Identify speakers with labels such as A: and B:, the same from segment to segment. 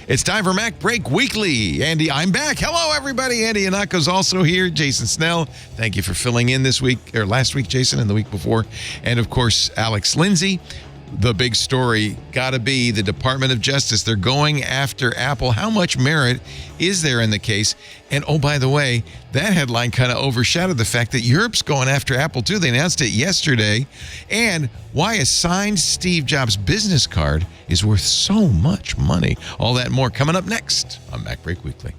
A: It's time for Mac Break Weekly. Andy, I'm back. Hello, everybody. Andy Anako's also here. Jason Snell, thank you for filling in this week, or last week, Jason, and the week before. And, of course, Alex Lindsay. The big story got to be the Department of Justice. They're going after Apple. How much merit is there in the case? And, oh, by the way, that headline kind of overshadowed the fact that Europe's going after Apple, too. They announced it yesterday. And why a signed Steve Jobs business card is worth so much money. All that and more coming up next on Mac Break Weekly.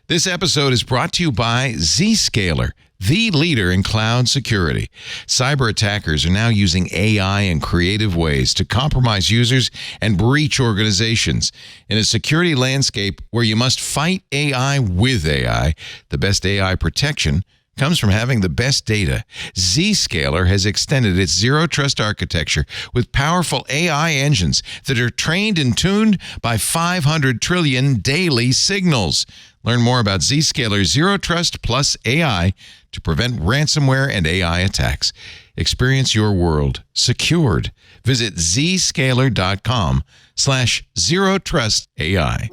A: This episode is brought to you by Zscaler, the leader in cloud security. Cyber attackers are now using AI in creative ways to compromise users and breach organizations. In a security landscape where you must fight AI with AI, the best AI protection comes from having the best data. Zscaler has extended its zero-trust architecture with powerful AI engines that are trained and tuned by 500 trillion daily signals. Learn more about Zscaler Zero Trust Plus AI to prevent ransomware and AI attacks. Experience your world secured. Visit zscaler.com/zerotrustai.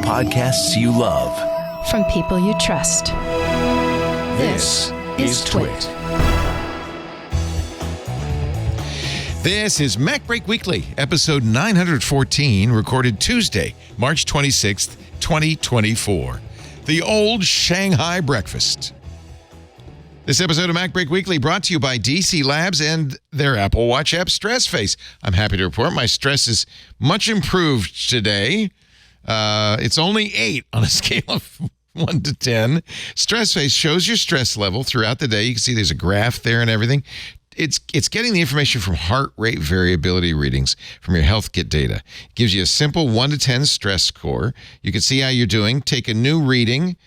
B: Podcasts you love.
C: From people you trust.
B: This is Twit.
A: This is Mac Break Weekly, episode 914, recorded Tuesday, March 26th, 2024. The old Shanghai breakfast. This episode of Mac Break Weekly brought to you by DC Labs and their Apple Watch app, Stress Face. I'm happy to report my stress is much improved today. It's only 8 on a scale of 1 to 10. Stress Face shows your stress level throughout the day. You can see there's a graph there and everything. It's getting the information from heart rate variability readings from your health kit data. It gives you a simple 1 to 10 stress score. You can see how you're doing. Take a new reading.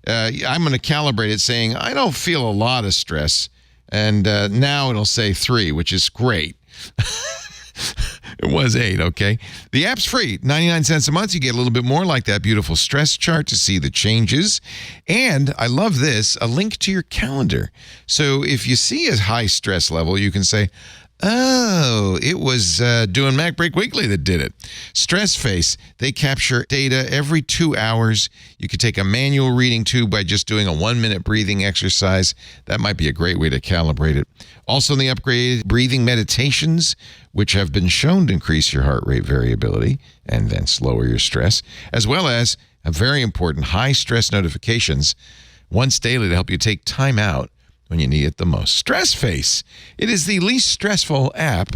A: I'm going to calibrate it saying, I don't feel a lot of stress. And now it'll say 3, which is great. It was 8, okay? The app's free, 99 cents a month. You get a little bit more like that beautiful stress chart to see the changes. And I love this, a link to your calendar. So if you see a high stress level, you can say, oh, it was doing Mac Break Weekly that did it. Stress Face, they capture data every 2 hours. You could take a manual reading too by just doing a 1-minute breathing exercise. That might be a great way to calibrate it. Also in the upgraded breathing meditations, which have been shown to increase your heart rate variability and then lower your stress, as well as a very important high stress notifications once daily to help you take time out when you need it the most. Stress Face. It is the least stressful app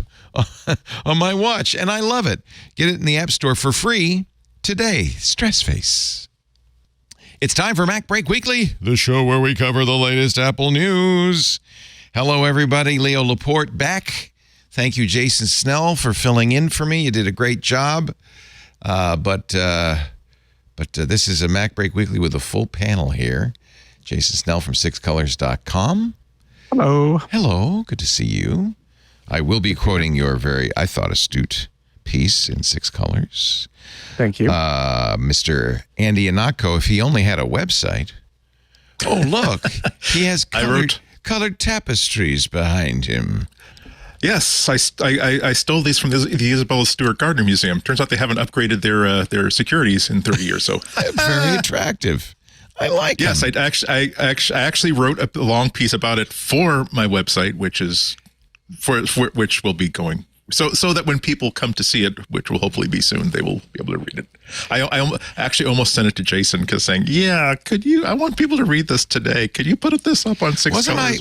A: on my watch, and I love it. Get it in the App Store for free today. Stress Face. It's time for Mac Break Weekly, the show where we cover the latest Apple news. Hello, everybody. Leo Laporte back. Thank you, Jason Snell, for filling in for me. You did a great job. But this is a Mac Break Weekly with a full panel here. Jason Snell from sixcolors.com.
D: Hello.
A: Hello. Good to see you. I will be quoting your very, I thought, astute piece in 6 Colors.
D: Thank you.
A: Mr. Andy Anako, if he only had a website. Oh, look. He has colored tapestries behind him.
D: Yes, I stole these from the Isabella Stewart Gardner Museum. Turns out they haven't upgraded their securities in 30 years. So
A: very attractive. I like them.
D: Yes, I actually wrote a long piece about it for my website, which which will be going so that when people come to see it, which will hopefully be soon, they will be able to read it. I actually almost sent it to Jason because saying, yeah, I want people to read this today. Could you put this up on 6 Colors?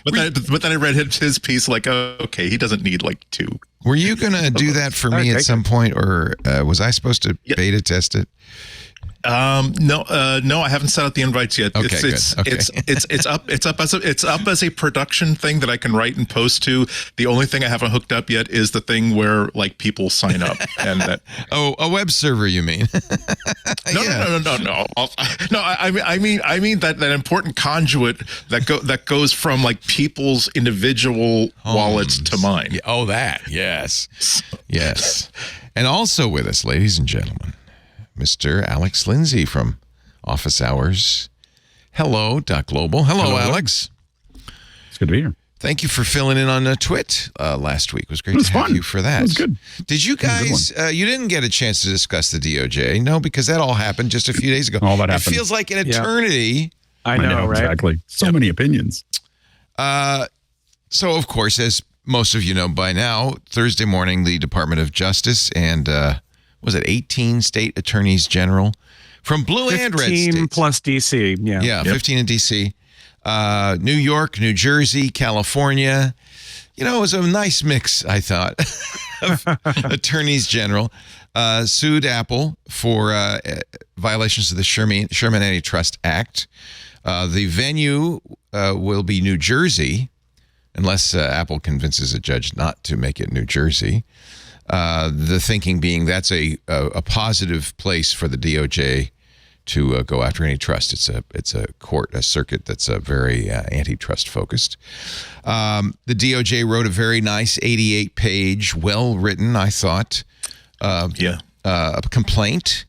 D: But then I read his piece like, okay, he doesn't need like 2.
A: Were you going to do that for me at some point, or was I supposed to beta test it?
D: No, I haven't set out the invites yet.
A: Okay,
D: It's up as a production thing that I can write and post to. The only thing I haven't hooked up yet is the thing where like people sign up and that.
A: Oh, a web server, you mean?
D: No. I mean that important conduit that goes from like people's individual wallets to mine.
A: Yeah, oh, that. Yes. And also with us, ladies and gentlemen, Mr. Alex Lindsay from Office Hours. Hello, Global. Hello, Alex.
E: It's good to be here.
A: Thank you for filling in on Twit last week. It was great to have
E: fun.
A: you for that.
E: It was good.
A: Did you guys, you didn't get a chance to discuss the DOJ? No, because that all happened just a few days ago.
E: All that happened.
A: It feels like an eternity.
F: I know, right?
E: Exactly. So many opinions.
A: So, of course, as most of you know by now, Thursday morning, the Department of Justice and, was it 18 state attorneys general from blue and red states?
F: 15 plus DC. Yeah.
A: Yeah, 15 in D.C., New York, New Jersey, California. You know, it was a nice mix, I thought, of attorneys general. Sued Apple for violations of the Sherman Antitrust Act. The venue will be New Jersey, unless Apple convinces a judge not to make it New Jersey. The thinking being that's a positive place for the DOJ to go after antitrust. It's a court, a circuit that's very antitrust focused. The DOJ wrote a very nice 88-page, well-written, I thought, a complaint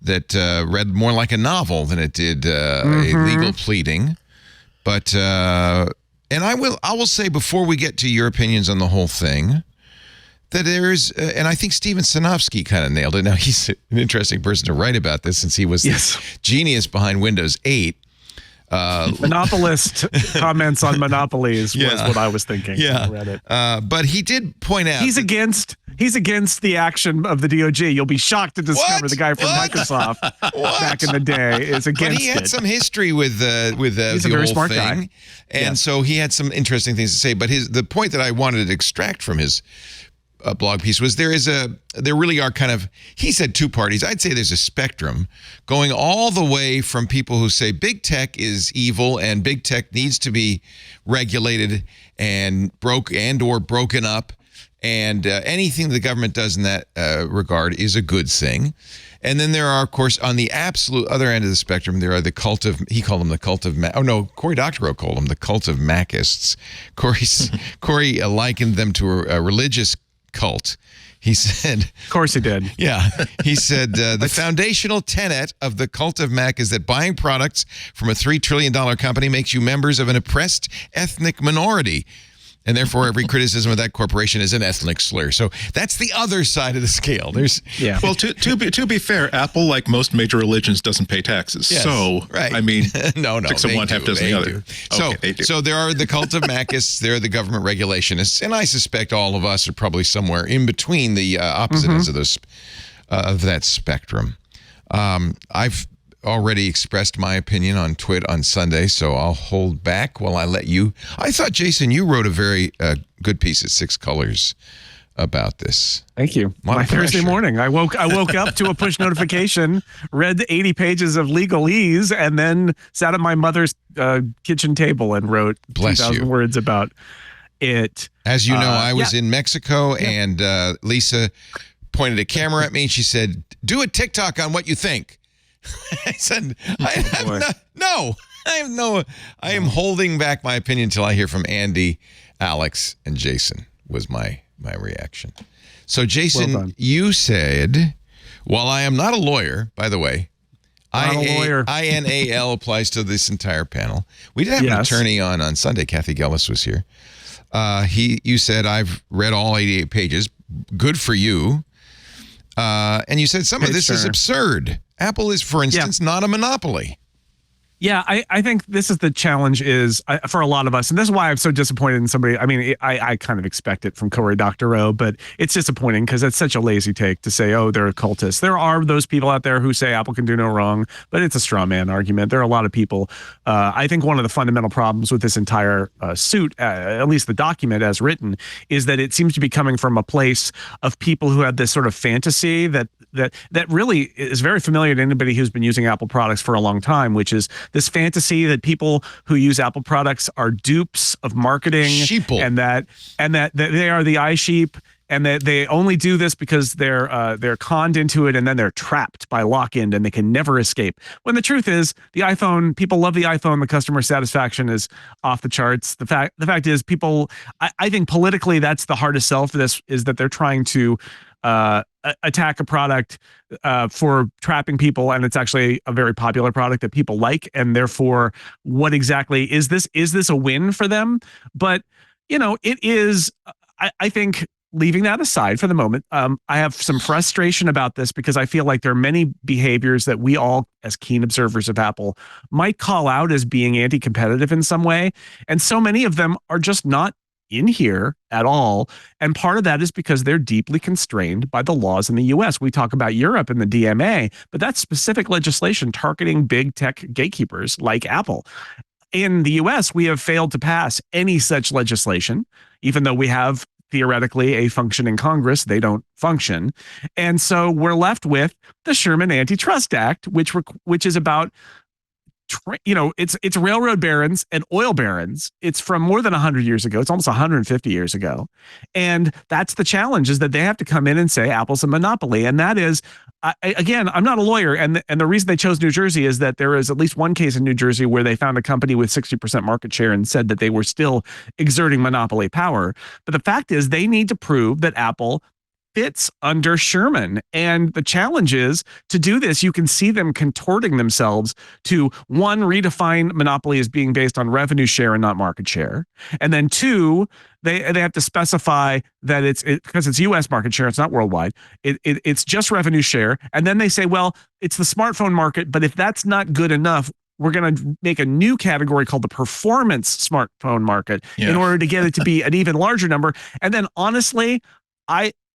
A: that read more like a novel than it did a legal pleading. But and I will say before we get to your opinions on the whole thing, that there's, and I think Steven Sinofsky kind of nailed it. Now, he's an interesting person to write about this since he was the genius behind Windows 8.
F: Monopolist comments on monopolies was what I was thinking.
A: Yeah.
F: I read it.
A: But he did point out
F: He's against the action of the DOJ. You'll be shocked to discover the guy from Microsoft back in the day is against it.
A: But he had some history with the
F: very
A: whole
F: smart
A: thing.
F: guy.
A: And so he had some interesting things to say. But the point that I wanted to extract from his blog piece was there really are kind of, he said two parties. I'd say there's a spectrum going all the way from people who say big tech is evil and big tech needs to be regulated and broken up, and anything the government does in that regard is a good thing. And then there are, of course, on the absolute other end of the spectrum, there are the cult of, he called them the cult of, Cory Doctorow called them the cult of Macists. Cory likened them to a religious cult. He said,
F: of course he did.
A: Yeah. He said, the foundational tenet of the cult of Mac is that buying products from a $3 trillion company makes you members of an oppressed ethnic minority. And therefore, every criticism of that corporation is an ethnic slur. So that's the other side of the scale.
D: Well, to be fair, Apple, like most major religions, doesn't pay taxes.
A: Yes,
D: so,
A: right.
D: I mean,
A: no,
D: six of one, half dozen the other.
A: So there are the cult of Macists, there are the government regulationists, and I suspect all of us are probably somewhere in between the opposite ends of those of that spectrum. I've already expressed my opinion on Twit on Sunday, so I'll hold back while I let you. I thought, Jason, you wrote a very good piece at 6 Colors about this.
F: Thank you. My Thursday morning, I woke up to a push notification, read the 80 pages of legalese, and then sat at my mother's kitchen table and wrote 2,000 words about it.
A: As you know, I was in Mexico, and Lisa pointed a camera at me, and she said, "Do a TikTok on what you think." I said, I am holding back my opinion until I hear from Andy, Alex, and Jason was my reaction. So, Jason, you said, while I am not a lawyer, by the way, INAL applies to this entire panel. We did have an attorney on Sunday. Kathy Gellis was here. You said, I've read all 88 pages. Good for you. And you said some of this is absurd. Apple is, for instance, not a monopoly.
F: Yeah, I think this is the challenge is for a lot of us. And this is why I'm so disappointed in somebody. I mean, I kind of expect it from Cory Doctorow, but it's disappointing because it's such a lazy take to say, oh, they're occultists. There are those people out there who say Apple can do no wrong, but it's a straw man argument. There are a lot of people. I think one of the fundamental problems with this entire suit, at least the document as written, is that it seems to be coming from a place of people who have this sort of fantasy that really is very familiar to anybody who's been using Apple products for a long time, which is this fantasy that people who use Apple products are dupes of marketing,
A: sheeple,
F: and that they are the eye sheep, and that they only do this because they're conned into it, and then they're trapped by lock-in and they can never escape. When the truth is, the iPhone, people love the iPhone. The customer satisfaction is off the charts. The fact is, people, I think politically that's the hardest sell for this, is that they're trying to attack a product for trapping people, and it's actually a very popular product that people like, and therefore, what exactly is this? Is this a win for them? But it is, I think, leaving that aside for the moment, I have some frustration about this because I feel like there are many behaviors that we all, as keen observers of Apple, might call out as being anti-competitive in some way. And so many of them are just not in here at all. And part of that is because they're deeply constrained by the laws in the US. We talk about Europe and the DMA, but that's specific legislation targeting big tech gatekeepers like Apple. In the US, we have failed to pass any such legislation, even though we have theoretically a functioning Congress. They don't function. And so we're left with the Sherman Antitrust Act, which is about it's railroad barons and oil barons. It's from more than 100 years ago. It's almost 150 years ago. And that's the challenge, is that they have to come in and say Apple's a monopoly. And that is, again, I'm not a lawyer. And the reason they chose New Jersey is that there is at least one case in New Jersey where they found a company with 60% market share and said that they were still exerting monopoly power. But the fact is, they need to prove that Apple fits under Sherman. And the challenge is, to do this, you can see them contorting themselves to, one, redefine monopoly as being based on revenue share and not market share. And then two, they have to specify that because it's US market share, it's not worldwide. It's just revenue share. And then they say, well, it's the smartphone market, but if that's not good enough, we're going to make a new category called the performance smartphone market in order to get it to be an even larger number. And then honestly,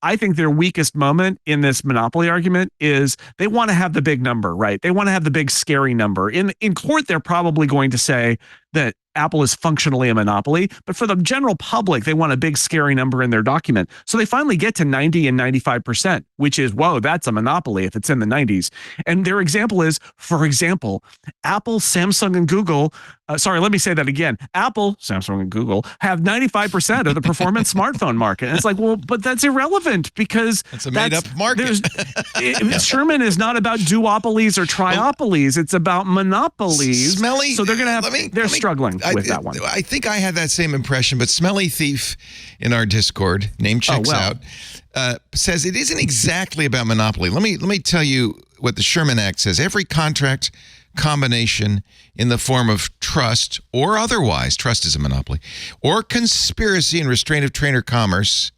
F: I think their weakest moment in this monopoly argument is they want to have the big number, right? They want to have the big scary number. In court, they're probably going to say that Apple is functionally a monopoly, but for the general public, they want a big scary number in their document. So they finally get to 90 and 95%, which is, whoa, that's a monopoly if it's in the 90s. And their example is, for example, Apple, Samsung, and Google, let me say that again. Apple, Samsung, and Google have 95% of the performance smartphone market. And it's like, well, but that's irrelevant because
A: it's a made-up market.
F: Sherman is not about duopolies or triopolies. It's about monopolies.
A: Smelly.
F: So they're going to have, they're struggling with that one.
A: I think I had that same impression, but Smelly Thief in our Discord, name checks out, says it isn't exactly about monopoly. Let me tell you what the Sherman Act says. Every contract combination in the form of trust or otherwise, trust is a monopoly, or conspiracy and restraint of trade or commerce,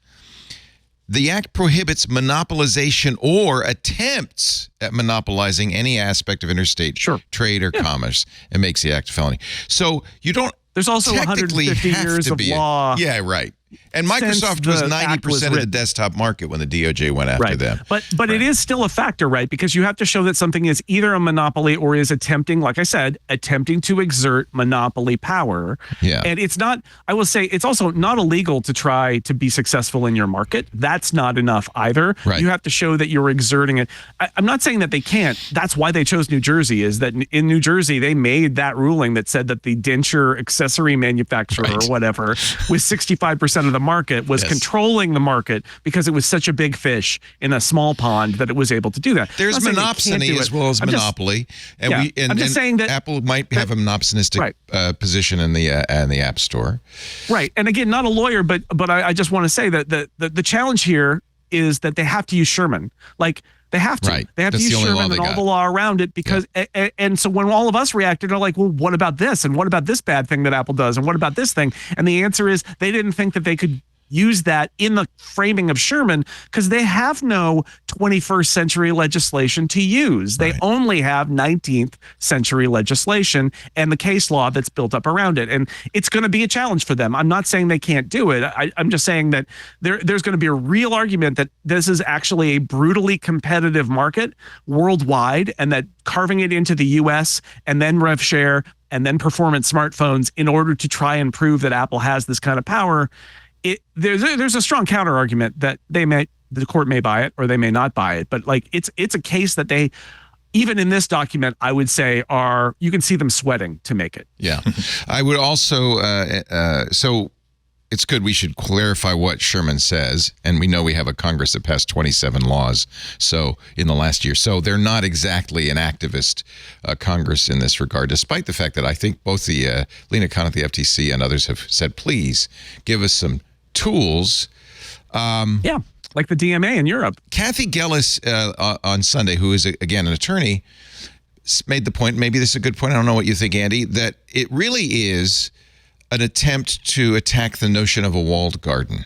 A: the act prohibits monopolization or attempts at monopolizing any aspect of interstate trade or commerce and makes the act a felony. So you don't.
F: There's also 150 years of law.
A: Yeah, right. And Microsoft was 90% of the desktop market when the DOJ went after them.
F: But it is still a factor, right? Because you have to show that something is either a monopoly or is attempting, like I said, attempting to exert monopoly power.
A: Yeah.
F: And it's not, I will say, it's also not illegal to try to be successful in your market. That's not enough either.
A: Right.
F: You have to show that you're exerting it. I'm not saying that they can't. That's why they chose New Jersey, is that in New Jersey, they made that ruling that said that the denture accessory manufacturer or whatever with 65% of the market was controlling the market because it was such a big fish in a small pond that it was able to do that.
A: There's monopsony as well as monopoly. I'm just saying that Apple might have a monopsonistic position in the App Store.
F: Right. And again, not a lawyer, but I just want to say that the challenge here is that they have to use Sherman. Like, they have to.
A: Right.
F: They have to use Sherman and all the law around it because, and so when all of us reacted, they're like, well, what about this? And what about this bad thing that Apple does? And what about this thing? And the answer is they didn't think that they could use that in the framing of Sherman because they have no 21st century legislation to use. They only have 19th century legislation and the case law that's built up around it. And it's going to be a challenge for them. I'm not saying they can't do it. I'm just saying that there's going to be a real argument that this is actually a brutally competitive market worldwide and that carving it into the US and then rev share and then performance smartphones in order to try and prove that Apple has this kind of power, there's a strong counter argument that the court may buy it or they may not buy it, but like it's a case that they, even in this document, I would say you can see them sweating to make it.
A: Yeah, I would also so it's good we should clarify what Sherman says, and we know we have a Congress that passed 27 laws in the last year, so they're not exactly an activist Congress in this regard, despite the fact that I think both the Lena Khan at the FTC and others have said, please give us some tools.
F: Like the DMA in Europe.
A: Kathy Gellis on Sunday, who is, again, an attorney, made the point, maybe this is a good point, I don't know what you think, Andy, that it really is an attempt to attack the notion of a walled garden.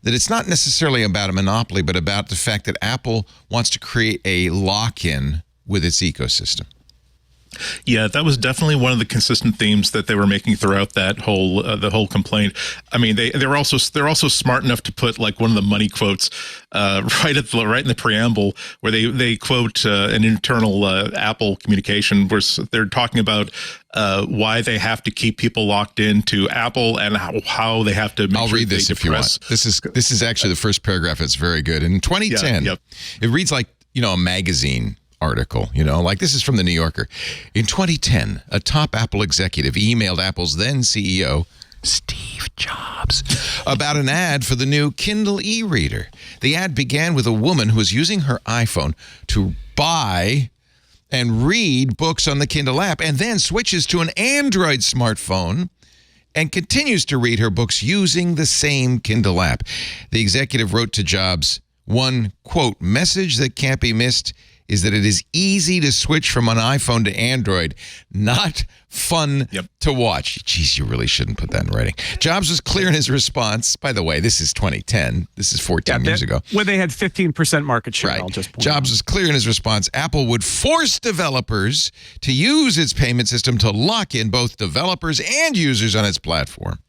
A: That it's not necessarily about a monopoly, but about the fact that Apple wants to create a lock-in with its ecosystem.
D: Yeah, that was definitely one of the consistent themes that they were making throughout that whole the whole complaint. I mean, they're also smart enough to put like one of the money quotes right in the preamble, where they quote an internal Apple communication where they're talking about why they have to keep people locked into Apple and how they have to.
A: I'll read this if you want. This is actually the first paragraph. It's very good. In 2010, it reads like a magazine article, like this is from the New Yorker. In 2010, a top Apple executive emailed Apple's then CEO, Steve Jobs, about an ad for the new Kindle e-reader. The ad began with a woman who was using her iPhone to buy and read books on the Kindle app, and then switches to an Android smartphone and continues to read her books using the same Kindle app. The executive wrote to Jobs, one, quote, message that can't be missed is that it is easy to switch from an iPhone to Android, not fun to watch. Geez, you really shouldn't put that in writing. Jobs was clear in his response. By the way, this is 2010. This is 14 years ago.
F: When they had 15% market share,
A: right.
F: I'll just point
A: Jobs
F: out.
A: was clear in his response. Apple would force developers to use its payment system to lock in both developers and users on its platform.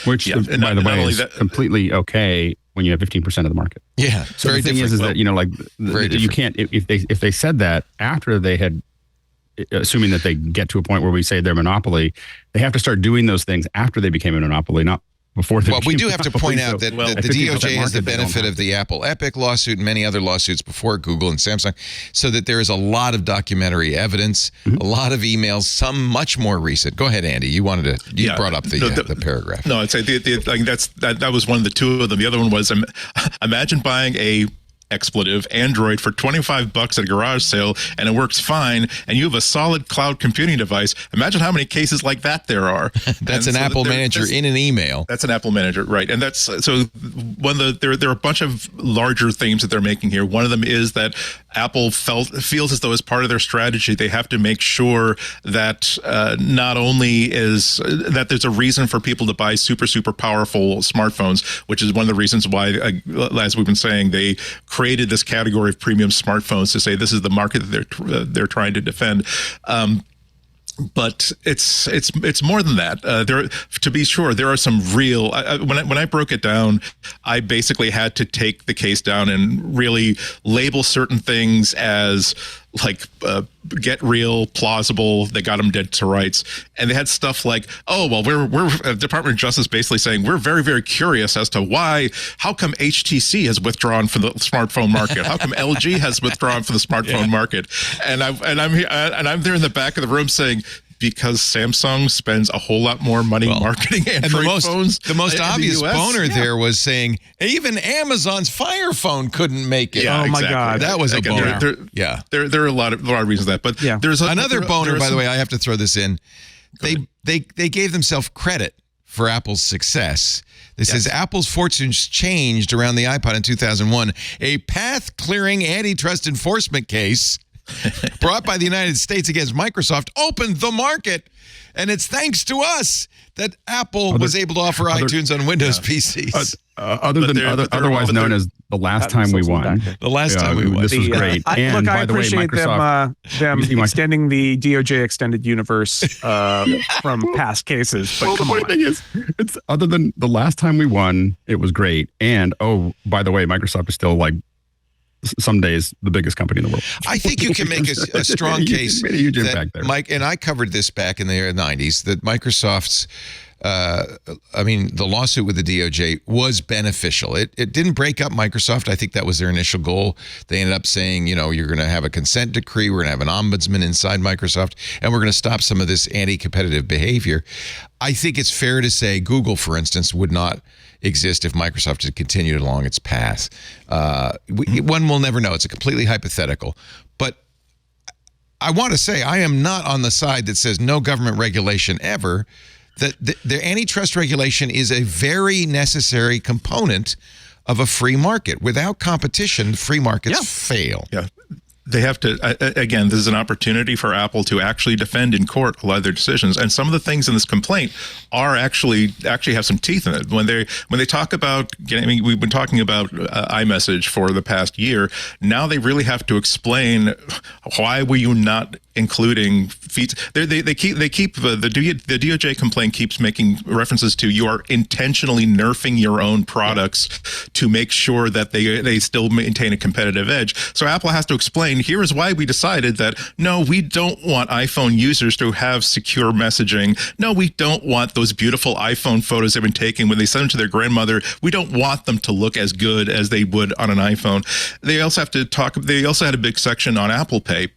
E: Which, by the way, is completely okay when you have 15% of the market.
A: Yeah.
E: So the thing is that, you can't, if they said that after they had, assuming that they get to a point where we say they're monopoly, they have to start doing those things after they became a monopoly, not before they
A: Well, we
E: became
A: do have to point out that the DOJ has the benefit of the Apple Epic lawsuit and many other lawsuits before Google and Samsung, so that there is a lot of documentary evidence, a lot of emails, some much more recent. Go ahead, Andy. You brought up the paragraph.
D: No, I'd say that was one of the two of them. The other one was imagine buying a expletive Android for $25 at a garage sale and it works fine and you have a solid cloud computing device. Imagine how many cases like that there are.
A: That's an Apple manager in an email.
D: That's an Apple manager, right? And that's so there are a bunch of larger themes that they're making here. One of them is that Apple feels as though as part of their strategy they have to make sure that not only is that there's a reason for people to buy super powerful smartphones, which is one of the reasons why, as we've been saying, they created this category of premium smartphones to say this is the market that they're trying to defend. But it's more than that. To be sure, there are some real. When I broke it down, I basically had to take the case down and really label certain things as like get real, plausible. They got them dead to rights, and they had stuff like, oh well, we're Department of Justice basically saying we're very, very curious as to how come HTC has withdrawn from the smartphone market, how come LG has withdrawn from the smartphone market, and I'm there in the back of the room saying, because Samsung spends a whole lot more money marketing Android phones.
A: The most obvious boner there was saying even Amazon's Fire Phone couldn't make it.
D: Yeah,
F: my God,
A: that was a boner.
D: There are a lot of reasons for that, but there's
A: another boner. By the way, I have to throw this in. They gave themselves credit for Apple's success. This says Apple's fortunes changed around the iPod in 2001. A path-clearing antitrust enforcement case brought by the United States against Microsoft opened the market, and it's thanks to us that Apple was able to offer iTunes on Windows PCs.
E: Otherwise known as the last time we won.
A: The last time we won.
E: This was great.
F: And by the way, Microsoft, them extending the DOJ extended universe from past cases. But come on.
E: The thing is, it's other than the last time we won, it was great. And by the way, Microsoft is still like some days the biggest company in the world.
A: I think you can make a strong case
E: made a huge impact there.
A: Mike, and I covered this back in the 90s, that Microsoft's the lawsuit with the DOJ was beneficial. It didn't break up Microsoft. I think that was their initial goal. They ended up saying, you're going to have a consent decree, we're going to have an ombudsman inside Microsoft, and we're going to stop some of this anti-competitive behavior. I think it's fair to say Google, for instance, would not exist if Microsoft had continued along its path. One will never know. It's a completely hypothetical. But I want to say I am not on the side that says no government regulation ever. That the antitrust regulation is a very necessary component of a free market. Without competition, free markets fail.
D: Yeah. they have to, again, this is an opportunity for Apple to actually defend in court a lot of their decisions. And some of the things in this complaint are actually have some teeth in it. When they talk about, I mean, we've been talking about iMessage for the past year. Now they really have to explain, why were you not including feeds? They keep the DOJ complaint keeps making references to, you are intentionally nerfing your own products to make sure that they still maintain a competitive edge. So Apple has to explain, here is why we decided that, no, we don't want iPhone users to have secure messaging. No, we don't want those beautiful iPhone photos they've been taking when they send them to their grandmother. We don't want them to look as good as they would on an iPhone. They also had a big section on Apple Pay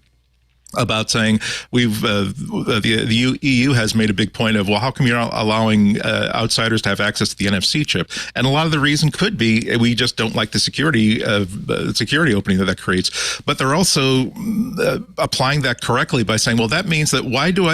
D: about saying the EU has made a big point of, well, how come you're not allowing outsiders to have access to the NFC chip? And a lot of the reason could be we just don't like the security opening that creates. But they're also applying that correctly by saying, well, that means that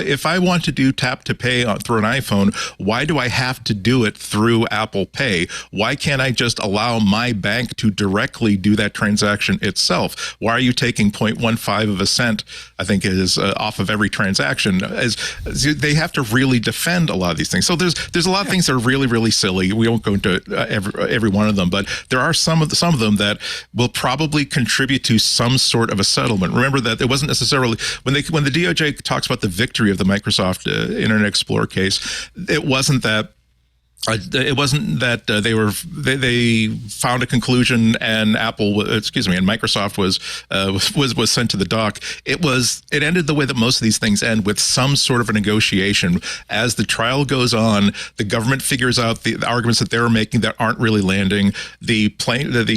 D: if I want to do tap to pay through an iPhone, why do I have to do it through Apple Pay? Why can't I just allow my bank to directly do that transaction itself? Why are you taking 0.15 of a cent, I think it is, off of every transaction? As they have to really defend a lot of these things. So there's a lot of things that are really, really silly. We won't go into every one of them, but there are some of them that will probably contribute to some sort of a settlement. Remember that it wasn't necessarily when the DOJ talks about the victory of the Microsoft Internet Explorer case, it wasn't that they found a conclusion and Microsoft was sent to the dock. It ended the way that most of these things end, with some sort of a negotiation. As the trial goes on, the government figures out the arguments that they're making that aren't really landing. The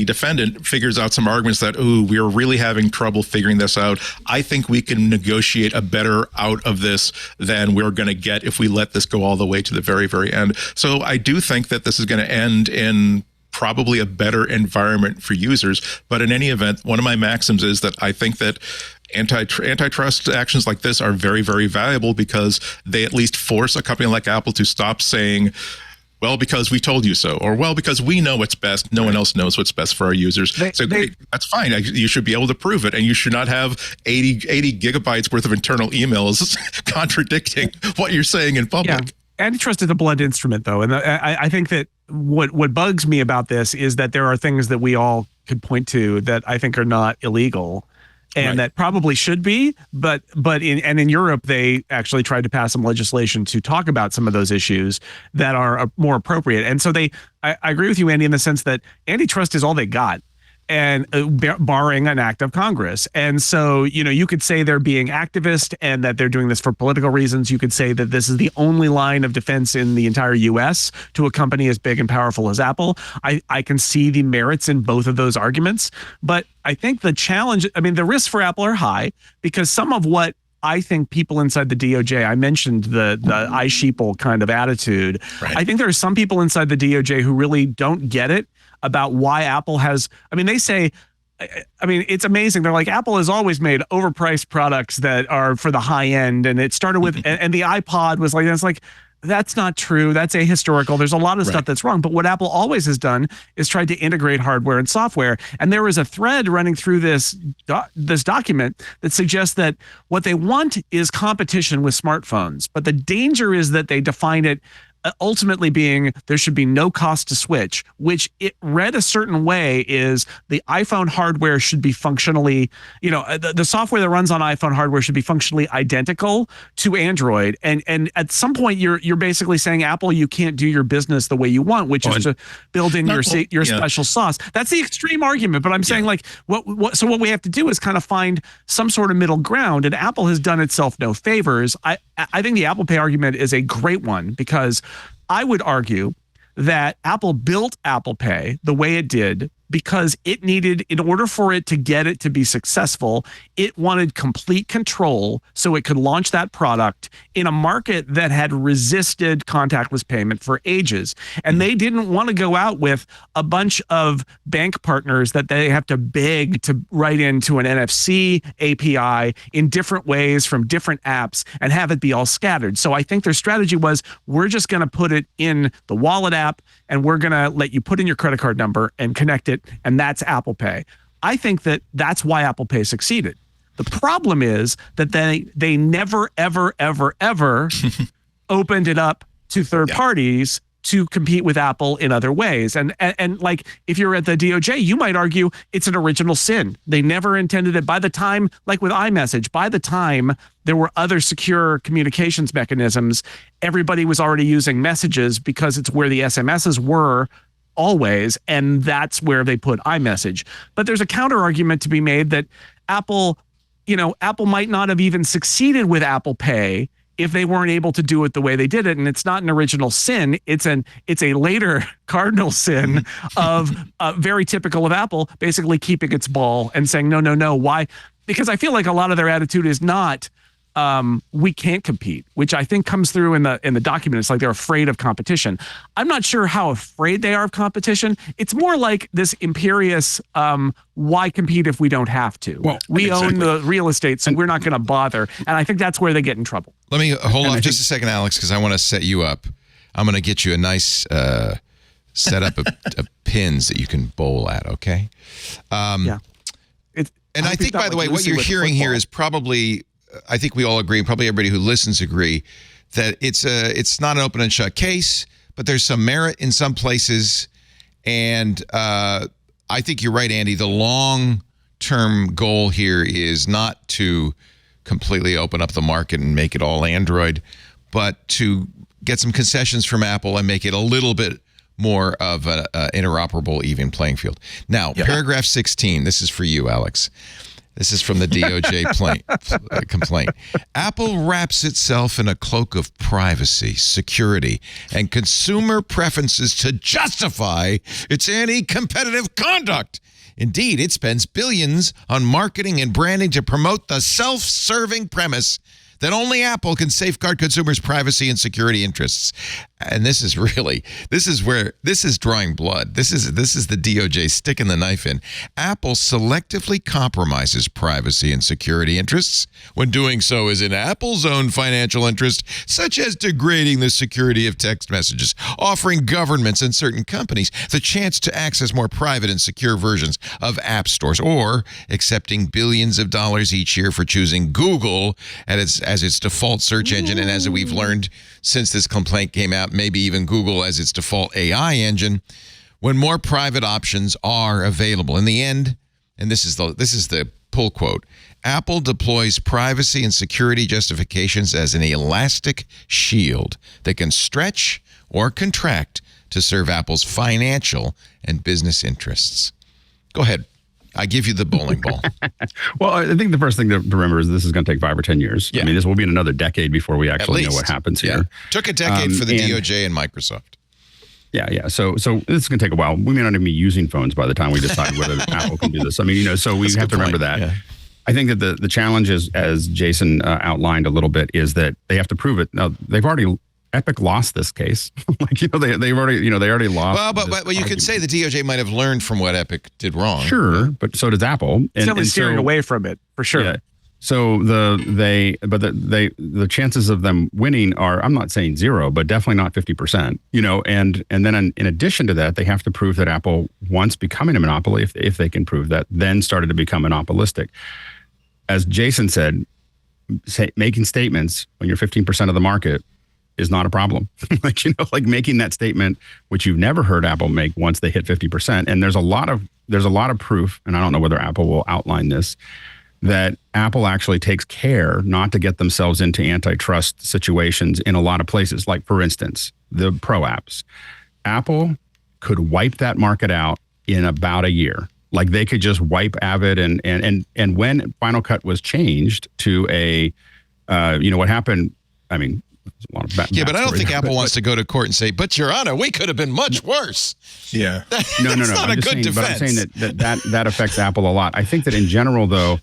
D: defendant figures out some arguments that, we are really having trouble figuring this out. I think we can negotiate a better out of this than we're going to get if we let this go all the way to the very, very end. So I do think that this is going to end in probably a better environment for users. But in any event, one of my maxims is that I think that antitrust actions like this are very, very valuable, because they at least force a company like Apple to stop saying, well, because we told you so, or well, because we know what's best. No one else knows what's best for our users. That's fine. You should be able to prove it, and you should not have 80 gigabytes worth of internal emails contradicting what you're saying in public.
F: Yeah. Antitrust is a blunt instrument, though, and I think that what bugs me about this is that there are things that we all could point to that I think are not illegal, and that probably should be. But in Europe, they actually tried to pass some legislation to talk about some of those issues that are more appropriate. And so I agree with you, Andy, in the sense that antitrust is all they got, and barring an act of Congress. And so, you could say they're being activist and that they're doing this for political reasons. You could say that this is the only line of defense in the entire U.S. to a company as big and powerful as Apple. I can see the merits in both of those arguments. But I think the challenge, the risks for Apple are high, because some of what I think people inside the DOJ, I mentioned the I sheeple kind of attitude. Right. I think there are some people inside the DOJ who really don't get it about why Apple has, they say, it's amazing. They're like, Apple has always made overpriced products that are for the high end. And it started with, and the iPod was like, it's like, that's not true. That's ahistorical. There's a lot of stuff that's wrong. But what Apple always has done is tried to integrate hardware and software. And there is a thread running through this document that suggests that what they want is competition with smartphones. But the danger is that they define it ultimately being there should be no cost to switch, which it read a certain way is the iPhone hardware should be functionally, the software that runs on iPhone hardware should be functionally identical to Android. And at some point you're basically saying, Apple, you can't do your business the way you want, which is to build in your special sauce. That's the extreme argument. But I'm saying so what we have to do is kind of find some sort of middle ground. And Apple has done itself no favors. I think the Apple Pay argument is a great one, because I would argue that Apple built Apple Pay the way it did because it needed, in order for it to get it to be successful, it wanted complete control so it could launch that product in a market that had resisted contactless payment for ages. And they didn't want to go out with a bunch of bank partners that they have to beg to write into an NFC API in different ways from different apps and have it be all scattered. So I think their strategy was, we're just going to put it in the wallet app and we're going to let you put in your credit card number and connect it. And that's Apple Pay. I think that that's why Apple Pay succeeded. The problem is that they never, ever, ever, ever opened it up to third parties to compete with Apple in other ways. And like, if you're at the DOJ, you might argue it's an original sin. They never intended it. By the time, like with iMessage, by the time there were other secure communications mechanisms, everybody was already using messages because it's where the SMSs were always, and that's where they put iMessage. But there's a counter argument to be made that Apple might not have even succeeded with Apple Pay if they weren't able to do it the way they did it. And it's not an original sin. It's a later cardinal sin of very typical of Apple, basically keeping its ball and saying, no. Why? Because I feel like a lot of their attitude is not, we can't compete, which I think comes through in the document. It's like they're afraid of competition. I'm not sure how afraid they are of competition. It's more like this imperious, why compete if we don't have to? Well, we own the real estate, so we're not going to bother. And I think that's where they get in trouble.
A: Let me hold on just a second, Alex, because I want to set you up. I'm going to get you a nice setup of pins that you can bowl at, okay?
F: Yeah.
A: And I think, by the way, what you're hearing here is probably, I think we all agree, probably everybody who listens agree, that it's not an open and shut case, but there's some merit in some places. And I think you're right, Andy. The long-term goal here is not to completely open up the market and make it all Android, but to get some concessions from Apple and make it a little bit more of an interoperable, even playing field. Now, paragraph 16, this is for you, Alex. This is from the DOJ complaint. Apple wraps itself in a cloak of privacy, security, and consumer preferences to justify its anti-competitive conduct. Indeed, it spends billions on marketing and branding to promote the self-serving premise that only Apple can safeguard consumers' privacy and security interests. And this is drawing blood. This is the DOJ sticking the knife in. Apple selectively compromises privacy and security interests when doing so is in Apple's own financial interest, such as degrading the security of text messages, offering governments and certain companies the chance to access more private and secure versions of app stores, or accepting billions of dollars each year for choosing Google as its default search engine. And as we've learned since this complaint came out, maybe even Google as its default AI engine, when more private options are available. In the end, and this is the pull quote, Apple deploys privacy and security justifications as an elastic shield that can stretch or contract to serve Apple's financial and business interests. Go ahead. I give you the bowling ball.
E: Well, I think the first thing to remember is this is going to take 5 or 10 years. Yeah. I mean, this will be in another decade before we actually know what happens here.
A: Took a decade for the DOJ and Microsoft.
E: Yeah. So this is going to take a while. We may not even be using phones by the time we decide whether Apple can do this. I mean, so we have to remember that. Yeah. I think that the challenge is, as Jason outlined a little bit, is that they have to prove it. Now, Epic lost this case. They already lost.
A: Well, but you could say the DOJ might have learned from what Epic did wrong.
E: Sure, but so does Apple.
F: And steering away from it for sure. Yeah.
E: So the chances of them winning are, I'm not saying zero, but definitely not 50%. And then in addition to that, they have to prove that Apple, once becoming a monopoly, if they can prove that, then started to become monopolistic. As Jason said, making statements when you're 15% of the market is not a problem. like making that statement, which you've never heard Apple make once they hit 50%. And there's a lot of proof, and I don't know whether Apple will outline this, that Apple actually takes care not to get themselves into antitrust situations in a lot of places. Like, for instance, the Pro apps. Apple could wipe that market out in about a year. Like, they could just wipe Avid and when Final Cut was changed to what happened, I mean, a lot of
A: but I don't think Apple wants to go to court and say, "But Your Honor, we could have been much worse."
D: Yeah,
E: no.
A: Not a good defense.
E: But I'm saying that affects Apple a lot. I think that in general, though,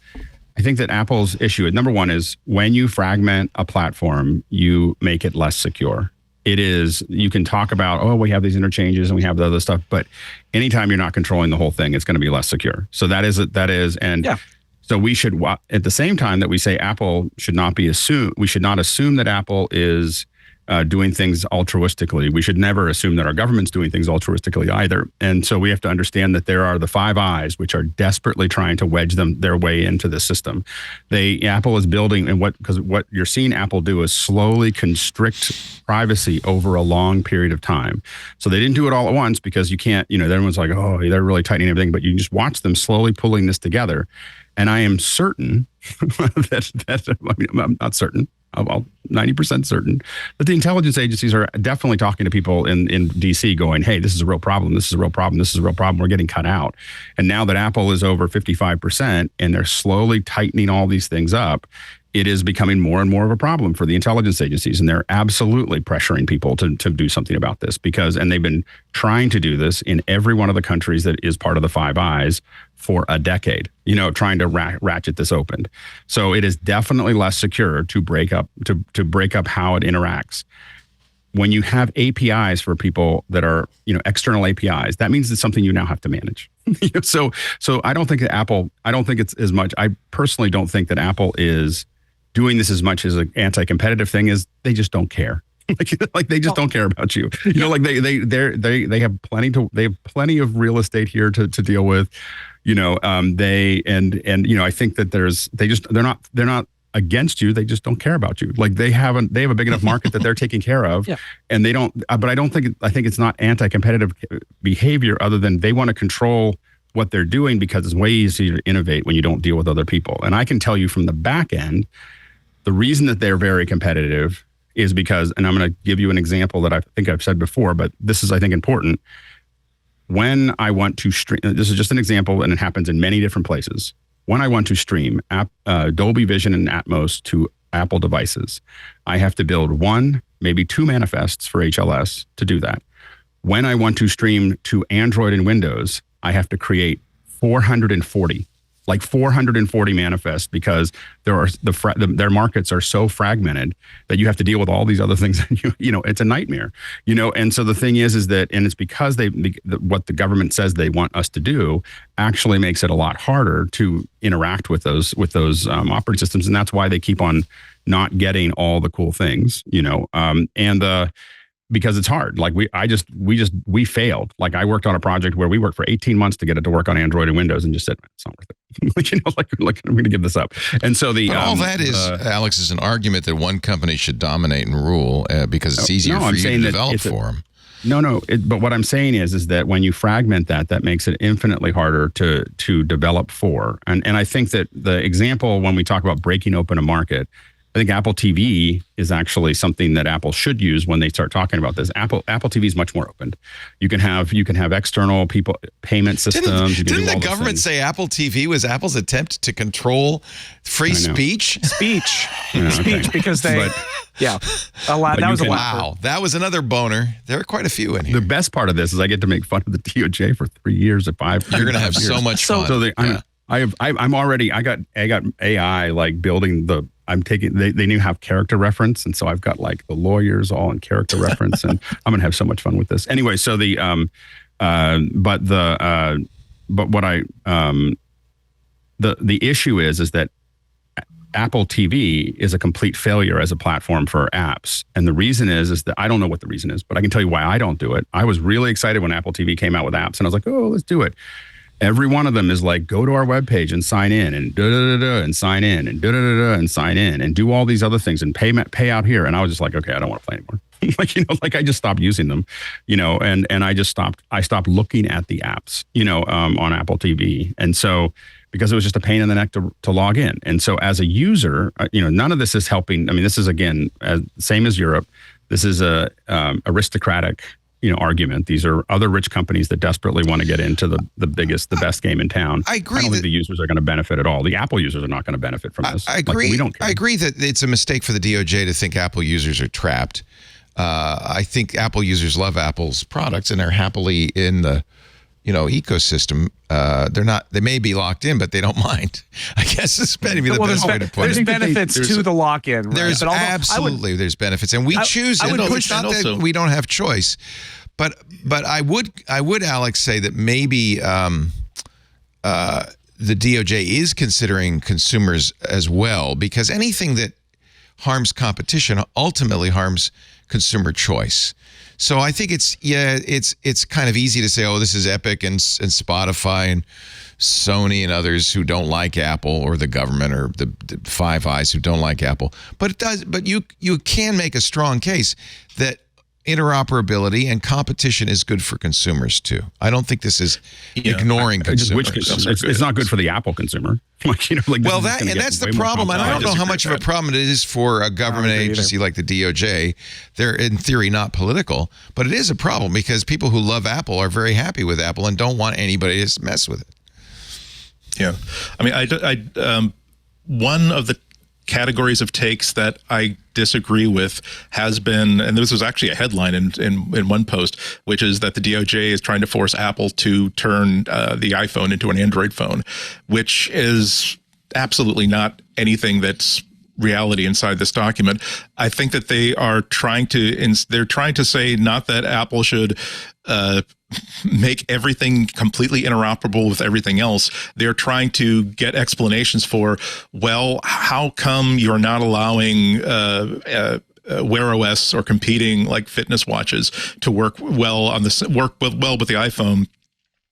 E: I think that Apple's issue, number one, is when you fragment a platform, you make it less secure. It is, you can talk about, we have these interchanges and we have the other stuff, but anytime you're not controlling the whole thing, it's going to be less secure. So that is, and yeah. So we should, at the same time that we say Apple should not be assumed, we should not assume that Apple is doing things altruistically. We should never assume that our government's doing things altruistically either. And so we have to understand that there are the Five Eyes, which are desperately trying to wedge their way into the system. Apple is building, and because what you're seeing Apple do is slowly constrict privacy over a long period of time. So they didn't do it all at once because you can't, everyone's like, oh, they're really tightening everything, but you can just watch them slowly pulling this together. And I am certain I'm not certain, I'm 90% certain that the intelligence agencies are definitely talking to people in DC going, hey, this is a real problem. This is a real problem. This is a real problem. We're getting cut out. And now that Apple is over 55% and they're slowly tightening all these things up, it is becoming more and more of a problem for the intelligence agencies. And they're absolutely pressuring people to do something about this and they've been trying to do this in every one of the countries that is part of the Five Eyes for a decade, trying to ratchet this open. So it is definitely less secure to break up how it interacts. When you have APIs for people that are, external APIs, that means it's something you now have to manage. So I don't think it's as much. I personally don't think that Apple is doing this as much as an anti-competitive thing as they just don't care. like they just don't care about you. They have plenty of real estate here to deal with. I think that they're not against you. They just don't care about you. Like they have a big enough market that they're taking care of, and they don't. But I think it's not anti-competitive behavior, other than they want to control what they're doing because it's way easier to innovate when you don't deal with other people. And I can tell you from the back end, the reason that they're very competitive is because, and I'm going to give you an example that I think I've said before, but this is, I think, important. When I want to stream, this is just an example, and it happens in many different places. When I want to stream Dolby Vision and Atmos to Apple devices, I have to build one, maybe two manifests for HLS to do that. When I want to stream to Android and Windows, I have to create 440 manifests because their markets are so fragmented that you have to deal with all these other things. It's a nightmare. And so the thing is that, and it's because what the government says they want us to do actually makes it a lot harder to interact with those operating systems, and that's why they keep on not getting all the cool things. Because it's hard. Like we failed. Like I worked on a project where we worked for 18 months to get it to work on Android and Windows, and just said it's not worth it. I'm going to give this up. And so all
A: that is, Alex, is an argument that one company should dominate and rule because it's easier for you to develop for them.
E: No. But what I'm saying is that when you fragment that makes it infinitely harder to develop for. And I think that the example when we talk about breaking open a market, I think Apple TV is actually something that Apple should use when they start talking about this. Apple TV is much more open. You can have external payment systems.
A: Didn't the government say Apple TV was Apple's attempt to control free speech?
F: Speech, because they a lot. That was a lot.
A: Wow, that was another boner. There are quite a few in here.
E: The best part of this is I get to make fun of the DOJ for 3 years or 5.
A: You're gonna have so much fun.
E: I got AI like building the. They now have character reference, and so I've got like the lawyers all in character reference, and I'm gonna have so much fun with this. Anyway, so the issue is that Apple TV is a complete failure as a platform for apps, and the reason is that I don't know what the reason is, but I can tell you why I don't do it. I was really excited when Apple TV came out with apps, and I was like, oh, let's do it. Every one of them is like, go to our webpage and sign in and da-da-da-da and sign in and da-da-da-da and sign in and do all these other things and pay out here. And I was just like, okay, I don't want to play anymore. I just stopped using them, and I stopped looking at the apps, on Apple TV. And so, because it was just a pain in the neck to log in. And so as a user, none of this is helping. I mean, this is, again, same as Europe. This is a aristocratic argument. These are other rich companies that desperately want to get into the best game in town.
A: I agree.
E: I don't think the users are going to benefit at all. The Apple users are not going to benefit from this.
A: I agree.
E: We don't care.
A: I agree that it's a mistake for the DOJ to think Apple users are trapped. I think Apple users love Apple's products and are happily in the ecosystem. They may be locked in, but they don't mind. I guess it's maybe the best way to put it.
F: There's benefits to the lock-in. Right?
A: There's absolutely there's benefits, and we choose it. It's not that we don't have choice, but I would, Alex, say that maybe the DOJ is considering consumers as well, because anything that harms competition ultimately harms consumer choice. So I think it's kind of easy to say, oh, this is Epic and Spotify and Sony and others who don't like Apple, or the government, or the Five Eyes who don't like Apple. But you can make a strong case that interoperability and competition is good for consumers too. I don't think this is ignoring consumers.
E: It's not good for the Apple consumer. That's
A: the problem. And I don't know how much of a problem it is for a government agency like the DOJ. They're in theory not political, but it is a problem because people who love Apple are very happy with Apple and don't want anybody to mess with it.
D: Yeah, I mean, one of the categories of takes that I disagree with has been, and this was actually a headline in one post, which is that the DOJ is trying to force Apple to turn the iPhone into an Android phone, which is absolutely not anything that's reality inside this document. I think that they are trying to say not that Apple should make everything completely interoperable with everything else. They're trying to get explanations for, well, how come you're not allowing Wear OS or competing like fitness watches to work well with the iPhone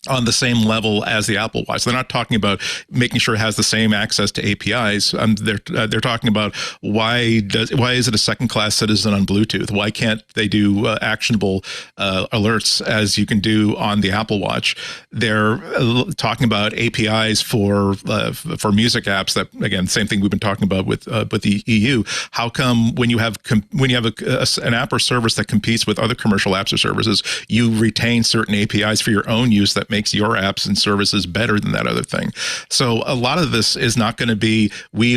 D: on the same level as the Apple Watch. They're not talking about making sure it has the same access to APIs. They're talking about why is it a second-class citizen on Bluetooth? Why can't they do actionable alerts as you can do on the Apple Watch? They're talking about APIs for music apps. That, again, same thing we've been talking about with the EU. How come when you have an app or service that competes with other commercial apps or services, you retain certain APIs for your own use that makes your apps and services better than that other thing? So a lot of this is not going to be, we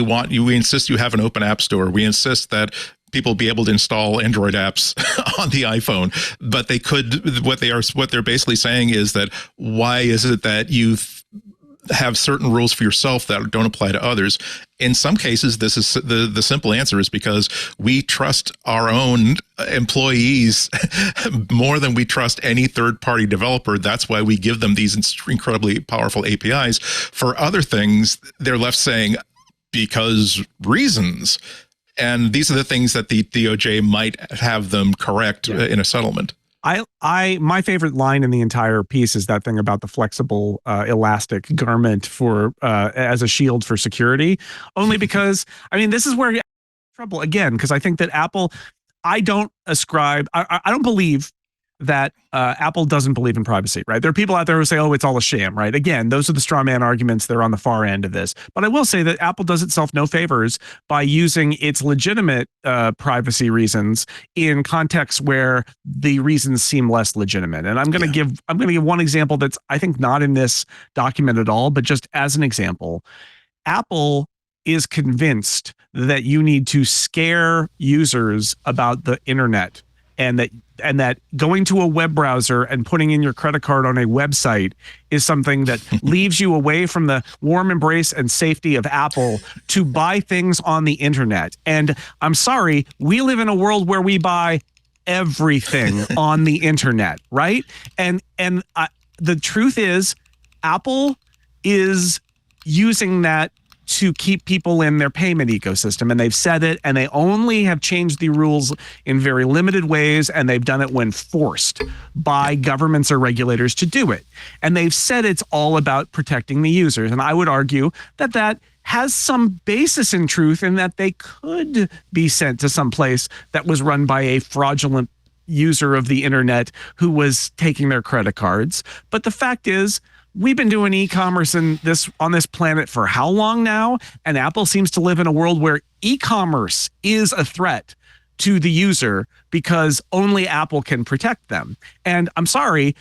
D: insist you have an open app store. We insist that people be able to install Android apps on the iPhone, but they could, what they're basically saying is that, why is it that you have certain rules for yourself that don't apply to others? In some cases, this is the simple answer is because we trust our own employees more than we trust any third-party developer. That's why we give them these incredibly powerful APIs. For other things, they're left saying, because reasons. And these are the things that the DOJ might have them correct in a settlement.
F: My favorite line in the entire piece is that thing about the flexible, elastic garment for as a shield for security. Only because, I mean, this is where you have trouble again, because I think that Apple, I don't believe that Apple doesn't believe in privacy, right? There are people out there who say, oh, it's all a sham, right? Again, those are the straw man arguments. They're on the far end of this. But I will say that Apple does itself no favors by using its legitimate privacy reasons in contexts where the reasons seem less legitimate. And I'm going to give one example that's, I think, not in this document at all, but just as an example. Apple is convinced that you need to scare users about the internet, and that going to a web browser and putting in your credit card on a website is something that leaves you away from the warm embrace and safety of Apple to buy things on the internet. And I'm sorry, we live in a world where we buy everything on the internet, right? And the truth is, Apple is using that to keep people in their payment ecosystem. And they've said it, and they only have changed the rules in very limited ways, and they've done it when forced by governments or regulators to do it. And they've said it's all about protecting the users. And I would argue that that has some basis in truth, in that they could be sent to some place that was run by a fraudulent user of the internet who was taking their credit cards. But the fact is, we've been doing e-commerce on this planet for how long now? And Apple seems to live in a world where e-commerce is a threat to the user because only Apple can protect them. And I'm sorry,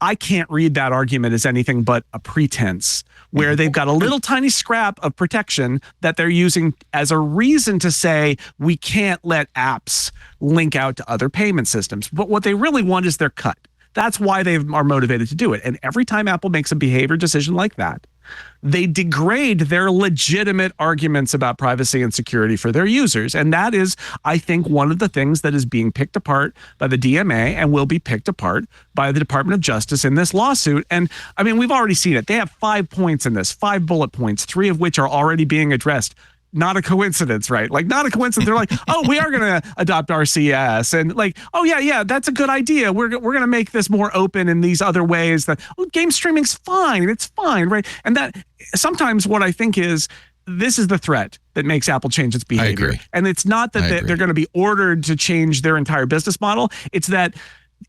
F: I can't read that argument as anything but a pretense, where they've got a little tiny scrap of protection that they're using as a reason to say we can't let apps link out to other payment systems. But what they really want is their cut. That's why they are motivated to do it. And every time Apple makes a behavior decision like that, they degrade their legitimate arguments about privacy and security for their users. And that is, I think, one of the things that is being picked apart by the DMA and will be picked apart by the Department of Justice in this lawsuit. And I mean, we've already seen it. They have 5 points in this, 5 bullet points, 3 of which are already being addressed. not a coincidence, right? Like, not a coincidence. They're like, oh, we are going to adopt RCS, and like, oh yeah, that's a good idea. We're going to make this more open in these other ways. That game streaming's fine. It's fine, right? And that sometimes what I think is, this is the threat that makes Apple change its behavior.
A: I agree.
F: And it's not that they're going to be ordered to change their entire business model. It's that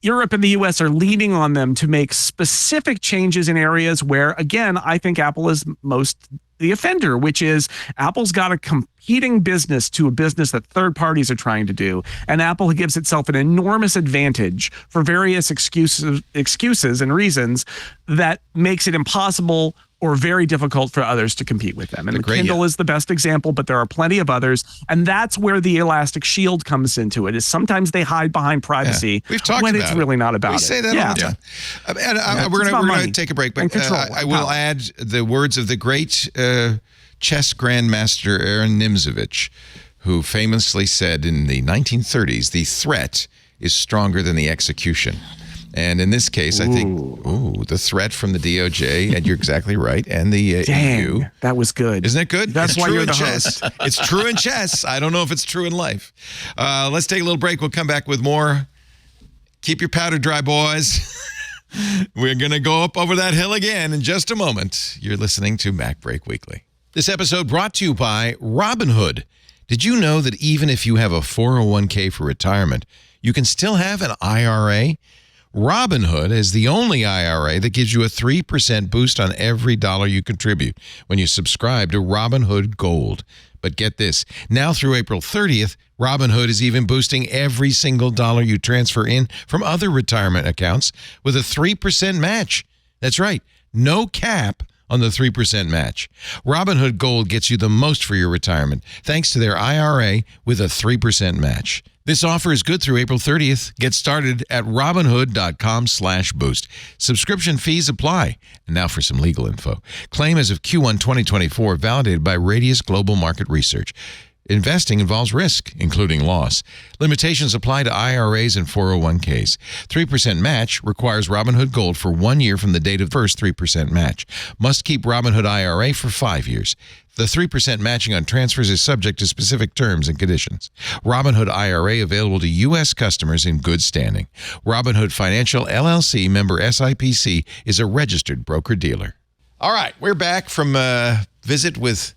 F: Europe and the US are leaning on them to make specific changes in areas where, again, I think Apple is most the offender, which is Apple's got a competing business to a business that third parties are trying to do. And Apple gives itself an enormous advantage for various excuses and reasons that makes it impossible or very difficult for others to compete with them. And the Kindle is the best example, but there are plenty of others. And that's where the elastic shield comes into it, is sometimes they hide behind privacy
A: We've talked
F: when
A: about
F: it's really not about it.
A: We say that all the time. And we're going to take a break, but I will add the words of the great chess grandmaster Aaron Nimzovich, who famously said in the 1930s, the threat is stronger than the execution. And in this case, I think, the threat from the DOJ, and you're exactly right, and the EU.
F: That was good.
A: Isn't that good?
F: That's why you're the
A: chess. It's true in chess. I don't know if it's true in life. Let's take a little break. We'll come back with more. Keep your powder dry, boys. We're going to go up over that hill again in just a moment. You're listening to Mac Break Weekly. This episode brought to you by Robinhood. Did you know that even if you have a 401k for retirement, you can still have an IRA? Robinhood is the only IRA that gives you a 3% boost on every dollar you contribute when you subscribe to Robinhood Gold. But get this, now through April 30th, Robinhood is even boosting every single dollar you transfer in from other retirement accounts with a 3% match. That's right, no cap on the 3% match. Robinhood Gold gets you the most for your retirement, thanks to their IRA with a 3% match. This offer is good through April 30th. Get started at Robinhood.com/boost. Subscription fees apply. And now for some legal info. Claim as of Q1 2024, validated by Radius Global Market Research. Investing involves risk, including loss. Limitations apply to IRAs and 401ks. 3% match requires Robinhood Gold for 1 year from the date of the first 3% match. Must keep Robinhood IRA for 5 years. The 3% matching on transfers is subject to specific terms and conditions. Robinhood IRA available to U.S. customers in good standing. Robinhood Financial, LLC, member SIPC, is a registered broker-dealer. All right, we're back from a visit with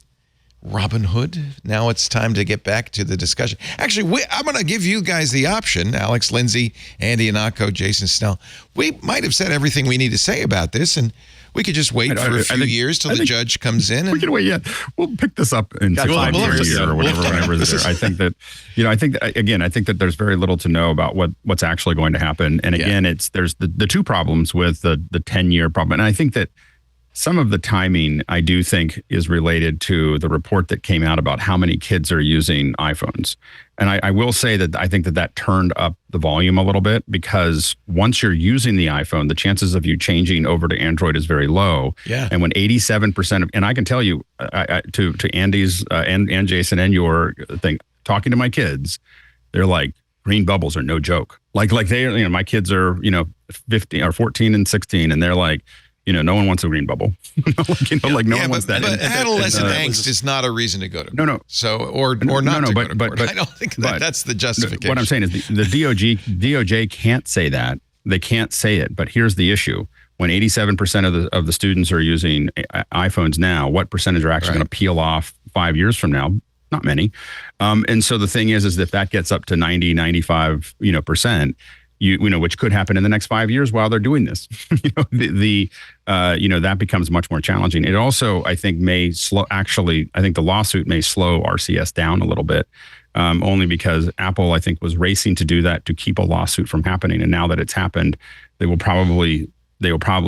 A: Robinhood. Now it's time to get back to the discussion. Actually, I'm going to give you guys the option, Alex, Lindsay, Andy Anako, Jason Snell. We might have said everything we need to say about this, and we could just wait for a few years till the judge comes in.
E: We can wait. Yeah, we'll pick this up in 5 years or whatever. Whenever I think that, I think that there's very little to know about what's actually going to happen. And again, there's the two problems with the 10-year problem, and I think that some of the timing, I do think, is related to the report that came out about how many kids are using iPhones. And I will say that I think that turned up the volume a little bit, because once you're using the iPhone, the chances of you changing over to Android is very low.
A: Yeah.
E: And when 87% of, and I can tell you to Andy's and Jason and your thing, talking to my kids, they're like, green bubbles are no joke. Like they, my kids are, 15 or 14 and 16, and they're like, no one wants a green bubble. No one wants that.
A: But adolescent angst is not a reason to go to court.
E: No.
A: So, or not to go to court. I don't think that's the justification.
E: What I'm saying is the DOJ can't say that. They can't say it. But here's the issue. When 87% of the students are using iPhones now, what percentage are actually going to peel off 5 years from now? Not many. And so the thing is if that gets up to 90, 95, percent, which could happen in the next 5 years while they're doing this, that becomes much more challenging. It also, I think, may slow. Actually, I think the lawsuit may slow RCS down a little bit, only because Apple, I think, was racing to do that to keep a lawsuit from happening. And now that it's happened, they will probably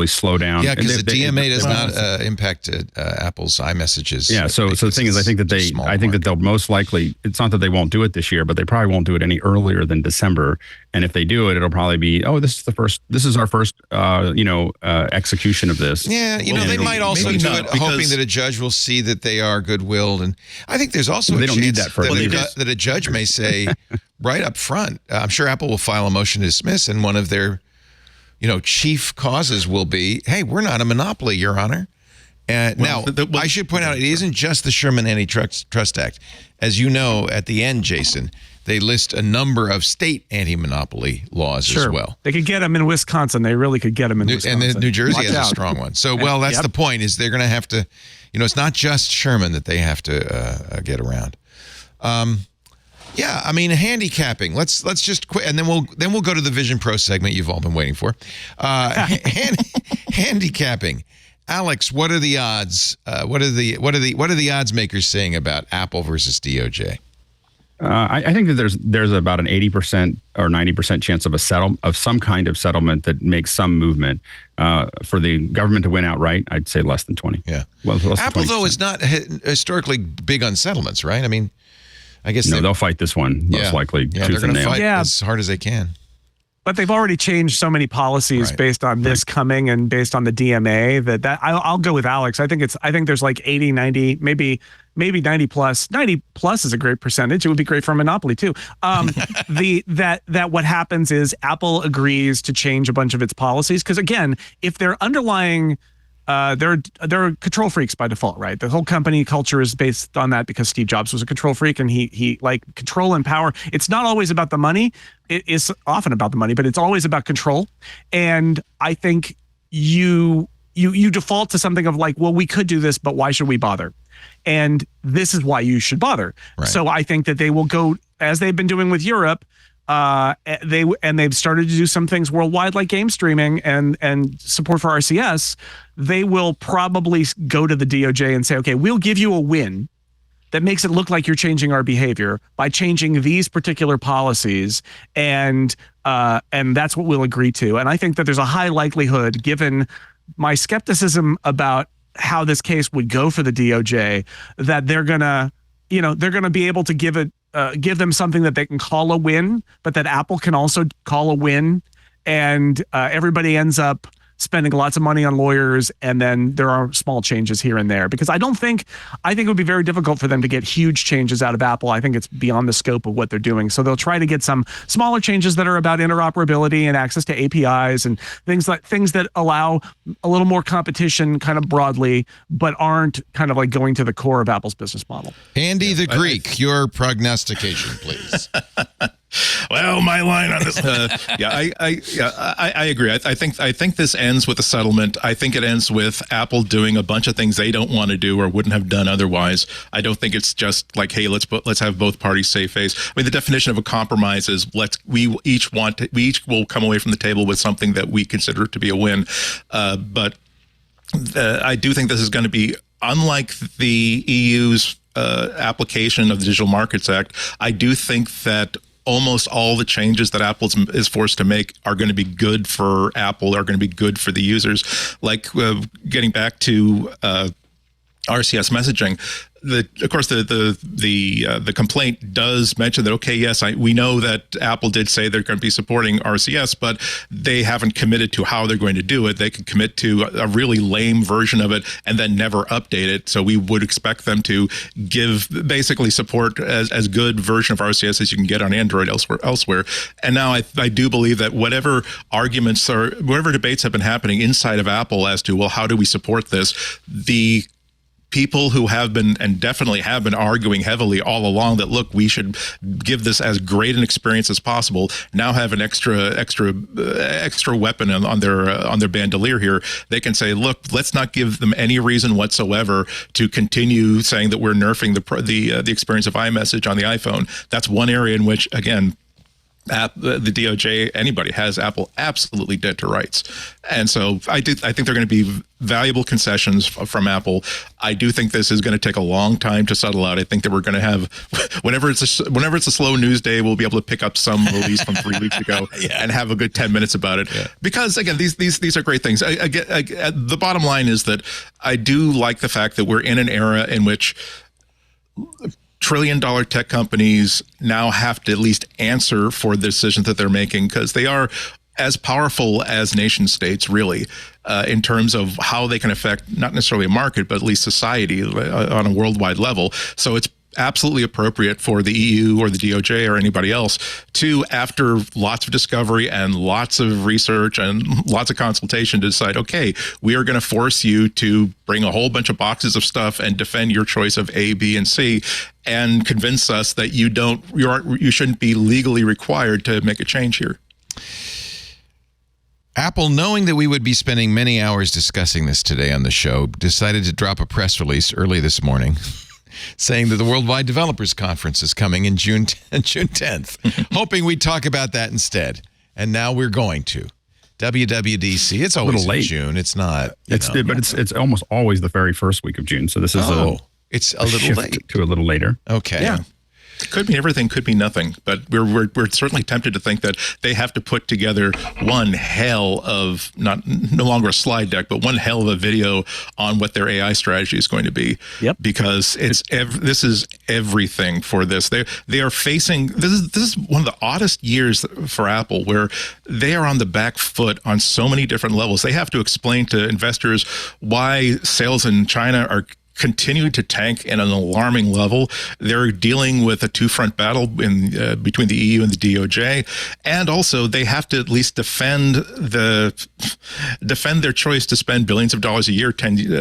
E: slow down.
A: Yeah, because the DMA does not impact Apple's iMessages.
E: Yeah, so the thing is, I think that they'll most likely, it's not that they won't do it this year, but they probably won't do it any earlier than December. And if they do it, it'll probably be, this is our first execution of this.
A: Yeah, they might also do it hoping that a judge will see that they are goodwilled. And I think there's also a chance that a judge may say right up front, I'm sure Apple will file a motion to dismiss, and one of their chief causes will be, hey, we're not a monopoly, Your Honor. Now, I should point out, it isn't just the Sherman Antitrust Act. As you know, at the end, Jason, they list a number of state anti-monopoly laws as well.
F: They could get them in Wisconsin. They really could get them in Wisconsin.
A: And New Jersey has a strong one. So, that's the point, is they're going to have to, it's not just Sherman that they have to get around. Handicapping. Let's just quit, and then we'll go to the Vision Pro segment you've all been waiting for. Handicapping. Alex, what are the odds? What are the odds makers saying about Apple versus DOJ?
E: I think that there's about an 80% or 90% chance of some kind of settlement that makes some movement. For the government to win outright, I'd say less than 20.
A: Yeah.
E: Well,
A: Apple, though, is not historically big on settlements, right? I mean, I guess
E: they'll fight this one most likely.
A: Yeah, they're going to fight as hard as they can.
F: But they've already changed so many policies based on this coming and based on the DMA that I'll go with Alex. I think there's like 80, 90, maybe 90 plus. 90 plus is a great percentage. It would be great for a monopoly too. That what happens is Apple agrees to change a bunch of its policies because, again, if they're underlying they're control freaks by default, right? The whole company culture is based on that because Steve Jobs was a control freak, and he like control and power. It's not always about the money. It is often about the money, but it's always about control. And I think you default to something of like, well, we could do this, but why should we bother? And this is why you should bother. Right. So I think that they will go, as they've been doing with Europe. They've started to do some things worldwide, like game streaming and support for RCS. They will probably go to the DOJ and say, okay, we'll give you a win that makes it look like you're changing our behavior by changing these particular policies, and that's what we'll agree to. And I think that there's a high likelihood, given my skepticism about how this case would go for the DOJ, that they're gonna be able to give them something that they can call a win, but that Apple can also call a win, and everybody ends up spending lots of money on lawyers, and then there are small changes here and there. Because I think it would be very difficult for them to get huge changes out of Apple. I think it's beyond the scope of what they're doing. So they'll try to get some smaller changes that are about interoperability and access to APIs and things that allow a little more competition kind of broadly, but aren't kind of like going to the core of Apple's business model.
A: Andy the Greek, your prognostication, please.
D: Well, my line on this, I agree. I think this ends with a settlement. I think it ends with Apple doing a bunch of things they don't want to do or wouldn't have done otherwise. I don't think it's just like, hey, let's have both parties save face. I mean, the definition of a compromise is we each will come away from the table with something that we consider to be a win. But I do think this is going to be unlike the EU's application of the Digital Markets Act. I do think that almost all the changes that Apple is forced to make are going to be good for Apple, are going to be good for the users. Like getting back to RCS messaging, of course, the complaint does mention that, okay, yes, we know that Apple did say they're going to be supporting RCS, but they haven't committed to how they're going to do it. They could commit to a really lame version of it and then never update it. So we would expect them to give basically support as good version of RCS as you can get on Android elsewhere. And now I do believe that whatever debates have been happening inside of Apple as to, well, how do we support this? The people who have been and definitely have been arguing heavily all along that, look, we should give this as great an experience as possible, now have an extra weapon on their bandolier here. They can say, look, let's not give them any reason whatsoever to continue saying that we're nerfing the experience of iMessage on the iPhone. That's one area in which, again, the DOJ, anybody has Apple absolutely dead to rights. And so I think they're going to be valuable concessions from Apple. I do think this is going to take a long time to settle out. I think that we're going to have, whenever it's a slow news day, we'll be able to pick up some release from 3 weeks ago and have a good 10 minutes about it. Yeah. Because again, these are great things. The bottom line is that I do like the fact that we're in an era in which trillion-dollar tech companies now have to at least answer for the decisions that they're making, because they are as powerful as nation states, really, in terms of how they can affect not necessarily a market, but at least society on a worldwide level. So it's absolutely appropriate for the EU or the DOJ or anybody else to, after lots of discovery and lots of research and lots of consultation, to decide, okay, we are going to force you to bring a whole bunch of boxes of stuff and defend your choice of A, B, and C, and convince us that you shouldn't be legally required to make a change here.
A: Apple, knowing that we would be spending many hours discussing this today on the show, decided to drop a press release early this morning saying that the Worldwide Developers Conference is coming in June 10th, hoping we'd talk about that instead. And now we're going to. WWDC, it's always in June. It's not.
E: But it's almost always the very first week of June. So this is
A: it's a little late.
E: To a little later.
A: Okay.
D: Yeah. Could mean everything, could mean nothing, but we're certainly tempted to think that they have to put together one hell of, no longer a slide deck, but one hell of a video on what their AI strategy is going to be.
F: Yep.
D: Because this is everything for this. They are facing, this is one of the oddest years for Apple, where they are on the back foot on so many different levels. They have to explain to investors why sales in China are continue to tank at an alarming level. They're dealing with a two-front battle between the EU and the DOJ, and also they have to at least defend their choice to spend billions of dollars a year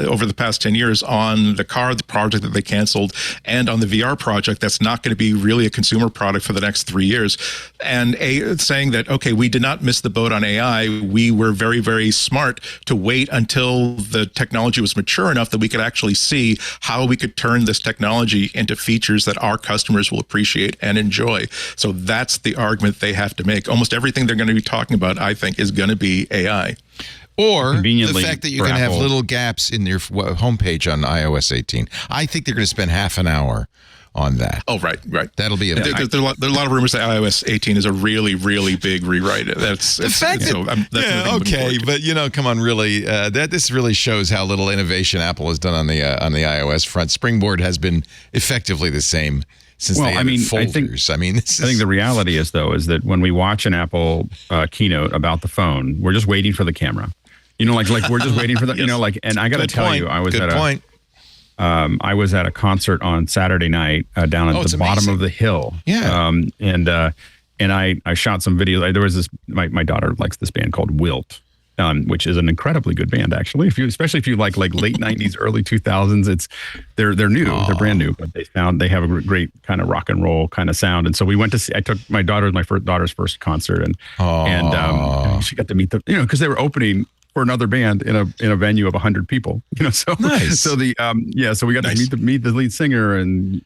D: over the past 10 years on the project that they canceled, and on the VR project that's not going to be really a consumer product for the next 3 years. And saying that, okay, we did not miss the boat on AI. We were very, very smart to wait until the technology was mature enough that we could actually see how we could turn this technology into features that our customers will appreciate and enjoy. So that's the argument they have to make. Almost everything they're going to be talking about, I think, is going to be AI.
A: Or the fact that you can have little gaps in your homepage on iOS 18. I think they're going to spend half an hour on that.
D: Oh, right.
A: That'll be
D: there are a lot of rumors that iOS 18 is a really, really big rewrite. That's the fact
A: that, but come on, really, this really shows how little innovation Apple has done on the iOS front. Springboard has been effectively the same since they added folders. I think
E: the reality is that when we watch an Apple keynote about the phone, we're just waiting for the camera. Like we're just waiting for the,
D: yes.
E: and I got to tell you, I was I was at a concert on Saturday night down at the bottom of the hill.
A: Yeah.
E: And I shot some video. There was this, my daughter likes this band called Wilt, which is an incredibly good band, actually. Especially if you like late 90s, early 2000s, they're new, they're brand new, but they have a great kind of rock and roll kind of sound. And so we went to see, I took my daughter's first concert, and she got to meet because they were opening for another band in a venue of 100 people, so
A: nice.
E: So so we got to meet the lead singer, and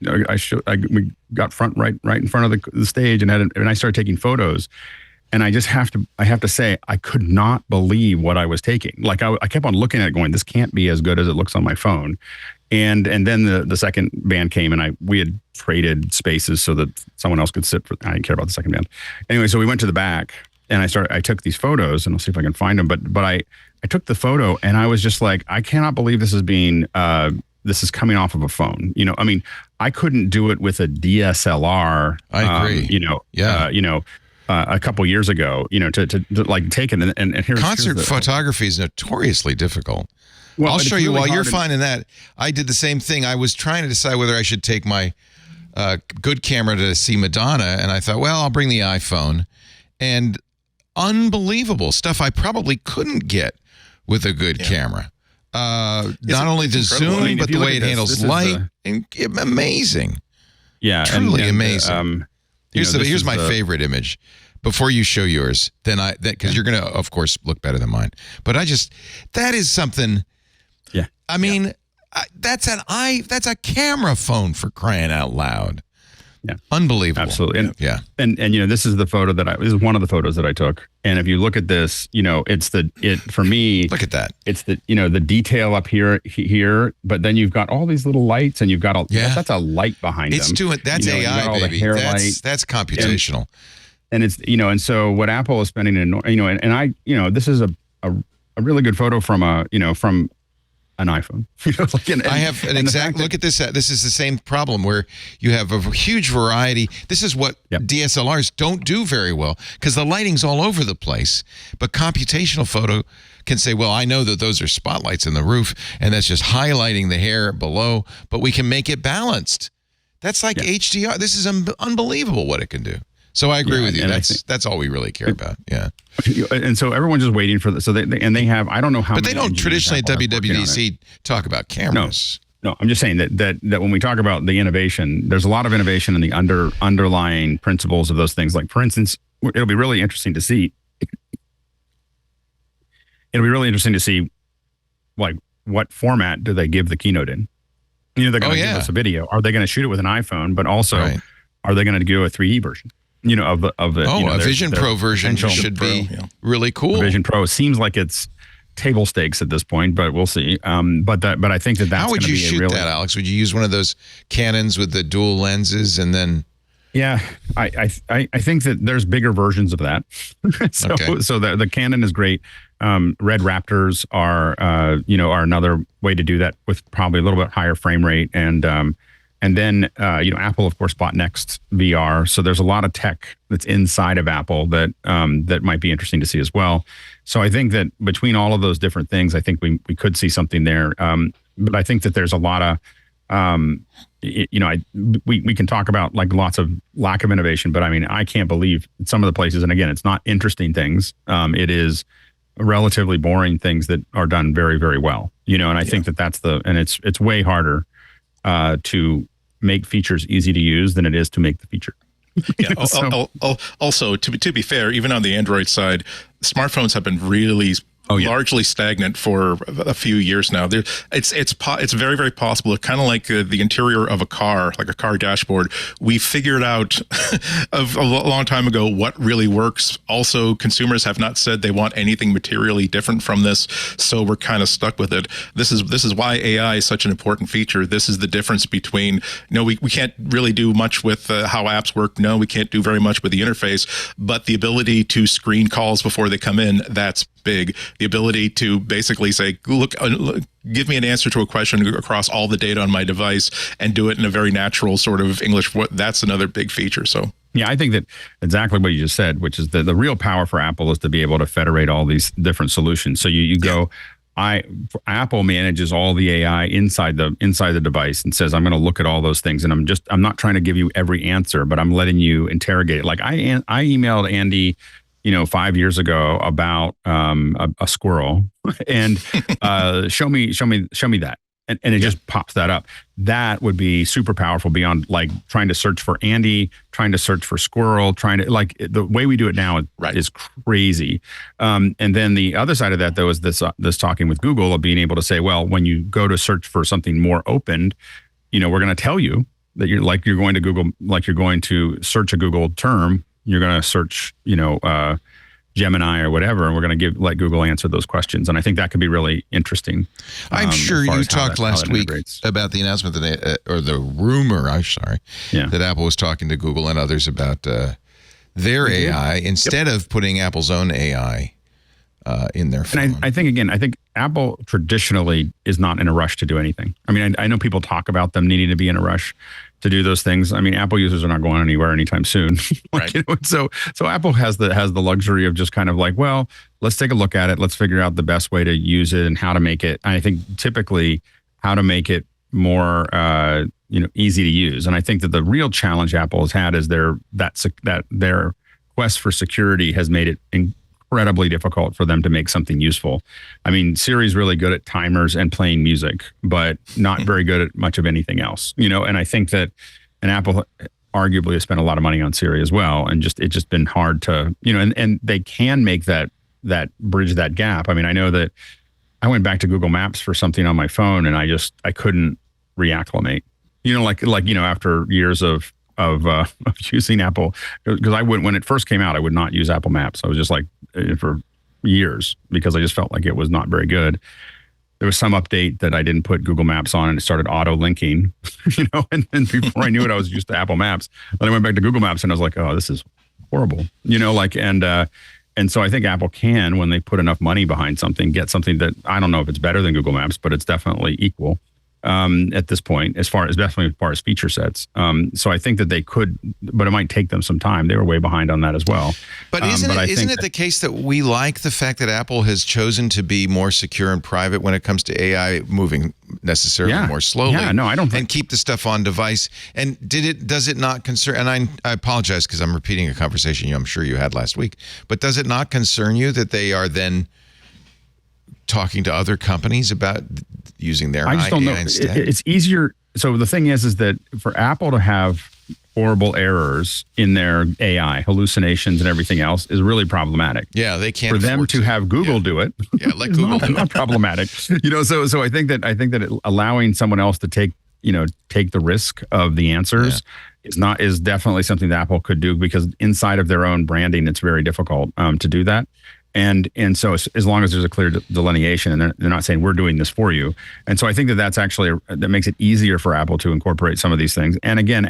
E: we got right in front of the stage, and I started taking photos, and I have to say, I could not believe what I was taking. Like I kept on looking at it going, this can't be as good as it looks on my phone. And then the second band came, and we had traded spaces so that someone else could sit I didn't care about the second band. Anyway, so we went to the back, and I took these photos, and I'll see if I can find them. But I took the photo, and I was just like, I cannot believe this is coming off of a phone. I couldn't do it with a DSLR.
A: I agree.
E: A couple years ago, to like take it and here's
A: concert photography is notoriously difficult. Well, I'll show you while you're finding that. I did the same thing. I was trying to decide whether I should take my good camera to see Madonna, and I thought, well, I'll bring the iPhone. And unbelievable stuff I probably couldn't get with a good camera. Not only the zoom, but the way it handles light. Amazing.
E: Yeah.
A: Truly amazing. Here's my favorite image. Before you show yours, because you're going to, of course, look better than mine. But that is something.
E: Yeah.
A: I mean, that's a camera phone, for crying out loud.
E: Yeah.
A: Unbelievable.
E: Absolutely.
A: And
E: this is the photo this is one of the photos that I took. And if you look at this, for me,
A: look at that.
E: It's the detail up here, but then you've got all these little lights, and you've got that's a light behind them.
A: That's AI, baby. That's computational.
E: And it's, and so what Apple is spending this is a really good photo from an iPhone.
A: I have an exact look at this. This is the same problem where you have a huge variety. This is what DSLRs don't do very well, because the lighting's all over the place. But computational photo can say, well, I know that those are spotlights in the roof, and that's just highlighting the hair below, but we can make it balanced That's like HDR. This is unbelievable what it can do. So I agree with you. That's all we really care about. Yeah.
E: And so everyone's just waiting for this. So they have, I don't know how.
A: But they don't traditionally at WWDC talk about cameras.
E: No, I'm just saying that when we talk about the innovation, there's a lot of innovation in the underlying principles of those things. Like, for instance, it'll be really interesting to see. Like, what format do they give the keynote in? They're going to give us a video. Are they going to shoot it with an iPhone? But also, are they going to do a 3D version? Of the.
A: A Vision Pro version should be really cool.
E: The Vision Pro seems like it's table stakes at this point, but we'll see. But I think that's
A: how would you shoot that, Alex? Would you use one of those Canons with the dual lenses and then? Yeah,
E: I think that there's bigger versions of that. So the Canon is great. Red Raptors are another way to do that with probably a little bit higher frame rate, and then Apple of course bought Next VR, so there's a lot of tech that's inside of Apple that might be interesting to see as well. So I think that between all of those different things, I think we could see something there. But I think that there's a lot of we can talk about like lots of lack of innovation, but I mean, I can't believe some of the places, and again, it's not interesting things. It is relatively boring things that are done very, very well, and I think it's way harder to make features easy to use than it is to make the feature.
D: Yeah. Also, to be fair, even on the Android side, smartphones have been really largely stagnant for a few years now. It's very, very possible. It's kind of like the interior of a car, like a car dashboard. We figured out a long time ago what really works. Also, consumers have not said they want anything materially different from this, so we're kind of stuck with it. This is why AI is such an important feature. This is the difference between we can't really do much with how apps work. No, we can't do very much with the interface, but the ability to screen calls before they come in, that's big. The ability to basically say, look, give me an answer to a question across all the data on my device and do it in a very natural sort of English. That's another big feature. So
E: yeah, I think that exactly what you just said, which is the real power for Apple is to be able to federate all these different solutions. So you go, Apple manages all the AI inside the device and says, I'm going to look at all those things, and I'm not trying to give you every answer, but I'm letting you interrogate it. Like I emailed Andy 5 years ago about a squirrel, and show me that, and it just pops that up. That would be super powerful beyond like trying to search for Andy, trying to search for squirrel, trying to like the way we do it now is crazy. And then the other side of that though is this talking with Google of being able to say, well, when you go to search for something more opened, we're going to tell you that you're going to Google, like you're going to search a Google term. You're going to search, Gemini or whatever, and we're going to let Google answer those questions. And I think that could be really interesting.
A: I'm sure you talked last week about the announcement that or the rumor, that Apple was talking to Google and others about their AI instead of putting Apple's own AI in their phone.
E: And I think Apple traditionally is not in a rush to do anything. I mean, I know people talk about them needing to be in a rush to do those things. I mean, Apple users are not going anywhere anytime soon. So Apple has the luxury of just kind of like, well, let's take a look at it. Let's figure out the best way to use it and how to make it. I think typically how to make it more, easy to use. And I think that the real challenge Apple has had is their quest for security has made it incredibly difficult for them to make something useful. I mean, Siri's really good at timers and playing music, but not very good at much of anything else, and I think that, and Apple arguably has spent a lot of money on Siri as well. And it's just been hard to, and they can make that bridge that gap. I mean, I know that I went back to Google Maps for something on my phone and I couldn't reacclimate, after years of using Apple, because when it first came out, I would not use Apple Maps. I was just like for years because I just felt like it was not very good. There was some update that I didn't put Google Maps on and it started auto linking, and then before I knew it, I was used to Apple Maps. Then I went back to Google Maps and I was like, oh, this is horrible, and so I think Apple can, when they put enough money behind something, get something that I don't know if it's better than Google Maps, but it's definitely equal. at this point, definitely as far as feature sets. So I think that they could, but it might take them some time. They were way behind on that as well.
A: But isn't it the case that we like the fact that Apple has chosen to be more secure and private when it comes to AI moving necessarily more slowly?
E: Yeah, no, I don't think.
A: And keep the stuff on device. And does it not concern, and I apologize because I'm repeating a conversation I'm sure you had last week, but does it not concern you that they are then talking to other companies about using their
E: I just don't know.
A: instead?
E: It's easier. So the thing is that for Apple to have horrible errors in their AI, hallucinations and everything else is really problematic.
A: Yeah, they can't.
E: For them to have Google do it,
A: let Google do it.
E: Not problematic. So I think that allowing someone else to take the risk of the answers is definitely something that Apple could do, because inside of their own branding, it's very difficult to do that. And so as long as there's a clear delineation and they're not saying we're doing this for you. And so I think that's actually, that makes it easier for Apple to incorporate some of these things. And again,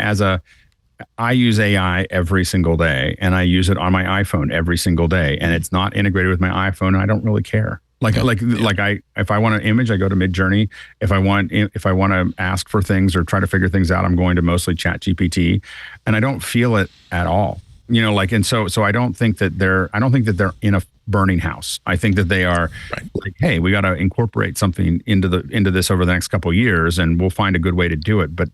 E: I use AI every single day, and I use it on my iPhone every single day, and it's not integrated with my iPhone. I don't really care. If I want an image, I go to Midjourney. If I want to ask for things or try to figure things out, I'm going to mostly ChatGPT, and I don't feel it at all. And so I don't think that they're in a burning house. I think that they are like, hey, we got to incorporate something into this over the next couple of years, and we'll find a good way to do it. But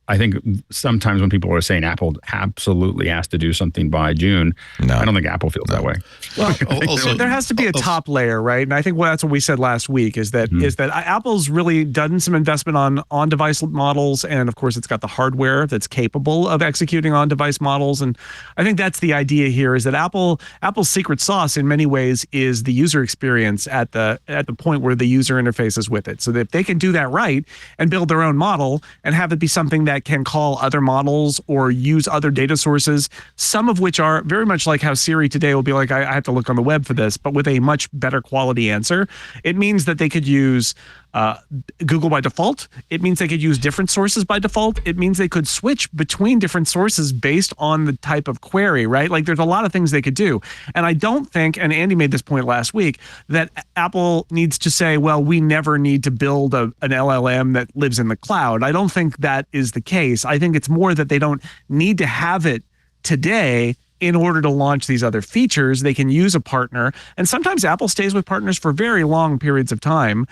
E: I think sometimes when people are saying Apple absolutely has to do something by June, I don't think Apple feels that way.
F: Well, also, there has to be a top layer, right? And I think that's what we said last week is that Apple's really done some investment on device models, and of course it's got the hardware that's capable of executing on device models. And I think that's the idea here, is that Apple's secret sauce in many ways is the user experience at the point where the user interfaces with it. So that if they can do that right and build their own model and have it be something that can call other models or use other data sources, some of which are very much like how Siri today will be like, I have to look on the web for this, but with a much better quality answer. It means that they could use Google by default. It means they could use different sources by default. It means they could switch between different sources based on the type of query, right? Like there's a lot of things they could do. And I don't think, and Andy made this point last week, that Apple needs to say, well, we never need to build an LLM that lives in the cloud. I don't think that is the case. I think it's more that they don't need to have it today in order to launch these other features. They can use a partner, and sometimes Apple stays with partners for very long periods of time.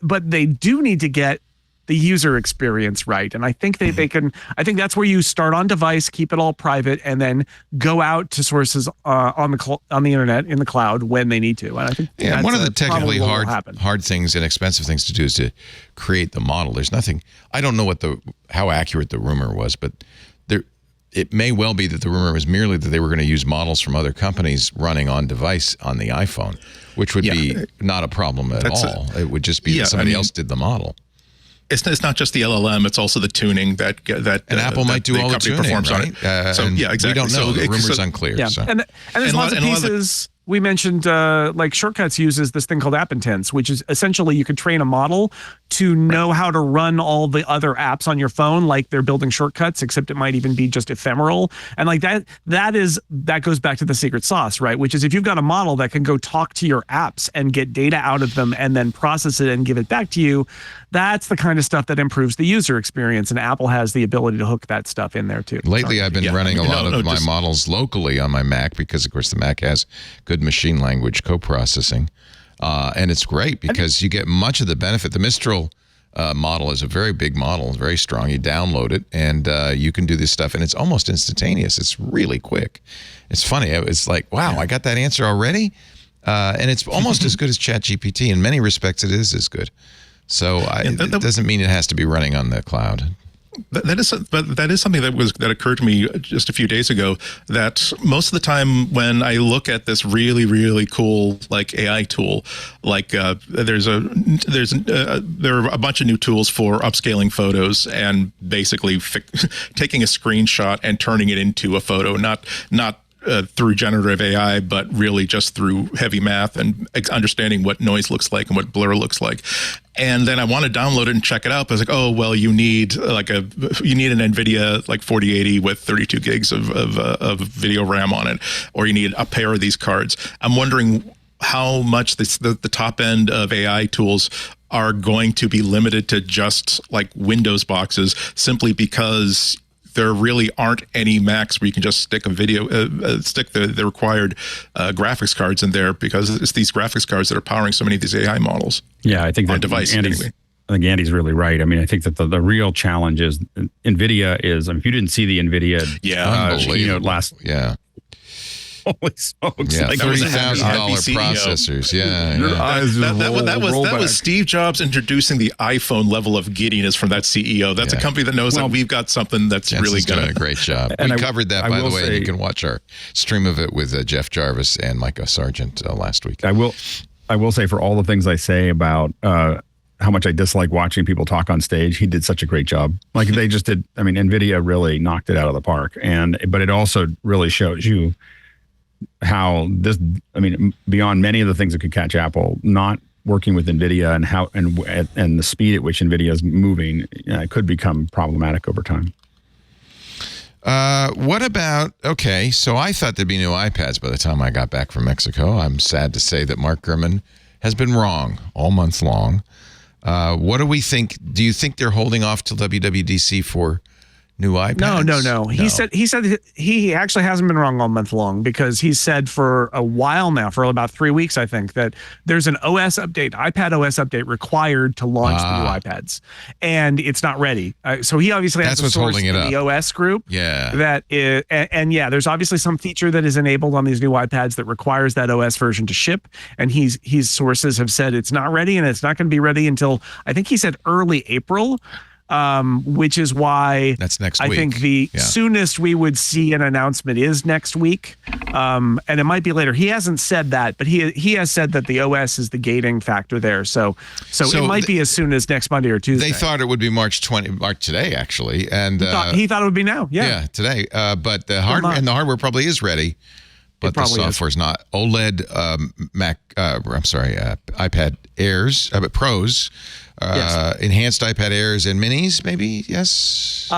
F: But they do need to get the user experience right. And I think they can. I think that's where you start on device, keep it all private, and then go out to sources on the internet in the cloud when they need to. And I think
A: one of the technically hard things and expensive things to do is to create the model. There's nothing. I don't know how accurate the rumor was, but it may well be that the rumor was merely that they were going to use models from other companies running on device on the iPhone, which would be not a problem at all. It would just be that somebody else did the model.
D: It's not just the LLM; it's also the tuning that
A: and Apple might do all the tuning, performs right?
D: On it. So exactly.
A: We don't know. The rumor's unclear.
F: Yeah,
A: so.
F: and there's lots of pieces. We mentioned like Shortcuts uses this thing called App Intents, which is essentially you could train a model to know how to run all the other apps on your phone, like they're building shortcuts, except it might even be just ephemeral. And like that goes back to the secret sauce, right? Which is if you've got a model that can go talk to your apps and get data out of them and then process it and give it back to you, that's the kind of stuff that improves the user experience. And Apple has the ability to hook that stuff in there too.
A: Lately, I've been running a lot of my models locally on my Mac because, of course, the Mac has good machine language co-processing. And it's great because you get much of the benefit. The Mistral model is a very big model, very strong. You download it and you can do this stuff, and it's almost instantaneous. It's really quick. It's funny. It's like, wow, I got that answer already. And it's almost as good as ChatGPT. In many respects, it is as good. So it doesn't mean it has to be running on the cloud.
D: That is something that occurred to me just a few days ago, that most of the time when I look at this really, really cool like AI tool, like there are a bunch of new tools for upscaling photos and basically taking a screenshot and turning it into a photo, not through generative AI, but really just through heavy math and understanding what noise looks like and what blur looks like. And then I want to download it and check it out. But I was like, oh, well, you need an NVIDIA like 4080 with 32 gigs of video RAM on it, or you need a pair of these cards. I'm wondering how much the top end of AI tools are going to be limited to just like Windows boxes, simply because there really aren't any Macs where you can just stick stick the required graphics cards in there, because it's these graphics cards that are powering so many of these AI models.
E: Yeah, I think
D: on
E: that
D: device.
E: Anyway. I think Andy's really right. I mean, I think that the real challenge is NVIDIA is, I mean, if you didn't see the NVIDIA keynote last.
A: Yeah.
E: Holy smokes.
A: Yeah,
E: like
A: $30,000 processors. Yeah.
D: That was Steve Jobs introducing the iPhone level of giddiness from that CEO. That's a company that knows that we've got something that's really good.
A: Doing a great job. We covered that, by the way, and you can watch our stream of it with Jeff Jarvis and Micah Sargent last week.
E: I will say, for all the things I say about how much I dislike watching people talk on stage, he did such a great job. Like they just did. I mean, NVIDIA really knocked it out of the park. But it also really shows you how this, I mean, beyond many of the things that could catch Apple, not working with NVIDIA and how and the speed at which NVIDIA is moving, it could become problematic over time.
A: What about, okay, so I thought there'd be new iPads by the time I got back from Mexico. I'm sad to say that Mark Gurman has been wrong all month long. What do we think? Do you think they're holding off till WWDC for new iPads?
F: No. He said he actually hasn't been wrong all month long, because he said for a while now, for about 3 weeks, I think, that there's an OS update, iPadOS update required to launch the new iPads, and it's not ready. So he obviously has a source in the OS group.
A: Yeah.
F: That is, and yeah, there's obviously some feature that is enabled on these new iPads that requires that OS version to ship, and his sources have said it's not ready, and it's not going to be ready until, I think he said, early April. Which is why
A: that's next
F: week. I think the soonest we would see an announcement is next week. And it might be later. He hasn't said that, but he has said that the OS is the gating factor there. So it might be as soon as next Monday or Tuesday.
A: They thought it would be March today, actually. And
F: he thought it would be now. Yeah,
A: today. But the hardware probably is ready. But the software's not. OLED iPad Airs, Pros, enhanced iPad Airs and Minis, maybe, yes?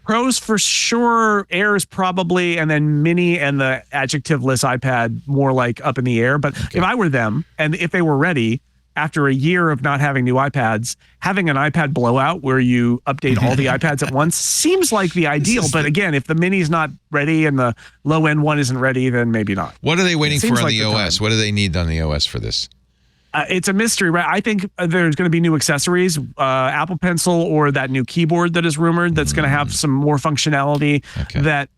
F: Pros for sure, Airs probably, and then Mini and the adjectiveless iPad more like up in the air. But if I were them, and if they were ready, after a year of not having new iPads, having an iPad blowout where you update all the iPads at once seems like the ideal. But again, if the Mini's not ready and the low-end one isn't ready, then maybe not.
A: What are they waiting for on the OS? What do they need on the OS for this?
F: It's a mystery, right? I think there's going to be new accessories, Apple Pencil, or that new keyboard that is rumored that's going to have some more functionality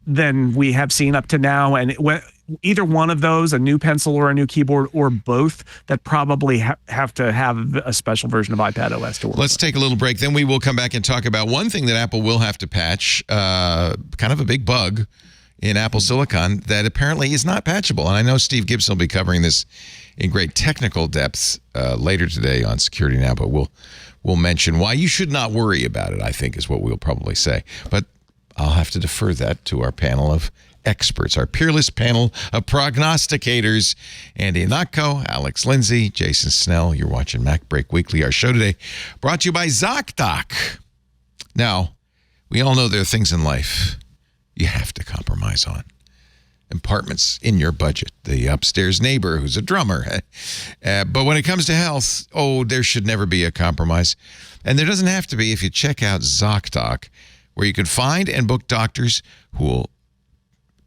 F: than we have seen up to now. And either one of those, a new pencil or a new keyboard, or both, that probably have to have a special version of iPadOS to work.
A: Let's take a little break. Then we will come back and talk about one thing that Apple will have to patch, kind of a big bug in Apple Silicon that apparently is not patchable. And I know Steve Gibson will be covering this in great technical depth later today on Security Now, but we'll mention why you should not worry about it, I think, is what we'll probably say. But I'll have to defer that to our panel of experts, our peerless panel of prognosticators, Andy Anatko, Alex Lindsay, Jason Snell. You're watching Mac Break Weekly. Our show today brought to you by ZocDoc. Now, we all know there are things in life you have to compromise on. Apartments in your budget, the upstairs neighbor who's a drummer. But when it comes to health, there should never be a compromise. And there doesn't have to be if you check out ZocDoc, where you can find and book doctors who will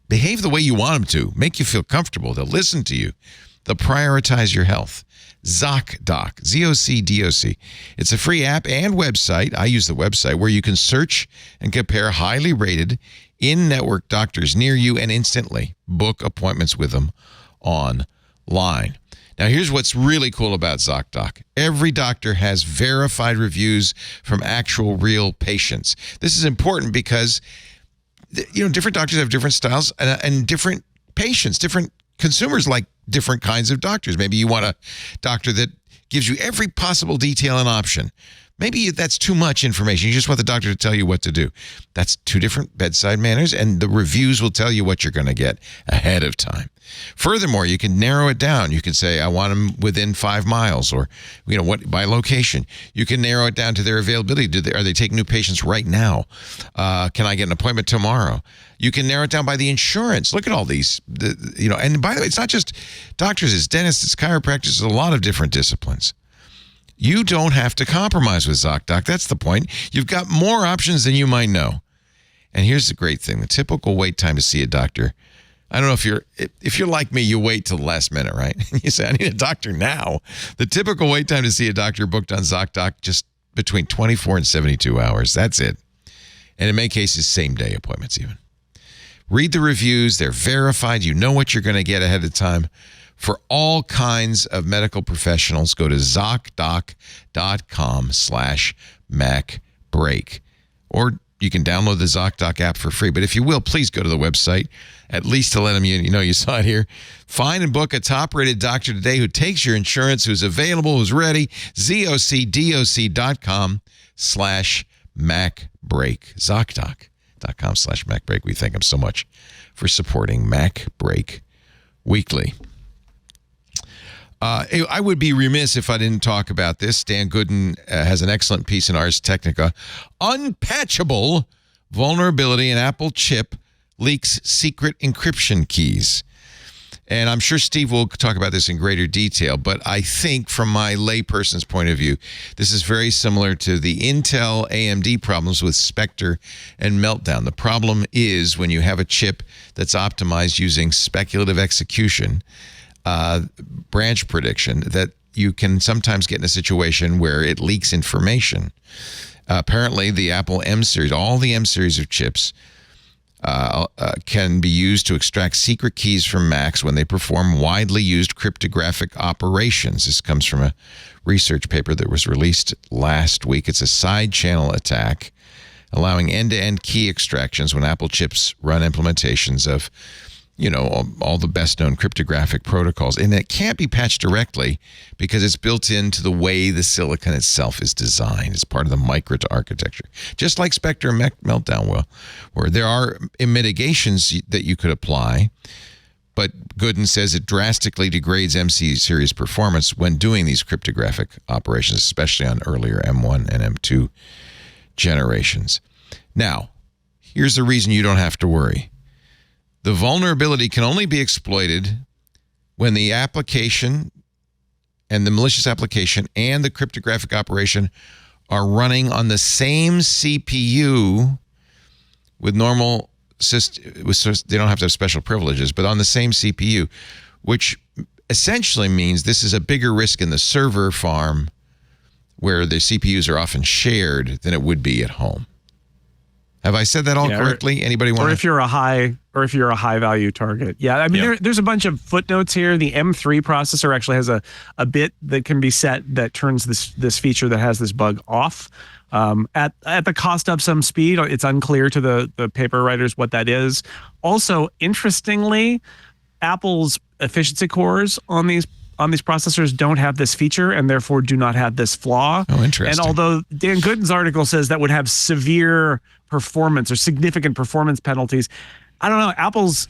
A: behave the way you want them to, make you feel comfortable. They'll listen to you. They'll prioritize your health. ZocDoc, ZocDoc. It's a free app and website. I use the website where you can search and compare highly rated in-network doctors near you and instantly book appointments with them online. Now, here's what's really cool about ZocDoc. Every doctor has verified reviews from actual real patients. This is important because different doctors have different styles and different patients, different consumers like different kinds of doctors. Maybe you want a doctor that gives you every possible detail and option. Maybe that's too much information. You just want the doctor to tell you what to do. That's two different bedside manners, and the reviews will tell you what you're going to get ahead of time. Furthermore, you can narrow it down. You can say, I want them within 5 miles, or by location. You can narrow it down to their availability. Are they taking new patients right now? Can I get an appointment tomorrow? You can narrow it down by the insurance. Look at all these, and by the way, it's not just doctors, it's dentists, it's chiropractors, it's a lot of different disciplines. You don't have to compromise with ZocDoc. That's the point. You've got more options than you might know. And here's the great thing. The typical wait time to see a doctor, I don't know if you're like me, you wait till the last minute, right? You say, I need a doctor now. The typical wait time to see a doctor booked on ZocDoc, just between 24 and 72 hours. That's it. And in many cases, same day appointments even. Read the reviews. They're verified. You know what you're going to get ahead of time. For all kinds of medical professionals, go to ZocDoc.com/MacBreak. Or you can download the ZocDoc app for free. But if you will, please go to the website, at least to let them, you saw it here. Find and book a top-rated doctor today who takes your insurance, who's available, who's ready. ZocDoc.com/MacBreak. ZocDoc.com/MacBreak. We thank them so much for supporting MacBreak Weekly. I would be remiss if I didn't talk about this. Dan Gooden has an excellent piece in Ars Technica. Unpatchable vulnerability in Apple chip leaks secret encryption keys. And I'm sure Steve will talk about this in greater detail, but I think from my layperson's point of view, this is very similar to the Intel AMD problems with Spectre and Meltdown. The problem is when you have a chip that's optimized using speculative execution, branch prediction, that you can sometimes get in a situation where it leaks information. Apparently, the Apple M series, all the M series of chips, can be used to extract secret keys from Macs when they perform widely used cryptographic operations. This comes from a research paper that was released last week. It's a side channel attack allowing end-to-end key extractions when Apple chips run implementations of all the best-known cryptographic protocols. And it can't be patched directly because it's built into the way the silicon itself is designed. It's part of the micro architecture. Just like Spectre and Meltdown will, where there are mitigations that you could apply, but Gooden says it drastically degrades MC series performance when doing these cryptographic operations, especially on earlier M1 and M2 generations. Now, here's the reason you don't have to worry. The vulnerability can only be exploited when the application and the malicious application and the cryptographic operation are running on the same CPU with normal systems. They don't have to have special privileges, but on the same CPU, which essentially means this is a bigger risk in the server farm where the CPUs are often shared than it would be at home. Have I said that all correctly? Anybody want? Or
F: if you're a high value target. Yeah, I mean, there's a bunch of footnotes here. The M3 processor actually has a bit that can be set that turns this feature that has this bug off at the cost of some speed. It's unclear to the paper writers what that is. Also, interestingly, Apple's efficiency cores on these processors don't have this feature and therefore do not have this flaw.
A: Oh, interesting.
F: And although Dan Gooden's article says that would have severe performance or significant performance penalties, I don't know. Apple's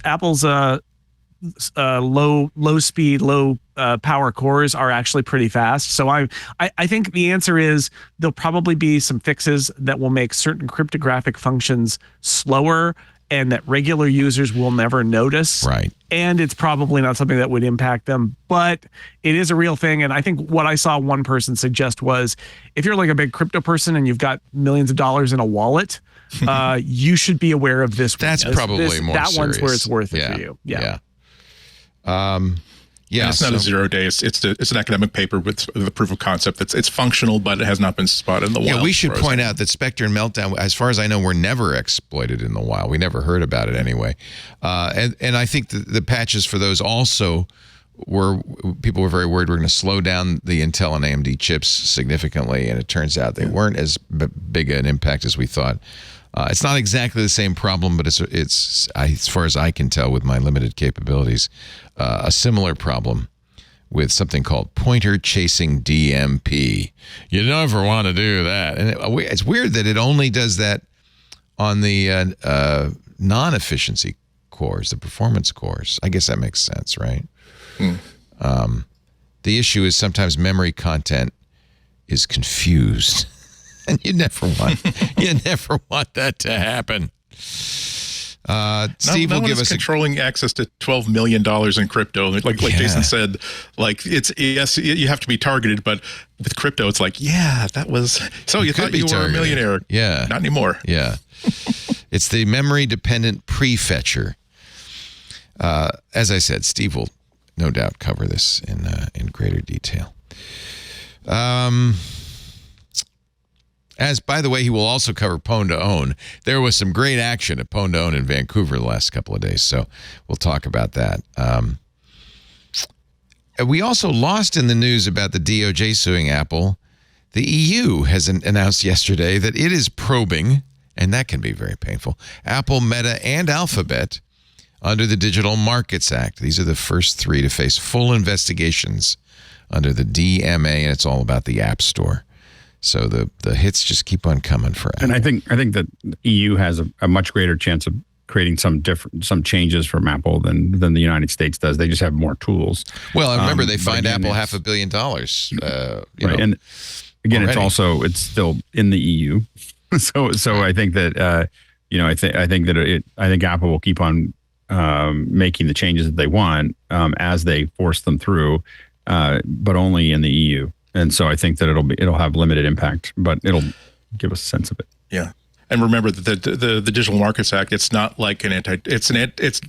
F: low speed, low power cores are actually pretty fast. So I think the answer is there'll probably be some fixes that will make certain cryptographic functions slower and that regular users will never notice.
A: Right.
F: And it's probably not something that would impact them, but it is a real thing. And I think what I saw one person suggest was if you're like a big crypto person and you've got millions of dollars in a wallet, you should be aware of this.
A: That's probably more
F: that
A: serious.
F: One's where it's worth it for you. Yeah.
D: And it's not a 0 day. It's an academic paper with the proof of concept. It's functional, but it has not been spotted in the wild.
A: Yeah, we should point out that Spectre and Meltdown, as far as I know, were never exploited in the wild. We never heard about it anyway. And I think the patches for those also people were very worried we're going to slow down the Intel and AMD chips significantly, and it turns out they weren't as big an impact as we thought. It's not exactly the same problem, but it's as far as I can tell with my limited capabilities, a similar problem with something called pointer chasing DMP. You never want to do that. And it's weird that it only does that on the non-efficiency cores, the performance cores. I guess that makes sense, right? The issue is sometimes memory content is confused. And you never want that to happen. Steve will give us
D: controlling access to $12 million in crypto. Like Jason said, like yes, you have to be targeted, but with crypto, it's like, that was, so you thought you were a millionaire.
A: Yeah.
D: Not anymore.
A: Yeah. It's the memory dependent prefetcher. As I said, Steve will no doubt cover this in greater detail. As, by the way, he will also cover Pwn to Own. There was some great action at Pwn to Own in Vancouver the last couple of days, so we'll talk about that. We also lost in the news about the DOJ suing Apple. The EU has announced yesterday that it is probing, and that can be very painful, Apple, Meta, and Alphabet under the Digital Markets Act. These are the first three to face full investigations under the DMA, and it's all about the App Store. So the hits just keep on coming for Apple.
E: And I think that the EU has a much greater chance of creating some changes from Apple than the United States does. They just have more tools.
A: Well, I remember they fined Apple $500 million.
E: Right. And again, already. It's still in the EU. so I think that I think Apple will keep on making the changes that they want as they force them through, but only in the EU. And so I think that it'll have limited impact, but it'll give us a sense of it.
D: Yeah. And remember that the Digital Markets Act, it's not like it's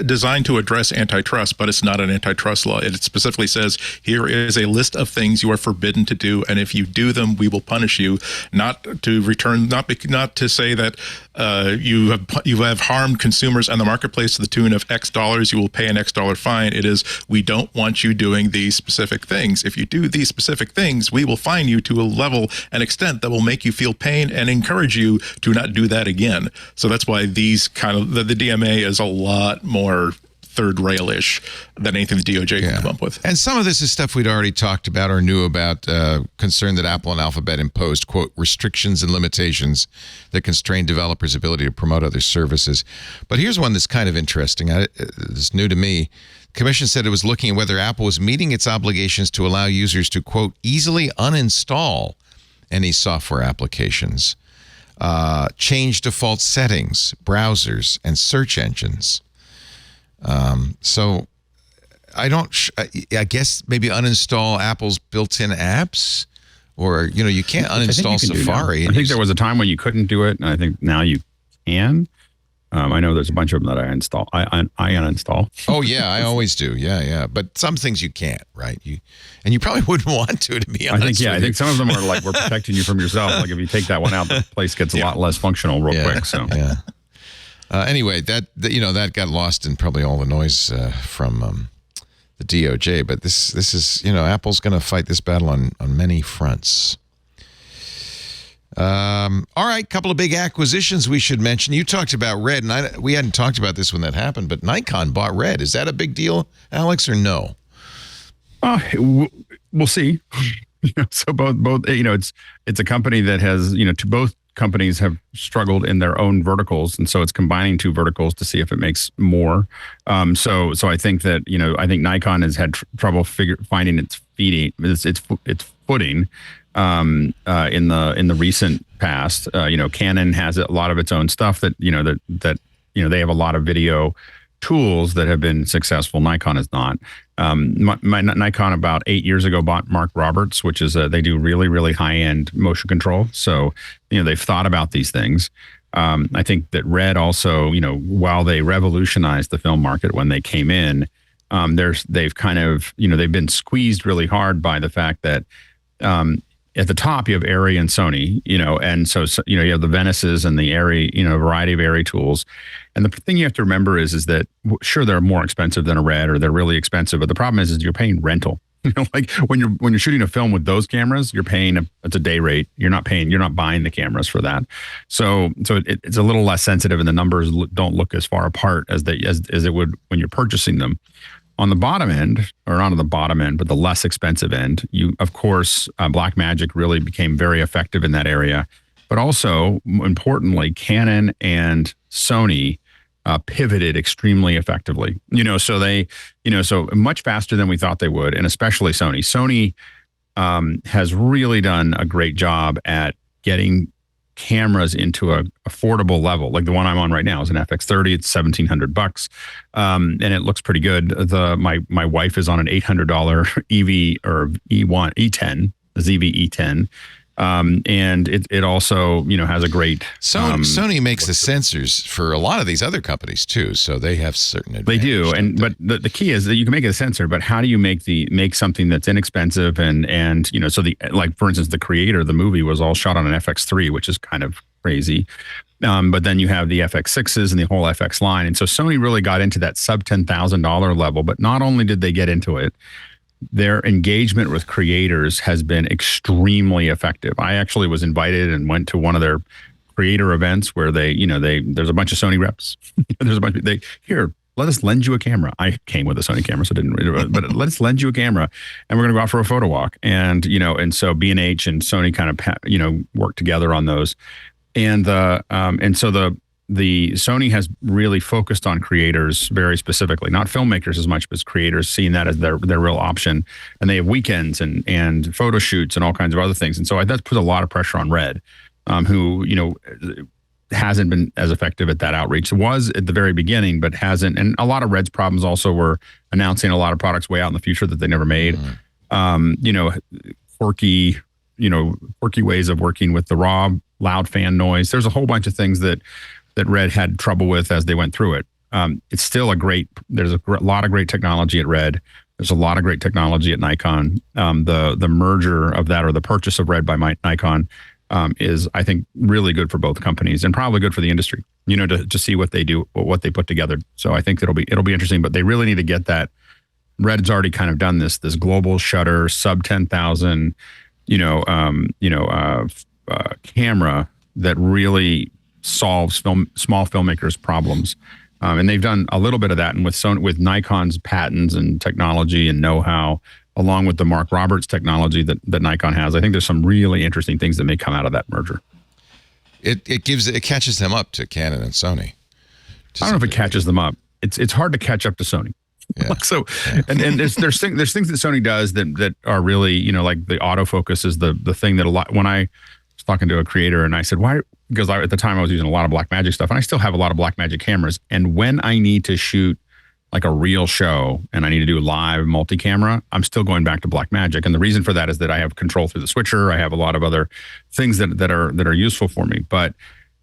D: designed to address antitrust, but it's not an antitrust law. It specifically says, here is a list of things you are forbidden to do, and if you do them, we will punish you. Not to say that you have harmed consumers and the marketplace to the tune of X dollars, you will pay an X dollar fine. It is, we don't want you doing these specific things. If you do these specific things, we will fine you to a level and extent that will make you feel pain and encourage you to not do that again. So that's why these kind of the DMA is a lot more third rail-ish than anything the DOJ can come up with.
A: And some of this is stuff we'd already talked about or knew about, concern that Apple and Alphabet imposed, quote, restrictions and limitations that constrain developers' ability to promote other services. But here's one that's kind of interesting. It's new to me. The Commission said it was looking at whether Apple was meeting its obligations to allow users to, quote, easily uninstall any software applications, change default settings, browsers, and search engines. So I guess maybe uninstall Apple's built-in apps, or, you can't uninstall Safari.
E: I think there was a time when you couldn't do it, and I think now you can. I know there's a bunch of them that I uninstall.
A: Oh yeah, I always do. Yeah. But some things you can't, right? And you probably wouldn't want to be honest.
E: I think some of them are like, we're protecting you from yourself. Like if you take that one out, the place gets a lot less functional real quick. So
A: yeah. Anyway, that got lost in probably all the noise from the DOJ. But this is Apple's going to fight this battle on many fronts. All right, couple of big acquisitions we should mention. You talked about Red, and we hadn't talked about this when that happened, but Nikon bought Red. Is that a big deal, Alex, or no?
E: We'll see. So both it's a company that has both companies have struggled in their own verticals, and so it's combining two verticals to see if it makes more. So I think that Nikon has had trouble finding its footing. In the recent past, Canon has a lot of its own stuff that they have a lot of video tools that have been successful. Nikon is not. Nikon about 8 years ago bought Mark Roberts, which is they do really, really high end motion control. So they've thought about these things. I think that Red also, while they revolutionized the film market when they came in, they've kind of they've been squeezed really hard by the fact that. At the top, you have Arri and Sony, and so you have the Venices and the Arri, a variety of Arri tools. And the thing you have to remember is that sure, they're more expensive than a Red, or they're really expensive, but the problem is you're paying rental. Like when you're shooting a film with those cameras, you're paying it's a day rate. You're not buying the cameras for that. So it's a little less sensitive, and the numbers don't look as far apart as it would when you're purchasing them. On the bottom end, or not on the bottom end, but the less expensive end, of course, Blackmagic really became very effective in that area. But also, importantly, Canon and Sony pivoted extremely effectively. So they, so much faster than we thought they would, and especially Sony. Sony has really done a great job at getting cameras into a affordable level. Like the one I'm on right now is an FX30. It's $1,700, and it looks pretty good. My wife is on an $800 EV or E10, the ZV E10. And it also, has a great.
A: Sony makes the sensors for a lot of these other companies too, so they have certain advantages.
E: They do, but the key is that you can make a sensor, but how do you make something that's inexpensive and so for instance, the creator of the movie was all shot on an FX3, which is kind of crazy. But then you have the FX6s and the whole FX line, and so Sony really got into that sub $10,000 level. But not only did they get into it, their engagement with creators has been extremely effective. I actually was invited and went to one of their creator events where there's a bunch of Sony reps. There's a bunch of let us lend you a camera. I came with a Sony camera, so but let us lend you a camera, and we're going to go out for a photo walk. And so B&H and Sony kind of work together on those, and the Sony has really focused on creators very specifically, not filmmakers as much, but creators, seeing that as their real option. And they have weekends and photo shoots and all kinds of other things. And so that puts a lot of pressure on Red, who, hasn't been as effective at that outreach. It was at the very beginning, but hasn't. And a lot of Red's problems also were announcing a lot of products way out in the future that they never made. Quirky ways of working with the raw loud fan noise. There's a whole bunch of things that Red had trouble with as they went through it. It's still there's a lot of great technology at Red. There's a lot of great technology at Nikon. The merger of that, or the purchase of Red by Nikon, is, I think, really good for both companies and probably good for the industry, to see what they do, what they put together. So I think it'll be interesting, but they really need to get that. Red's already kind of done this global shutter, sub 10,000, camera that really solves small filmmakers' problems, and they've done a little bit of that. And with Nikon's patents and technology and know-how, along with the Mark Roberts technology that Nikon has, I think there's some really interesting things that may come out of that merger.
A: It catches them up to Canon and Sony.
E: I don't know if it catches them up. It's hard to catch up to Sony. Yeah. And there's things that Sony does that are really, like the autofocus is the thing that when I was talking to a creator and I said, why? Because at the time I was using a lot of Blackmagic stuff, and I still have a lot of Blackmagic cameras. And when I need to shoot like a real show and I need to do live multi-camera, I'm still going back to Blackmagic. And the reason for that is that I have control through the switcher. I have a lot of other things that are useful for me. But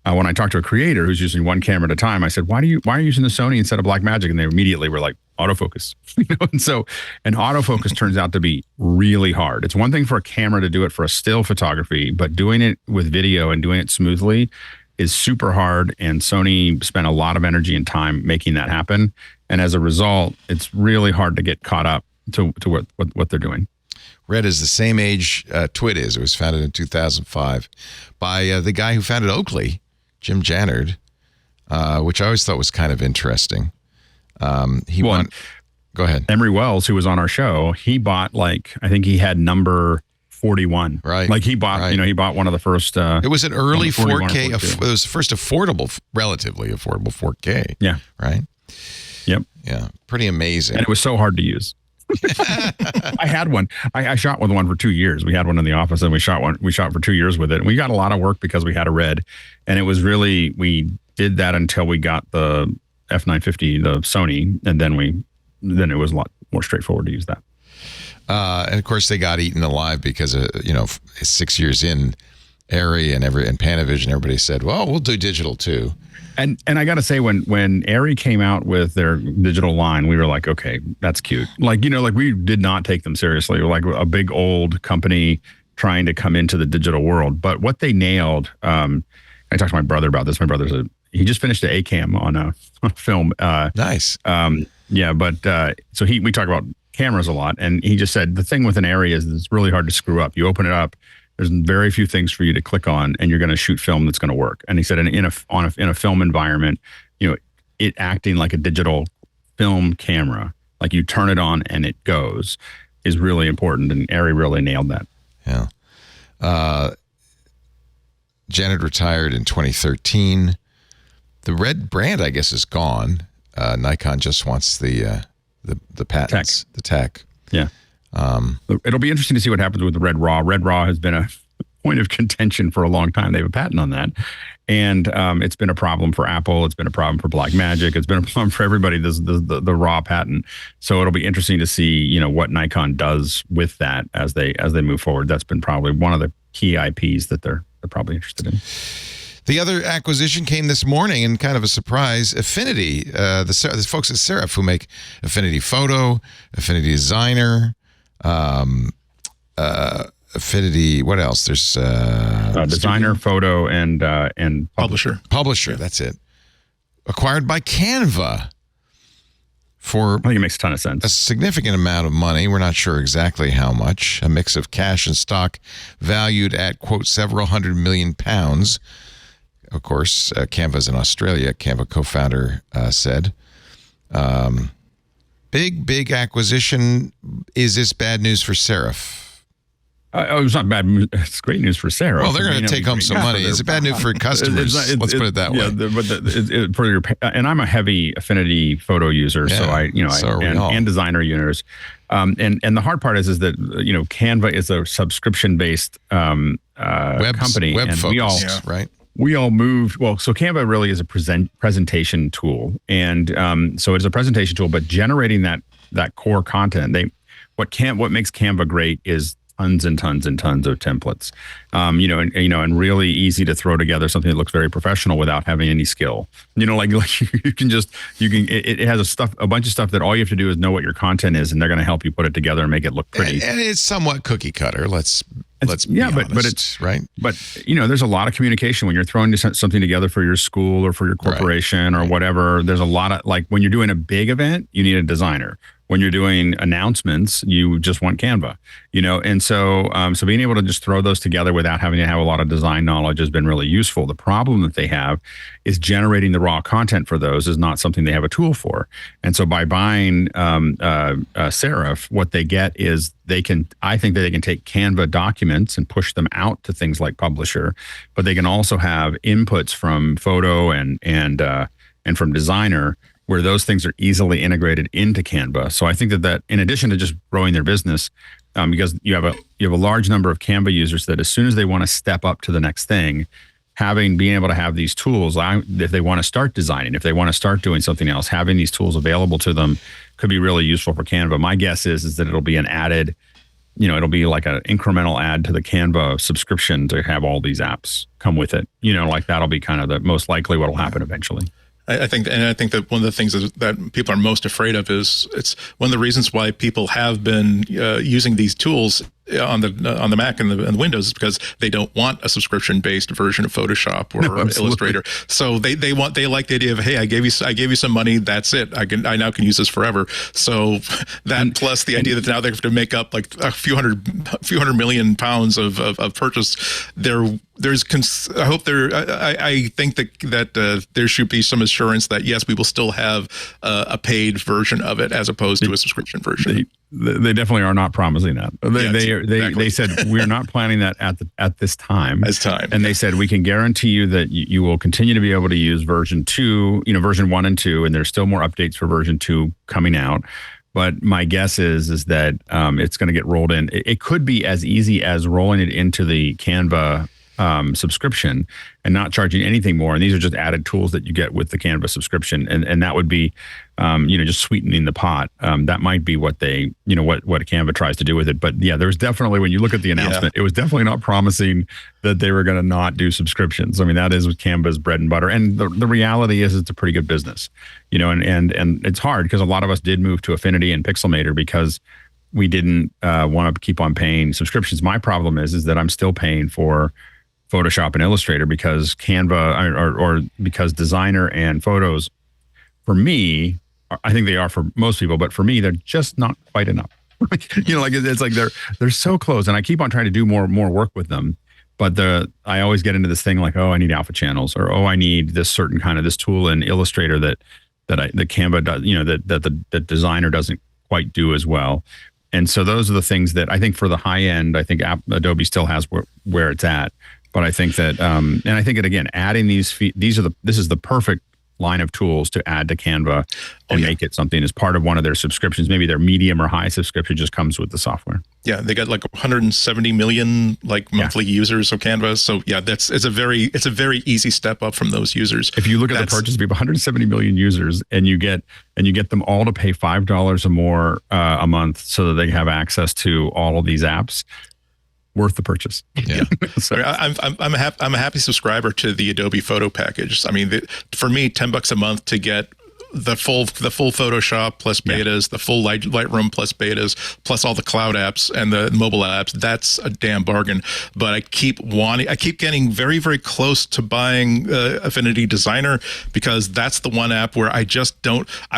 E: when I talked to a creator who's using one camera at a time, I said, why are you using the Sony instead of Blackmagic? And they immediately were like, autofocus. And autofocus turns out to be really hard. It's one thing for a camera to do it for a still photography, but doing it with video and doing it smoothly is super hard. And Sony spent a lot of energy and time making that happen. And as a result, it's really hard to get caught up to what they're doing.
A: Red is the same age Twit is. It was founded in 2005 by the guy who founded Oakley, Jim Jannard, which I always thought was kind of interesting. Go ahead.
E: Emery Wells, who was on our show, he bought I think he had number 41.
A: Right.
E: Like he bought, he bought one of the first.
A: It was an early 4K. It was the first relatively affordable 4K.
E: Yeah.
A: Right.
E: Yep.
A: Yeah. Pretty amazing.
E: And it was so hard to use. I had one. I shot with one for 2 years. We had one in the office, and we shot for 2 years with it. And we got a lot of work because we had a Red, and it was really, we did that until we got the F950, the Sony, and then it was a lot more straightforward to use that.
A: And of course, they got eaten alive because 6 years in, Arri and Panavision, everybody said, "Well, we'll do digital too."
E: And I got to say, when Arri came out with their digital line, we were like, okay, that's cute. We did not take them seriously. We're like a big old company trying to come into the digital world. But what they nailed, I talked to my brother about this. My brother's he just finished the A-cam on a film.
A: Nice.
E: Yeah, but so we talk about cameras a lot, and he just said the thing with an Arri is it's really hard to screw up. You open it up, there's very few things for you to click on, and you're going to shoot film that's going to work. And he said in a film environment, it acting like a digital film camera, like you turn it on and it goes, is really important. And Arri really nailed that.
A: Yeah. Janet retired in 2013. The Red brand, I guess, is gone. Nikon just wants the patents, the tech.
E: Yeah. It'll be interesting to see what happens with the Red Raw. Red Raw has been a point of contention for a long time. They have a patent on that. And it's been a problem for Apple. It's been a problem for Blackmagic. It's been a problem for everybody, the raw patent. So it'll be interesting to see, what Nikon does with that as they move forward. That's been probably one of the key IPs that they're probably interested in.
A: The other acquisition came this morning, and kind of a surprise. Affinity, the folks at Serif who make Affinity Photo, Affinity Designer, Affinity. What else? There's
E: Designer, Photo, and
D: Publisher.
A: Publisher. That's it. Acquired by Canva for
E: I think it makes a ton of sense.
A: A significant amount of money. We're not sure exactly how much. A mix of cash and stock, valued at quote several £100 million. Of course, Canva's in Australia. Canva co-founder said. Big acquisition. Is this bad news for Serif?
E: It's not bad. It's great news for Serif.
A: Well, they're going to take home some money. Is it bad news for customers? Let's put it that way.
E: Yeah, and I'm a heavy Affinity Photo user, so and designer users. And the hard part is that Canva is a subscription based company,
A: web
E: and
A: focused, right?
E: We all moved. Well, so Canva really is a presentation tool, and so it's a presentation tool. But generating that core content, what makes Canva great is tons and tons and tons of templates, and really easy to throw together something that looks very professional without having any skill. Like it has a bunch of stuff that all you have to do is know what your content is, and they're going to help you put it together and make it look pretty.
A: And it's somewhat cookie cutter. Let's be honest,
E: but it's
A: right.
E: But there's a lot of communication when you're throwing something together for your school or for your corporation or whatever. There's a lot of, like, when you're doing a big event, you need a designer. When you're doing announcements, you just want Canva, and so being able to just throw those together without having to have a lot of design knowledge has been really useful. The problem that they have is generating the raw content for those is not something they have a tool for. And so by buying Serif, what they get is I think that they can take Canva documents and push them out to things like Publisher, but they can also have inputs from Photo and from Designer, where those things are easily integrated into Canva. So I think that in addition to just growing their business, because you have a large number of Canva users that as soon as they want to step up to the next thing, being able to have these tools, if they want to start designing, if they want to start doing something else, having these tools available to them could be really useful for Canva. My guess is that it'll be an added, it'll be like an incremental add to the Canva subscription to have all these apps come with it. Like that'll be kind of the most likely what'll happen eventually.
D: I think that one of the things that people are most afraid of is it's one of the reasons why people have been using these tools on the Mac and the Windows is because they don't want a subscription based version of Photoshop or Illustrator. So they like the idea of, hey, I gave you some money, that's it. I now can use this forever. So plus the idea that now they have to make up like a few hundred million pounds of purchase. I think that there should be some assurance that yes, we will still have a paid version of it as opposed to a subscription version.
E: They definitely are not promising that. They said we're not planning that at this time. And they said we can guarantee you that you will continue to be able to use version 2, version 1 and 2, and there's still more updates for version 2 coming out. But my guess is that it's going to get rolled in. It could be as easy as rolling it into the Canva subscription and not charging anything more. And these are just added tools that you get with the Canva subscription. And that would be, just sweetening the pot. That might be what they, what Canva tries to do with it. But yeah, there's definitely, when you look at the announcement, it was definitely not promising that they were going to not do subscriptions. I mean, that is Canva's bread and butter. And the reality is it's a pretty good business, and it's hard because a lot of us did move to Affinity and Pixelmator because we didn't want to keep on paying subscriptions. My problem is that I'm still paying for Photoshop and Illustrator because Canva or because Designer and Photos, for me, I think they are for most people, but for me, they're just not quite enough. It's like they're so close, and I keep on trying to do more work with them. But I always get into this thing like, oh, I need alpha channels, or oh, I need this certain kind of this tool in Illustrator that Canva does, that Designer doesn't quite do as well. And so those are the things that I think for the high end, I think Adobe still has where it's at. But I think that, and I think that again, adding this is the perfect line of tools to add to Canva and make it something as part of one of their subscriptions. Maybe their medium or high subscription just comes with the software.
D: Yeah, they got like 170 million monthly users of Canva. So yeah, it's a very easy step up from those users.
E: If you look at the purchase, we have 170 million users, and you get them all to pay $5 or more a month so that they have access to all of these apps. Worth the purchase.
A: Yeah.
D: So, I'm a happy subscriber to the Adobe Photo package. I mean, for me, $10 a month to get the full Photoshop plus betas, the full Lightroom plus betas, plus all the cloud apps and the mobile apps. That's a damn bargain. But I keep getting very, very close to buying Affinity Designer, because that's the one app where I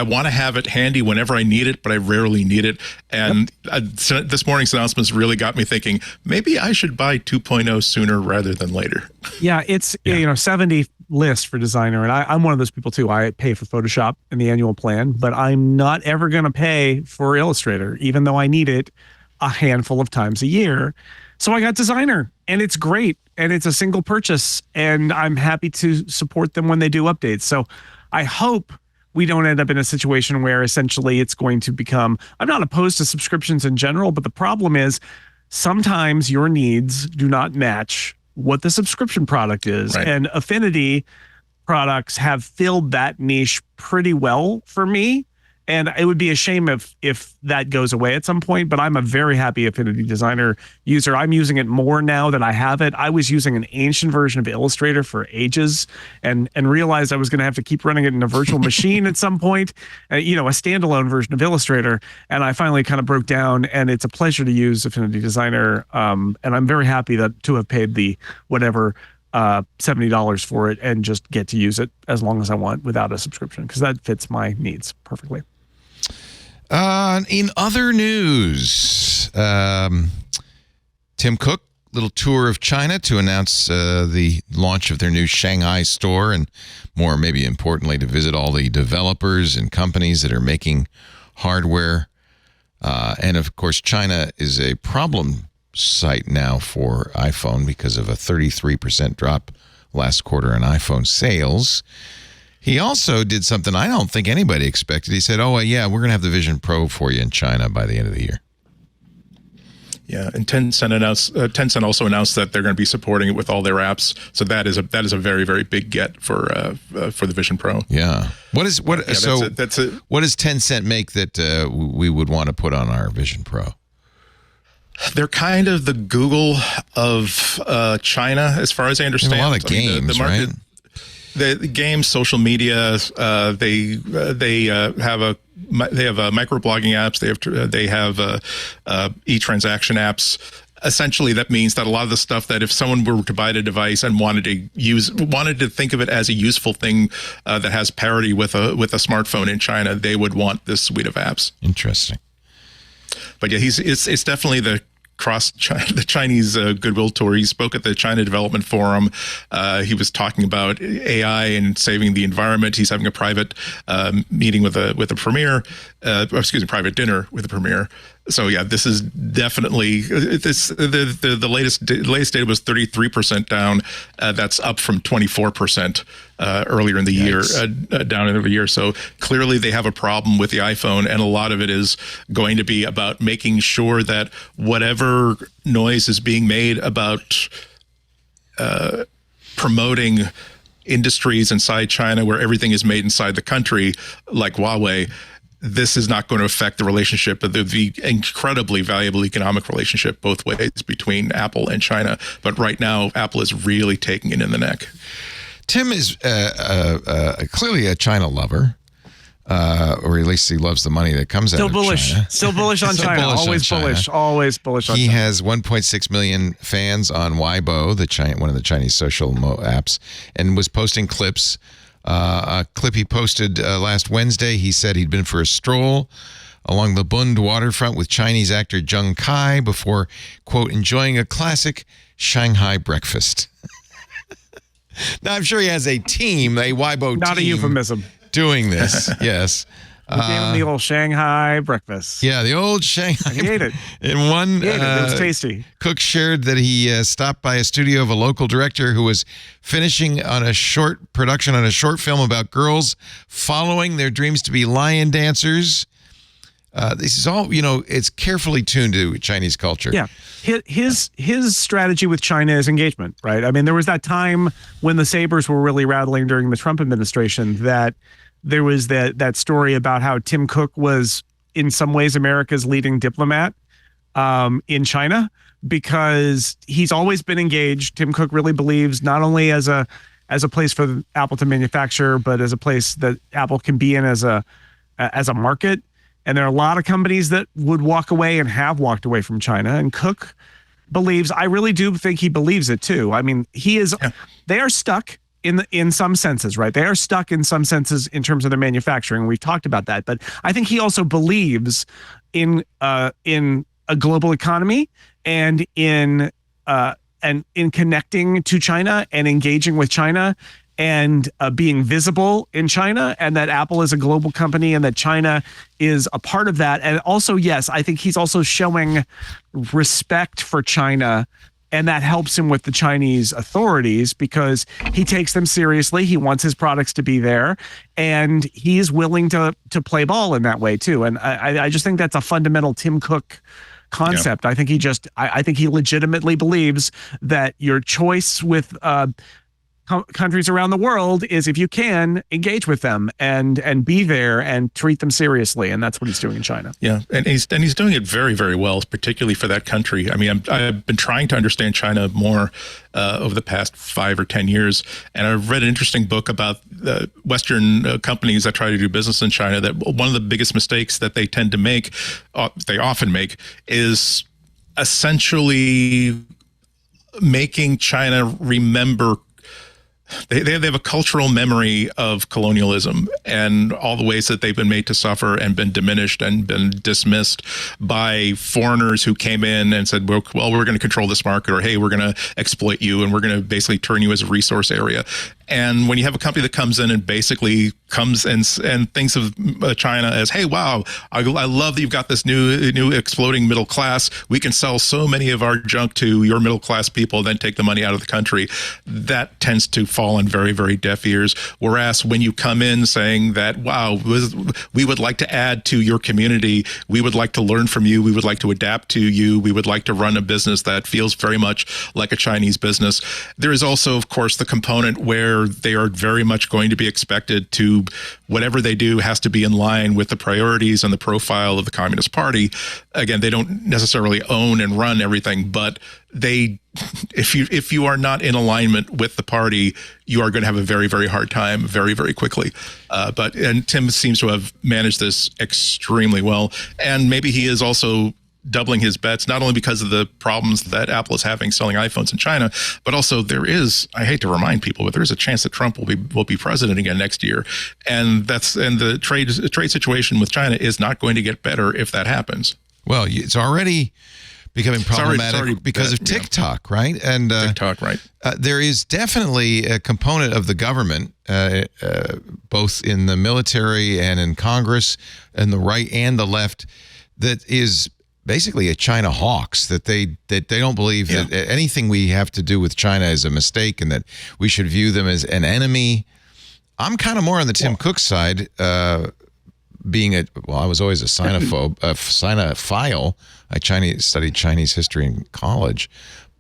D: want to have it handy whenever I need it, but I rarely need it. And this morning's announcements really got me thinking, maybe I should buy 2.0 sooner rather than later.
F: Yeah, it's 70 list for Designer, and I'm one of those people too. I pay for Photoshop in the annual plan, but I'm not ever going to pay for Illustrator, even though I need it a handful of times a year. So I got Designer, and it's great, and it's a single purchase, and I'm happy to support them when they do updates. So I hope we don't end up in a situation where essentially it's going to become, I'm not opposed to subscriptions in general, but the problem is sometimes your needs do not match what the subscription product is. Right. And Affinity products have filled that niche pretty well for me. And it would be a shame if that goes away at some point, but I'm a very happy Affinity Designer user. I'm using it more now that I have it. I was using an ancient version of Illustrator for ages and realized I was going to have to keep running it in a virtual machine at some point, a standalone version of Illustrator. And I finally kind of broke down, and it's a pleasure to use Affinity Designer. And I'm very happy to have paid the whatever $70 for it and just get to use it as long as I want without a subscription, because that fits my needs perfectly.
A: In other news, Tim Cook, little tour of China to announce the launch of their new Shanghai store, and more, maybe importantly, to visit all the developers and companies that are making hardware. And of course, China is a problem site now for iPhone because of a 33% drop last quarter in iPhone sales. He also did something I don't think anybody expected. He said, we're going to have the Vision Pro for you in China by the end of the year.
D: Yeah, and Tencent also announced that they're going to be supporting it with all their apps. So that is a very, very big get for the Vision Pro.
A: Yeah. What does Tencent make that we would want to put on our Vision Pro?
D: They're kind of the Google of China, as far as I understand.
A: They have a lot of games, the market, right?
D: The games, social media. They have microblogging apps. They have e-transaction apps. Essentially, that means that a lot of the stuff that if someone were to buy the device and wanted to think of it as a useful thing that has parity with a smartphone in China, they would want this suite of apps.
A: Interesting.
D: But yeah, it's definitely the Chinese goodwill tour. He spoke at the China Development Forum. He was talking about AI and saving the environment. He's having a private meeting with a premier, private dinner with a premier. So yeah, this is definitely the latest data was 33% down. That's up from 24% earlier in the year, down in the year. So clearly they have a problem with the iPhone, and a lot of it is going to be about making sure that whatever noise is being made about promoting industries inside China where everything is made inside the country, like Huawei, this is not going to affect the relationship, the incredibly valuable economic relationship both ways between Apple and China. But right now, Apple is really taking it in the neck.
A: Tim is clearly a China lover, or at least he loves the money that comes out of China.
F: Still bullish on China. Always bullish on China.
A: He has 1.6 million fans on Weibo, one of the Chinese social apps, and was posting clips. A clip he posted last Wednesday, he said he'd been for a stroll along the Bund waterfront with Chinese actor Zheng Kai before, quote, enjoying a classic Shanghai breakfast. Now, I'm sure he has a team, a Weibo team.
F: Not a euphemism.
A: Doing this, yes.
F: We gave him the old Shanghai breakfast.
A: Yeah, the old Shanghai.
F: He ate it.
A: And one
F: It was tasty.
A: Cook shared that he stopped by a studio of a local director who was finishing on a short film about girls following their dreams to be lion dancers. This is all, it's carefully tuned to Chinese culture.
F: Yeah. His strategy with China is engagement, right? I mean, there was that time when the sabers were really rattling during the Trump administration that there was that story about how Tim Cook was in some ways America's leading diplomat in China, because he's always been engaged. Tim Cook really believes not only as a place for Apple to manufacture, but as a place that Apple can be in as a market. And there are a lot of companies that would walk away and have walked away from China. And Cook believes, I really do think he believes it too. I mean, they are stuck in some senses, right? They are stuck in some senses in terms of their manufacturing. We've talked about that, but I think he also believes in a global economy and in connecting to China and engaging with China and being visible in China, and that Apple is a global company and that China is a part of that. And also, yes, I think he's also showing respect for China, and that helps him with the Chinese authorities because he takes them seriously. He wants his products to be there, and he is willing to play ball in that way too. And I just think that's a fundamental Tim Cook concept. Yeah. I think he legitimately believes that your choice with countries around the world is, if you can, engage with them and be there and treat them seriously, and that's what he's doing in China.
D: Yeah, and he's doing it very, very well, particularly for that country. I mean, I've been trying to understand China more over the past 5 or 10 years, and I've read an interesting book about Western companies that try to do business in China. That one of the biggest mistakes that they tend to make, they often make, is essentially making China remember. They have a cultural memory of colonialism and all the ways that they've been made to suffer and been diminished and been dismissed by foreigners who came in and said, well, we're going to control this market, or hey, we're going to exploit you and we're going to basically turn you as a resource area. And when you have a company that comes in and basically comes and thinks of China as, hey, wow, I love that you've got this new exploding middle class. We can sell so many of our junk to your middle class people, then take the money out of the country. That tends to fall on very, very deaf ears. Whereas when you come in saying that, wow, we would like to add to your community, we would like to learn from you, we would like to adapt to you, we would like to run a business that feels very much like a Chinese business. There is also, of course, the component where they are very much going to be expected to, whatever they do has to be in line with the priorities and the profile of the Communist Party. Again, they don't necessarily own and run everything, but if you are not in alignment with the party, you are going to have a very, very hard time very, very quickly. And Tim seems to have managed this extremely well. And maybe he is also doubling his bets, not only because of the problems that Apple is having selling iPhones in China, but also I hate to remind people, but there is a chance that Trump will be president again next year. And the trade situation with China is not going to get better if that happens.
A: Well, it's already becoming problematic because of TikTok, right? And
D: TikTok, right?
A: There is definitely a component of the government, both in the military and in Congress, and the right and the left, that is basically a China hawks, that they don't believe that anything we have to do with China is a mistake and that we should view them as an enemy. I'm kind of more on the Tim Cook side, I was always a Sinophile. I studied Chinese history in college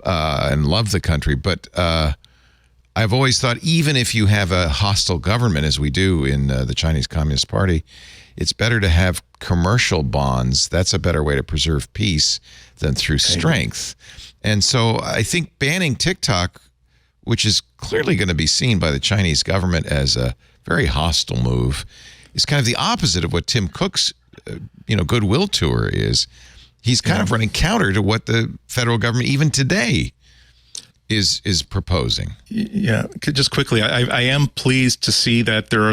A: and loved the country. But I've always thought, even if you have a hostile government, as we do in the Chinese Communist Party, it's better to have commercial bonds. That's a better way to preserve peace than through strength. And so I think banning TikTok, which is clearly going to be seen by the Chinese government as a very hostile move, is kind of the opposite of what Tim Cook's goodwill tour is. He's kind of running counter to what the federal government even today is proposing.
D: Yeah, just quickly, I am pleased to see that there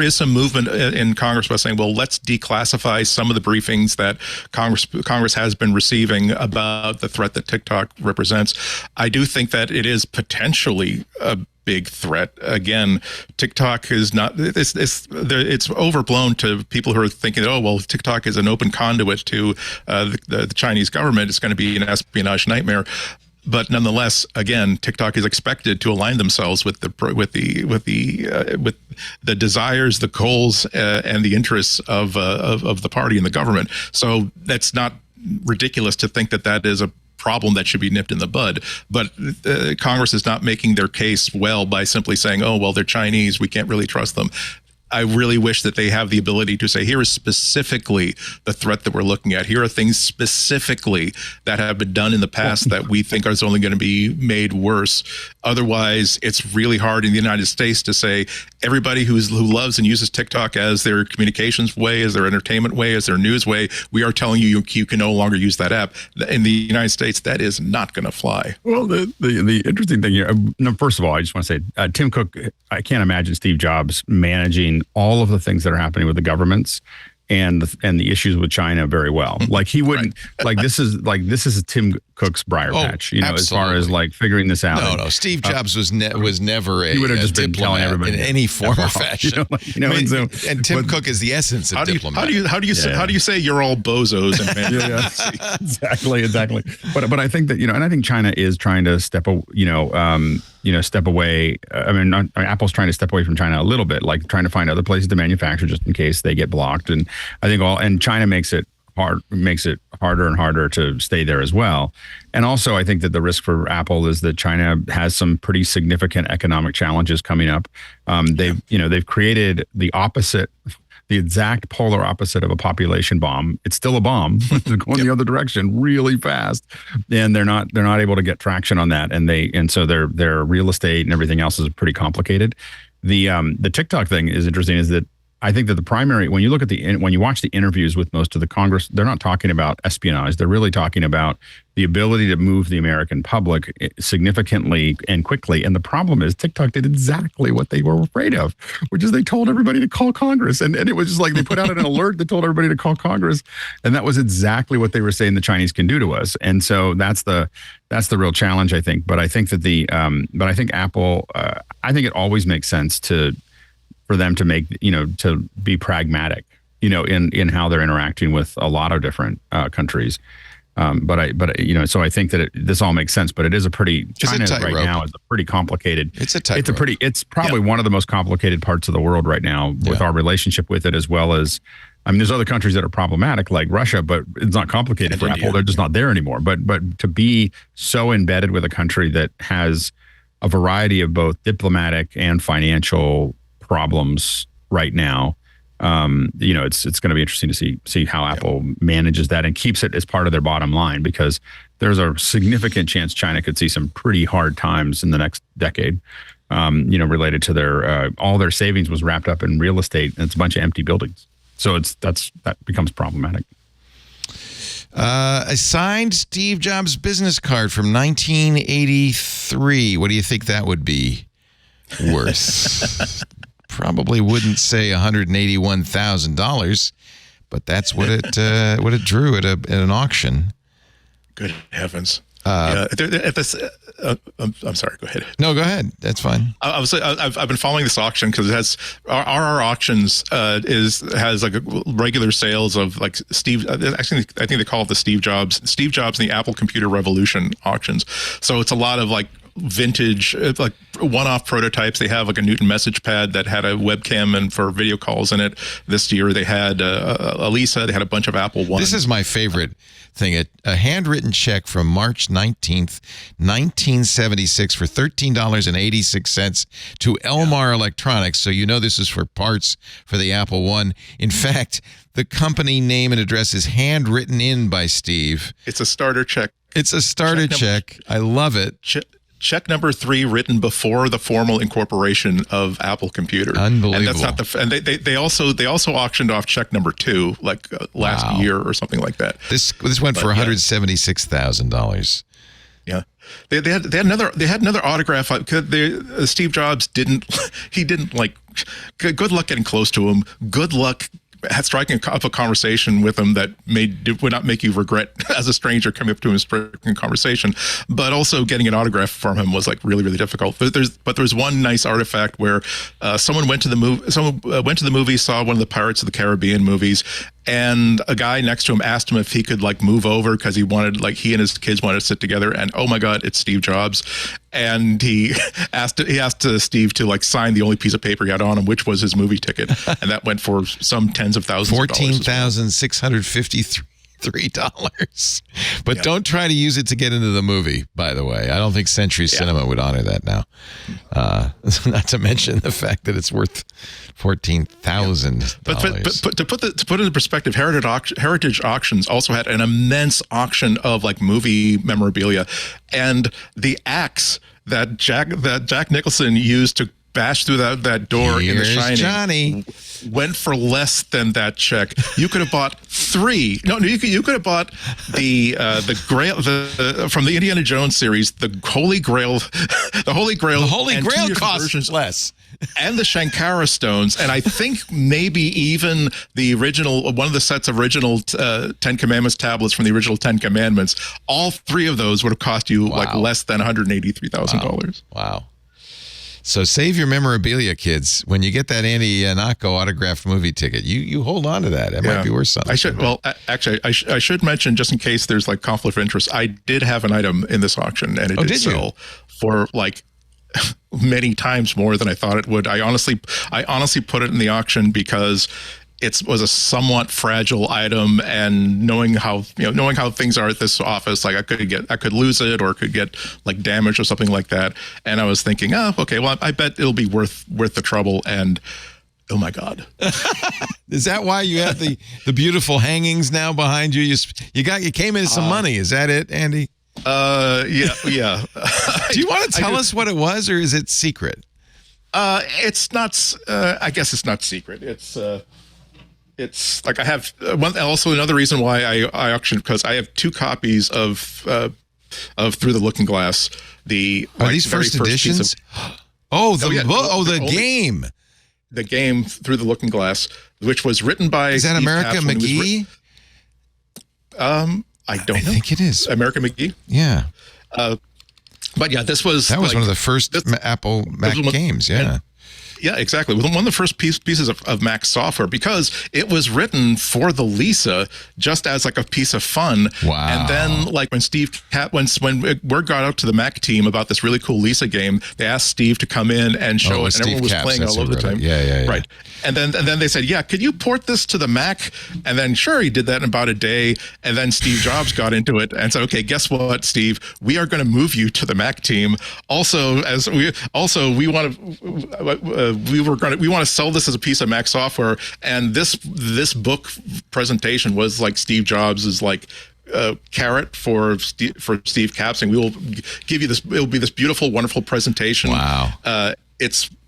D: is some movement in Congress by saying, well, let's declassify some of the briefings that Congress has been receiving about the threat that TikTok represents. I do think that it is potentially big threat. Again, TikTok is not, it's overblown to people who are thinking, oh, well, TikTok is an open conduit to the Chinese government. It's going to be an espionage nightmare. But nonetheless, again, TikTok is expected to align themselves with the desires, the goals, and the interests of the party and the government. So that's not ridiculous to think that that is a problem that should be nipped in the bud. But Congress is not making their case well by simply saying, oh, well, they're Chinese, we can't really trust them. I really wish that they have the ability to say, here is specifically the threat that we're looking at. Here are things specifically that have been done in the past that we think is only going to be made worse. Otherwise, it's really hard in the United States to say everybody who loves and uses TikTok as their communications way, as their entertainment way, as their news way, we are telling you you can no longer use that app. In the United States, that is not going to fly.
E: Well, the interesting thing here, first of all, I just want to say, Tim Cook, I can't imagine Steve Jobs managing all of the things that are happening with the governments and the issues with China very well. Like he wouldn't this is Tim Cook's briar patch,
A: absolutely.
E: As far as like figuring this out.
A: No, Steve Jobs was never a,
E: he would have just been telling
A: diplomat
E: everybody
A: in any form or fashion.
E: And
A: Tim Cook is the essence of diplomat.
D: How do you say you're all bozos? And
E: Exactly. But I think that and I think China is trying to step away. I mean, Apple's trying to step away from China a little bit, like trying to find other places to manufacture just in case they get blocked. And I think China makes it harder and harder to stay there as well. And also, I think that the risk for Apple is that China has some pretty significant economic challenges coming up. They've created the exact polar opposite of a population bomb. It's still a bomb, but they're going the other direction really fast, and they're not able to get traction on that. And so their real estate and everything else is pretty complicated. The TikTok thing is interesting. Is that I think that the primary, when you watch the interviews with most of the Congress, they're not talking about espionage. They're really talking about the ability to move the American public significantly and quickly. And the problem is TikTok did exactly what they were afraid of, which is they told everybody to call Congress. And it was just like they put out an alert that told everybody to call Congress. And that was exactly what they were saying the Chinese can do to us. And so that's the real challenge, I think. But I think that I think Apple, I think it always makes sense for them to make, to be pragmatic, in how they're interacting with a lot of different countries. So I think that this all makes sense, but it is China right now is a pretty complicated. It's probably one of the most complicated parts of the world right now with our relationship with it, as well as, there's other countries that are problematic like Russia, but it's not complicated for Apple. They're just not there anymore. But to be so embedded with a country that has a variety of both diplomatic and financial problems right now, it's going to be interesting to see how Apple manages that and keeps it as part of their bottom line, because there's a significant chance China could see some pretty hard times in the next decade, related to their all their savings was wrapped up in real estate, and it's a bunch of empty buildings. So that becomes problematic.
A: A signed Steve Jobs business card from 1983. What do you think that would be worth? Probably wouldn't say $181,000, but that's what it drew at an auction.
D: Good heavens! I'm sorry. Go ahead.
A: No, go ahead. That's fine.
D: I've been following this auction because it has RR Auctions has like regular sales of like Steve. Actually, I think they call it the Steve Jobs and the Apple Computer Revolution auctions. So it's a lot of like vintage, like one-off prototypes. They have like a Newton message pad that had a webcam and for video calls in it. This year they had Elisa. They had a bunch of Apple One.
A: This is my favorite thing. A handwritten check from March 19th, 1976 for $13.86 to Elmar Electronics. So this is for parts for the Apple One. In fact, the company name and address is handwritten in by Steve.
D: It's a starter check.
A: It's a starter check. I love it.
D: Check number 3 written before the formal incorporation of Apple Computer.
A: Unbelievable.
D: And that's not they also auctioned off check number 2 like last year or something like that.
A: This went for $176,000.
D: Yeah. They had another autograph because Steve Jobs didn't like good luck getting close to him. Good luck striking up a conversation with him that would not make you regret as a stranger coming up to him and striking a conversation, but also getting an autograph from him was like really, really difficult. But there's one nice artifact where someone went to the movie, saw one of the Pirates of the Caribbean movies, and a guy next to him asked him if he could like move over because he and his kids wanted to sit together. And oh my God, it's Steve Jobs. And he asked Steve to like sign the only piece of paper he had on him, which was his movie ticket, and that went for some tens of thousands.
A: $14,653. But don't try to use it to get into the movie. By the way, I don't think Century Cinema would honor that now. Not to mention the fact that it's worth $14,000.
D: But to put it into perspective, Heritage Auctions also had an immense auction of like movie memorabilia, and the axe that Jack Nicholson used to bash through that door in The Shining
A: Johnny
D: went for less than that check. You could have bought three. No, you could have bought the Grail from the Indiana Jones series, the Holy Grail. The Holy Grail
A: costs less.
D: And the Shankara stones, and I think maybe even the original, one of the sets of original Ten Commandments tablets from the original Ten Commandments. All three of those would have cost you like less than $183,000.
A: Wow. So save your memorabilia, kids. When you get that Andy Nacco autographed movie ticket, you hold on to that. It might be worth something.
D: I should mention, just in case there's like conflict of interest, I did have an item in this auction, and it did sell for like many times more than I thought it would. I honestly put it in the auction because it was a somewhat fragile item, and knowing how things are at this office, like I could lose it or could get like damaged or something like that. And I was thinking, okay, well, I bet it'll be worth the trouble. And oh my God.
A: Is that why you have the beautiful hangings now behind you? You came in some money. Is that it, Andy?
D: Yeah.
A: Do you want to tell us what it was, or is it secret?
D: It's not. I guess it's not secret. It's like I have one. Also, another reason why I auctioned, because I have two copies of Through the Looking Glass.
A: Are these first editions? The game.
D: The game Through the Looking Glass, which was written by.
A: Is that
D: Steve
A: America
D: Capps
A: McGee?
D: I don't know.
A: I think it is
D: America McGee.
A: Yeah.
D: But yeah, that was
A: one of the first Apple Mac games. Yeah.
D: Yeah, exactly. One of the first pieces of Mac software, because it was written for the Lisa just as like a piece of fun.
A: Wow.
D: And then like when when word got out to the Mac team about this really cool Lisa game, they asked Steve to come in and show it, and everyone was playing all over the time.
A: Yeah.
D: Right. And then they said, yeah, could you port this to the Mac? And then sure, he did that in about a day. And then Steve Jobs got into it and said, okay, guess what, Steve? We are going to move you to the Mac team. Also, we want to sell this as a piece of Mac software. And this book presentation was like Steve Jobs' like carrot for Steve Capps, and we will give you this. It'll be this beautiful, wonderful presentation.
A: Wow.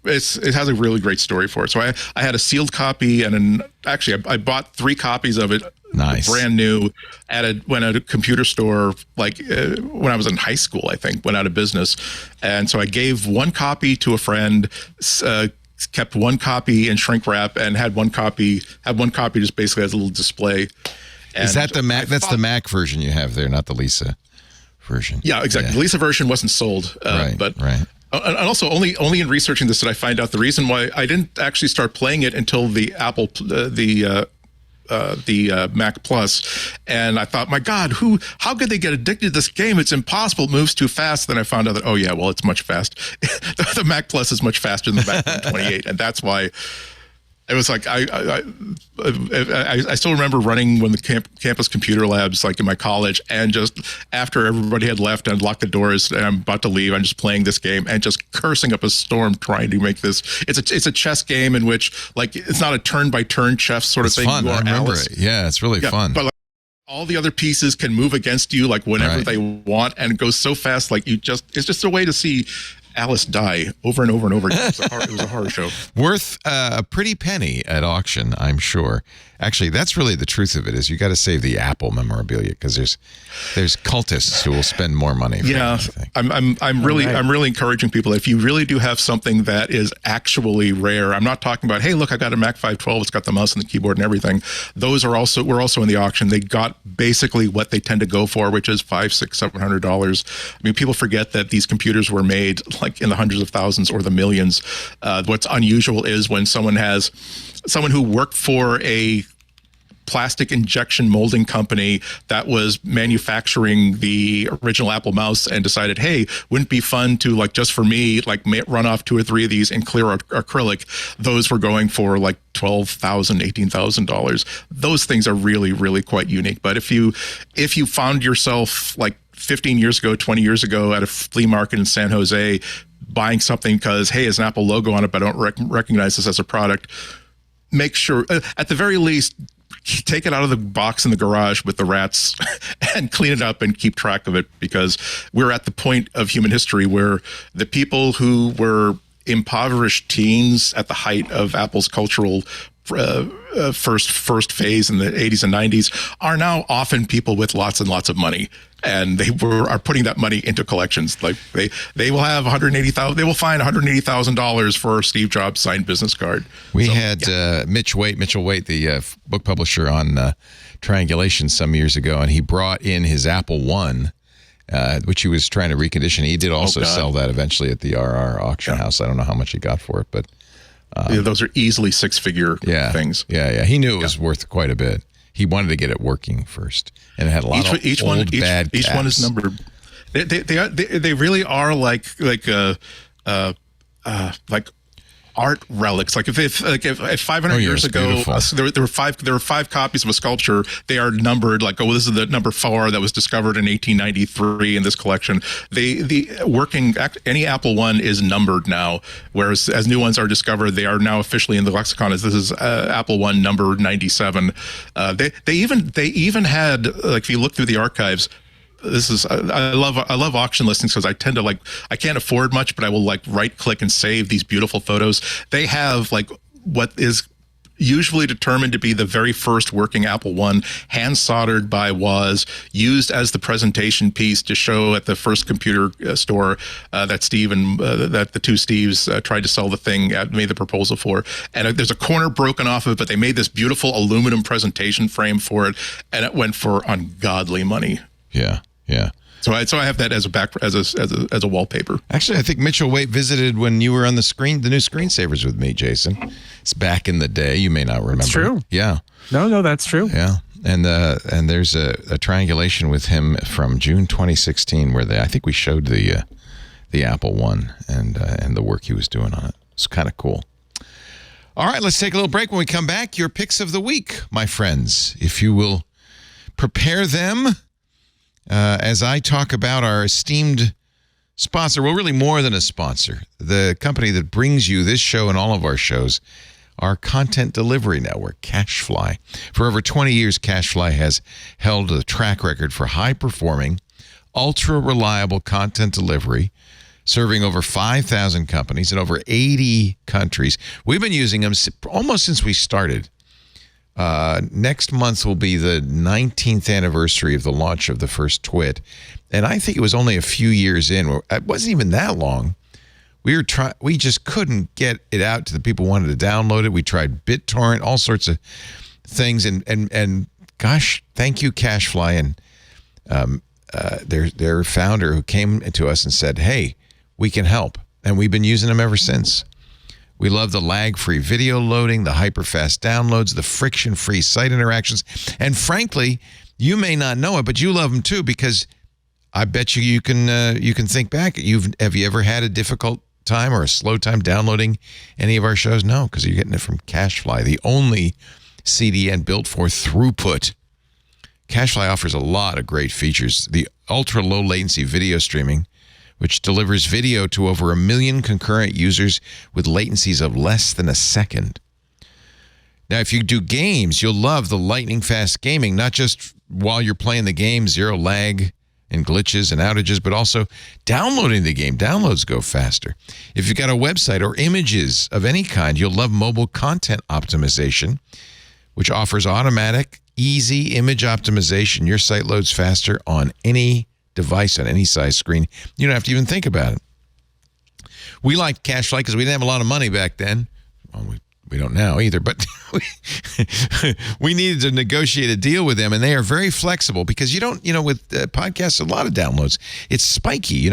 D: It has a really great story for it. So I had a sealed copy, and I bought 3 copies of it.
A: Nice.
D: Brand new at a computer store, like when I was in high school, I think, went out of business. And so I gave 1 copy to a friend, kept 1 copy in shrink wrap, and had one copy just basically as a little display. And
A: is that the Mac? That's the Mac version you have there, not the Lisa version.
D: Yeah, exactly. The Lisa version wasn't sold,
A: right.
D: And also, only in researching this did I find out the reason why I didn't actually start playing it until the Apple, the Mac Plus, and I thought, my God, how could they get addicted to this game? It's impossible. It moves too fast. Then I found out that, oh yeah, well, it's much fast. The Mac Plus is much faster than the Mac 28, and that's why. It was like I still remember running when the campus computer labs, like in my college, and just after everybody had left and locked the doors and I'm about to leave, I'm just playing this game and just cursing up a storm trying to make this. It's a chess game in which, like, it's not a turn by turn chess sort of thing.
A: Fun. I remember it. Yeah, it's really fun.
D: But like, all the other pieces can move against you like whenever they want, and it goes so fast. Like it's just a way to see Alice die over and over and over again. It was a horror show.
A: Worth a pretty penny at auction, I'm sure. Actually, that's really the truth of it. Is you got to save the Apple memorabilia because there's cultists who will spend more money.
D: Yeah, I'm really encouraging people. If you really do have something that is actually rare, I'm not talking about, hey, look, I got a Mac 512. It's got the mouse and the keyboard and everything. Those are were also in the auction. They got basically what they tend to go for, which is $500, $600, $700. I mean, people forget that these computers were made like in the hundreds of thousands or the millions. What's unusual is when someone who worked for a plastic injection molding company that was manufacturing the original Apple mouse and decided, hey, wouldn't it be fun to, like, just for me, like run off 2 or 3 of these in clear acrylic. Those were going for like $12,000, $18,000. Those things are really, really quite unique. But if you found yourself like 15 years ago, 20 years ago at a flea market in San Jose buying something because, hey, there's an Apple logo on it, but I don't recognize this as a product, make sure, at the very least, take it out of the box in the garage with the rats and clean it up and keep track of it, because we're at the point of human history where the people who were impoverished teens at the height of Apple's cultural first phase in the 80s and 90s are now often people with lots and lots of money, and they are putting that money into collections. Like they will have $180,000. They will find $180,000 for a Steve Jobs signed business card.
A: We had Mitchell Waite, the book publisher, on Triangulation some years ago, and he brought in his Apple One, which he was trying to recondition. He did also sell that eventually at the RR auction house. I don't know how much he got for it, but
D: those are easily six-figure things.
A: Yeah. He knew it was worth quite a bit. He wanted to get it working first, and it had a lot of bad caps.
D: Each one is numbered. They really are like art relics. Like if 500 years ago there were five copies of a sculpture, they are numbered. Like, this is the number 4 that was discovered in 1893 in this collection. Any Apple One is numbered now, whereas as new ones are discovered, they are now officially in the lexicon as this is Apple One number 97. They even had, like, if you look through the archives. I love auction listings because I tend to I can't afford much, but I will right click and save these beautiful photos. They have what is usually determined to be the very first working Apple One, hand soldered by Woz, used as the presentation piece to show at the first computer store that Steve and that the two Steves tried to sell the thing made the proposal for. And there's a corner broken off of it, but they made this beautiful aluminum presentation frame for it, and it went for ungodly money.
A: Yeah.
D: So I have that as a wallpaper.
A: Actually, I think Mitchell Waite visited when you were on the new screensavers with me, Jason. It's back in the day. You may not remember.
F: That's true.
A: Yeah.
F: No, that's true.
A: Yeah. And there's a triangulation with him from June 2016 where I think we showed the Apple One and the work he was doing on it. It's kind of cool. All right, let's take a little break. When we come back, your picks of the week, my friends. If you will prepare them. As I talk about our esteemed sponsor, well, really more than a sponsor, the company that brings you this show and all of our shows, our content delivery network, CashFly. For over 20 years, CashFly has held a track record for high-performing, ultra-reliable content delivery, serving over 5,000 companies in over 80 countries. We've been using them almost since we started. Next month will be the 19th anniversary of the launch of the first Twit. And I think it was only a few years in. It wasn't even that long. We just couldn't get it out to the people who wanted to download it. We tried BitTorrent, all sorts of things. And gosh, thank you, CashFly. And their founder who came to us and said, hey, we can help. And we've been using them ever since. We love the lag-free video loading, the hyper-fast downloads, the friction-free site interactions. And frankly, you may not know it, but you love them too, because I bet you can think back. Have you ever had a difficult time or a slow time downloading any of our shows? No, because you're getting it from CashFly, the only CDN built for throughput. CashFly offers a lot of great features. The ultra-low latency video streaming, which delivers video to over 1 million concurrent users with latencies of less than a second. Now, if you do games, you'll love the lightning-fast gaming, not just while you're playing the game, zero lag and glitches and outages, but also downloading the game. Downloads go faster. If you've got a website or images of any kind, you'll love mobile content optimization, which offers automatic, easy image optimization. Your site loads faster on any device, on any size screen. You don't have to even think about it. We liked CashFly because we didn't have a lot of money back then. Well, we don't now either, but we needed to negotiate a deal with them, and they are very flexible because you don't, with podcasts, a lot of downloads, it's spiky.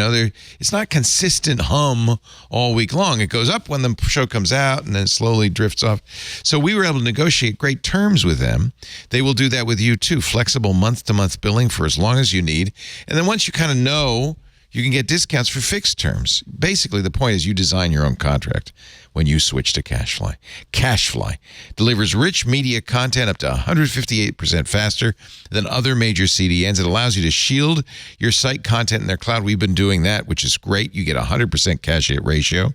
A: It's not consistent hum all week long. It goes up when the show comes out and then slowly drifts off. So we were able to negotiate great terms with them. They will do that with you too. Flexible month-to-month billing for as long as you need. And then once you kind of know, you can get discounts for fixed terms. Basically, the point is you design your own contract when you switch to CashFly. CashFly delivers rich media content up to 158% faster than other major CDNs. It allows you to shield your site content in their cloud. We've been doing that, which is great. You get 100% cache-hit ratio.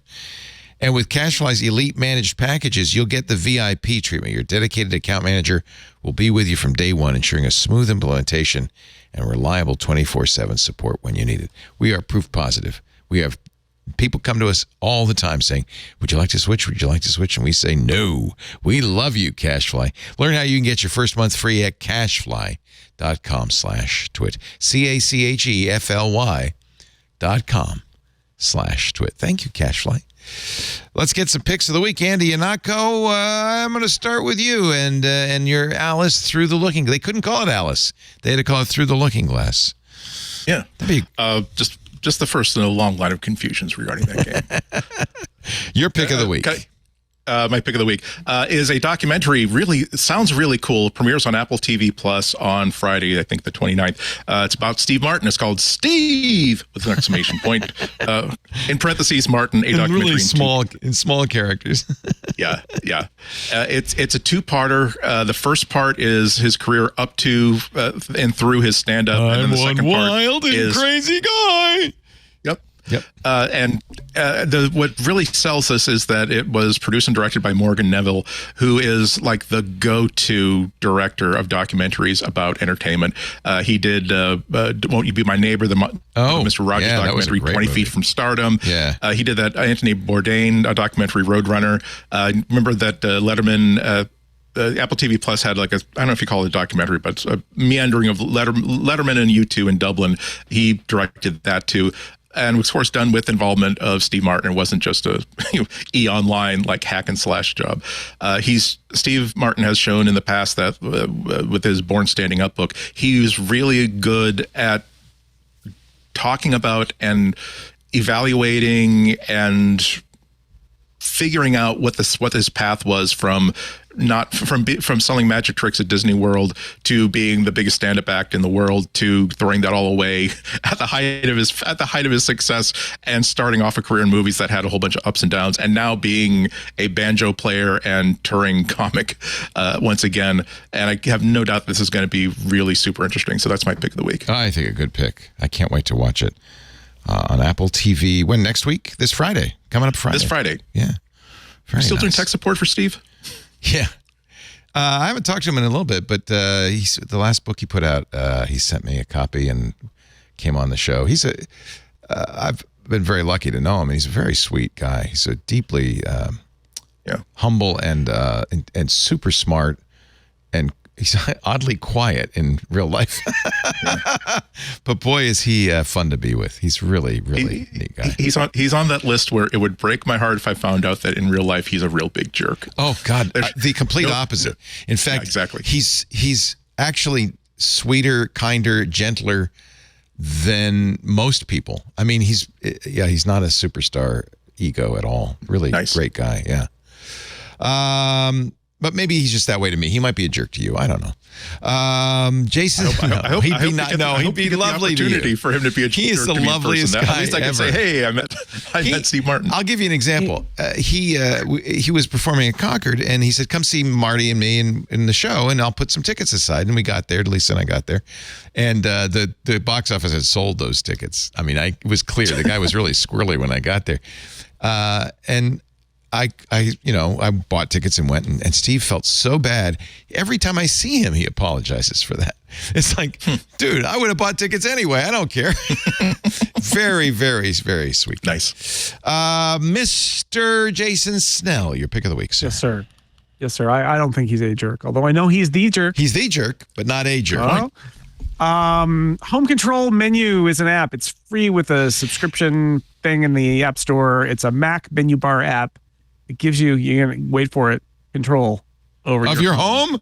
A: And with CashFly's elite managed packages, you'll get the VIP treatment. Your dedicated account manager will be with you from day one, ensuring a smooth implementation and reliable 24/7 support when you need it. We are proof positive. We have people come to us all the time saying, would you like to switch? Would you like to switch? And we say, no, we love you, CashFly. Learn how you can get your first month free at cashfly.com/twit. CACHEFLY.com/twit. Thank you, CashFly. Let's get some picks of the week. Andy Yanako, I'm going to start with you and your Alice Through the Looking. They couldn't call it Alice. They had to call it Through the Looking Glass.
D: Yeah. Just the first in a long line of confusions regarding that game.
A: Your pick of the week.
D: My pick of the week is a documentary. It sounds really cool. Premieres on Apple TV Plus on Friday, I think the 29th. It's about Steve Martin. It's called Steve with an exclamation point. In parentheses, Martin, a documentary.
A: Really in small characters.
D: Yeah. It's a two-parter. The first part is his career up to and through his stand-up. And then the second part
A: wild and crazy guy.
D: Yep. What really sells this is that it was produced and directed by Morgan Neville, who is like the go-to director of documentaries about entertainment. He did Won't You Be My Neighbor, the Mr. Rogers documentary, 20 Feet from Stardom.
A: Yeah.
D: He did that Anthony Bourdain documentary, Roadrunner. Remember that Letterman... Apple TV Plus had I don't know if you call it a documentary, but a meandering of Letterman and U2 in Dublin. He directed that too. And was, of course, done with involvement of Steve Martin. It wasn't just a e-online hack and slash job. Steve Martin has shown in the past that with his Born Standing Up book, he was really good at talking about and evaluating and figuring out what his path was from selling magic tricks at Disney World to being the biggest stand-up act in the world to throwing that all away at the height of his success and starting off a career in movies that had a whole bunch of ups and downs, and now being a banjo player and touring comic once again. And I have no doubt this is going to be really super interesting. So that's my pick of the week.
A: I think a good pick. I can't wait to watch it on Apple TV. When next week? This Friday. Coming up Friday.
D: This Friday.
A: Yeah.
D: Still doing tech support for Steve?
A: Yeah. I haven't talked to him in a little bit, but the last book he put out, he sent me a copy and came on the show. I've been very lucky to know him, and he's a very sweet guy. He's a deeply humble and super smart, and he's oddly quiet in real life. But boy, is he fun to be with. He's really neat guy.
D: He's on that list where it would break my heart if I found out that in real life he's a real big jerk.
A: Oh God, the complete opposite. In fact,
D: exactly.
A: He's actually sweeter, kinder, gentler than most people. I mean, he's not a superstar ego at all. Really great guy. Yeah. But maybe he's just that way to me. He might be a jerk to you. I don't know. Jason, he'd be lovely to you.
D: For him to be a jerk.
A: He is the loveliest guy
D: At least I can say, hey, I met Steve Martin.
A: I'll give you an example. He was performing at Concord, and he said, come see Marty and me in the show, and I'll put some tickets aside. And we got there. Lisa and I got there. And the box office had sold those tickets. I mean, it was clear. The guy was really squirrely when I got there. And I bought tickets and went, and Steve felt so bad. Every time I see him, he apologizes for that. It's like, dude, I would have bought tickets anyway. I don't care. Very, very, very sweet.
D: Nice.
A: Mr. Jason Snell, your pick of the week, sir.
F: Yes, sir. Yes, sir. I don't think he's a jerk, although I know he's the jerk.
A: He's the jerk, but not a jerk.
F: Home Control Menu is an app. It's free with a subscription thing in the App Store. It's a Mac menu bar app. It gives you, you're going to wait for it, control over
A: your home.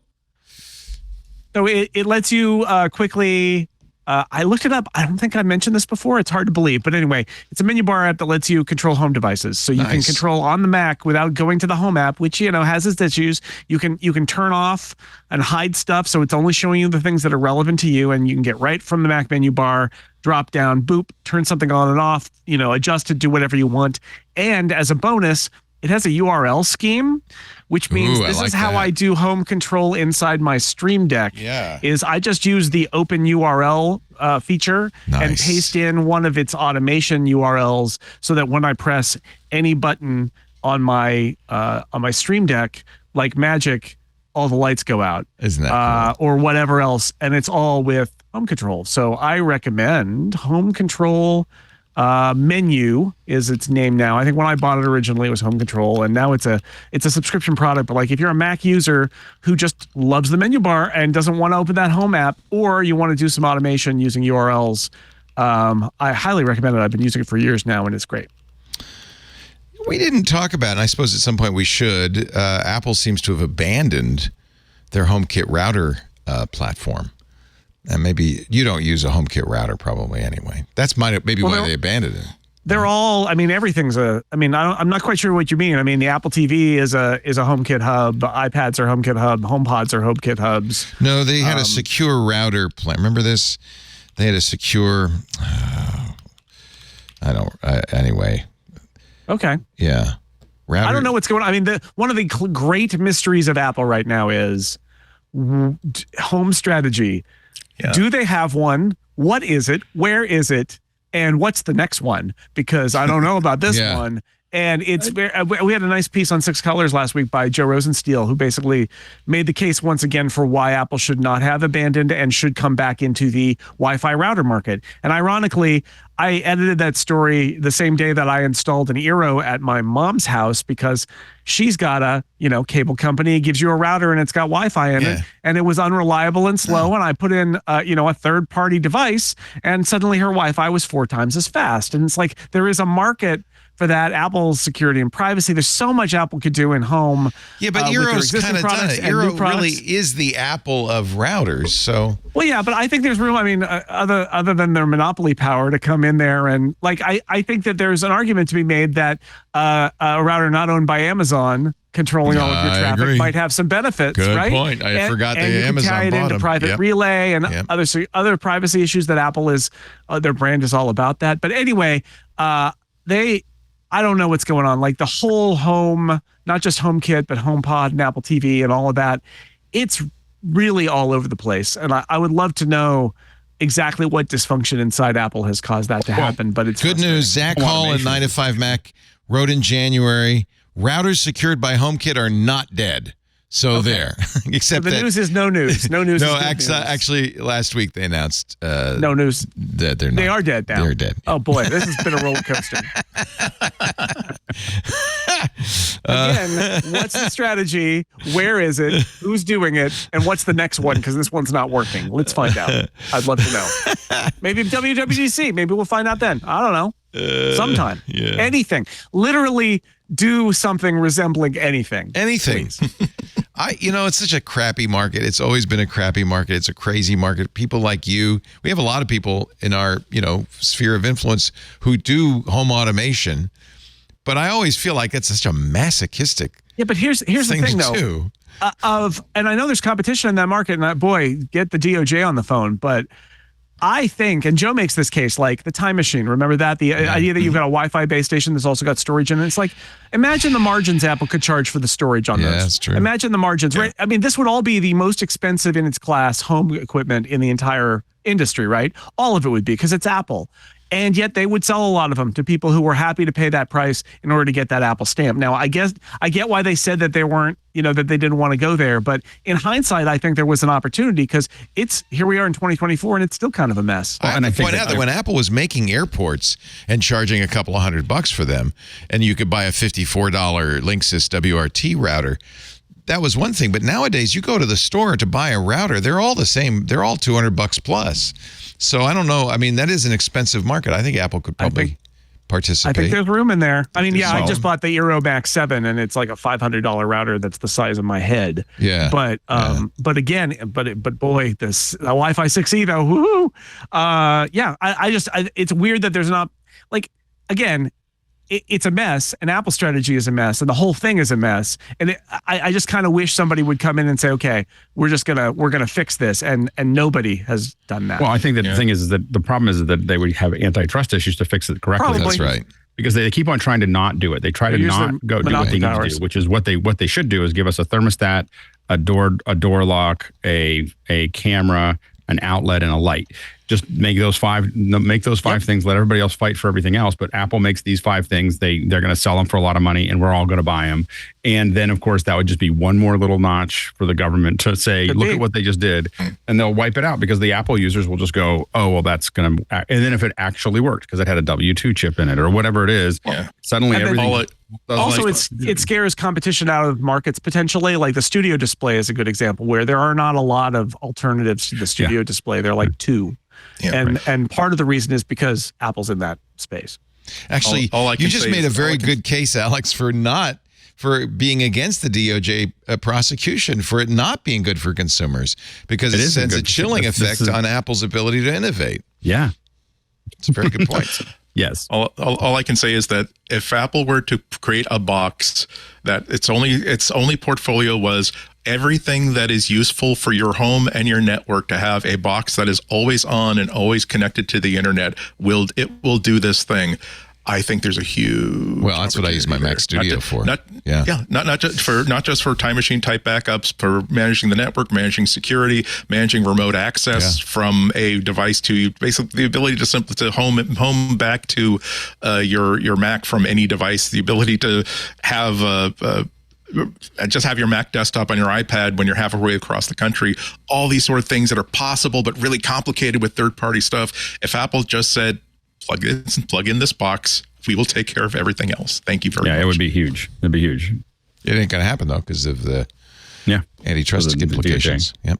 F: So it lets you quickly, I looked it up. I don't think I mentioned this before. It's hard to believe. But anyway, it's a menu bar app that lets you control home devices. So you can control on the Mac without going to the home app, which, has its issues. You can turn off and hide stuff. So it's only showing you the things that are relevant to you. And you can get right from the Mac menu bar, drop down, boop, turn something on and off, adjust it, do whatever you want. And as a bonus, it has a URL scheme, which means this is how I do home control inside my Stream Deck.
A: Yeah.
F: Is I just use the open URL feature and paste in one of its automation URLs so that when I press any button on my Stream Deck, like magic, all the lights go out.
A: Isn't that cool?
F: Or whatever else, and it's all with home control. So I recommend Home Control Menu is its name now. I think when I bought it originally, it was Home Control, and now it's a subscription product. But like if you're a Mac user who just loves the menu bar and doesn't want to open that home app, or you want to do some automation using URLs, I highly recommend it. I've been using it for years now, and it's great.
A: We didn't talk about, and I suppose at some point we should, Apple seems to have abandoned their HomeKit router platform. And maybe you don't use a HomeKit router probably anyway. That's maybe why they abandoned it.
F: They're all, everything's I'm not quite sure what you mean. The Apple TV is a HomeKit hub. iPads are HomeKit hub. HomePods are HomeKit hubs.
A: No, they had a secure router plan. Remember this? They had a secure, anyway.
F: Okay.
A: Yeah. Router.
F: I don't know what's going on. One of the great mysteries of Apple right now is home strategy. Yeah. Do they have one? What is it? Where is it? And what's the next one? Because I don't know about this one. And it's we had a nice piece on Six Colors last week by Joe Rosensteel, who basically made the case once again for why Apple should not have abandoned and should come back into the Wi-Fi router market. And ironically, I edited that story the same day that I installed an Eero at my mom's house because she's got a, cable company, gives you a router and it's got Wi-Fi in it. And it was unreliable and slow. And I put in, a third party device and suddenly her Wi-Fi was 4 times as fast. And it's like, there is a market for that. Apple's security and privacy. There's so much Apple could do in home.
A: Yeah, but Eero's kind of done it. Eero really is the Apple of routers. So
F: well, yeah, but I think there's room. Other than their monopoly power to come in there and I think that there's an argument to be made that a router not owned by Amazon controlling all of your traffic might have some benefits.
A: Good
F: right?
A: point. I forgot that Amazon
F: can tie it into private relay and other privacy issues that Apple is. Their brand is all about that. But anyway, I don't know what's going on. Like the whole home, not just HomeKit, but HomePod and Apple TV and all of that. It's really all over the place. And I would love to know exactly what dysfunction inside Apple has caused that to happen. But it's
A: good news. Zach Hall at 9 to 5 Mac wrote in January, routers secured by HomeKit are not dead. So there. Except
F: so the news is no news. No news.
A: No, actually, last week they announced
F: no news.
A: That they're not.
F: They are dead now.
A: They're dead.
F: Oh boy, this has been a roller coaster. Again, what's the strategy? Where is it? Who's doing it? And what's the next one? Because this one's not working. Let's find out. I'd love to know. Maybe WWDC. Maybe we'll find out then. I don't know. Sometime.
A: Yeah.
F: Anything. Literally do something resembling anything.
A: Anything. It's such a crappy market. It's always been a crappy market. It's a crazy market. People like you, we have a lot of people in our, sphere of influence who do home automation, but I always feel like it's such a masochistic.
F: Yeah, but here's the thing though. And I know there's competition in that market, and get the DOJ on the phone, but I think, and Joe makes this case, like the time machine. Remember that? The idea that you've got a Wi-Fi base station that's also got storage in it. It's like, imagine the margins Apple could charge for the storage on those.
A: Yeah, that's true.
F: Imagine the margins, right? This would all be the most expensive in its class home equipment in the entire industry, right? All of it would be because it's Apple. And yet they would sell a lot of them to people who were happy to pay that price in order to get that Apple stamp. Now, I guess I get why they said that they weren't, that they didn't want to go there. But in hindsight, I think there was an opportunity because here we are in 2024 and it's still kind of a mess.
A: I have to point out that when Apple was making airports and charging a couple of $100 for them, and you could buy a $54 Linksys WRT router, that was one thing. But nowadays, you go to the store to buy a router, they're all the same. They're all $200 plus. So I don't know. I mean, that is an expensive market. I think Apple could probably participate.
F: I think there's room in there. I mean, I just bought the Aero Max 7 and it's like a $500 router that's the size of my head.
A: Yeah.
F: But again, boy, this Wi-Fi 6E though, woohoo. It's weird that there's not, like, again, it's a mess, and Apple's strategy is a mess, and the whole thing is a mess. And I just kind of wish somebody would come in and say, okay, we're gonna fix this, and nobody has done that.
E: Well, I think that the thing is that the problem is that they would have antitrust issues to fix it correctly.
F: Probably.
A: That's right.
E: Because they keep on trying to not do it. They try to not go do what they need to do, which is what they should do is give us a thermostat, a door lock, a camera, an outlet, and a light. Just make those five things. Let everybody else fight for everything else. But Apple makes these 5 things. They're going to sell them for a lot of money, and we're all going to buy them. And then, of course, that would just be one more little notch for the government to say, look at what they just did, and they'll wipe it out because the Apple users will just go, oh, well, that's going to. And then if it actually worked because it had a W2 chip in it or whatever it is, suddenly everything.
F: Also, it scares competition out of markets potentially. Like the Studio Display is a good example where there are not a lot of alternatives to the Studio Display. There are like 2. Yeah, and part of the reason is because Apple's in that space.
A: Actually, you just made a very good case, Alex, for being against the DOJ prosecution, for it not being good for consumers, because it sends a chilling effect on Apple's ability to innovate.
E: Yeah.
A: It's a very good point.
E: Yes.
D: All I can say is that if Apple were to create a box that its only portfolio was everything that is useful for your home and your network, to have a box that is always on and always connected to the internet, it will do this thing. I think there's a huge.
A: Well, that's what I use my Mac Studio for.
D: Not just for Time Machine type backups, for managing the network, managing security, managing remote access from a device to basically the ability to simply to home back to your Mac from any device. The ability to have just have your Mac desktop on your iPad when you're halfway across the country. All these sort of things that are possible but really complicated with third-party stuff. If Apple just said, plug in this box, we will take care of everything else. Thank you very much.
E: Yeah, it would be huge. It'd be huge.
A: It ain't going to happen, though, because of the antitrust implications. Yep.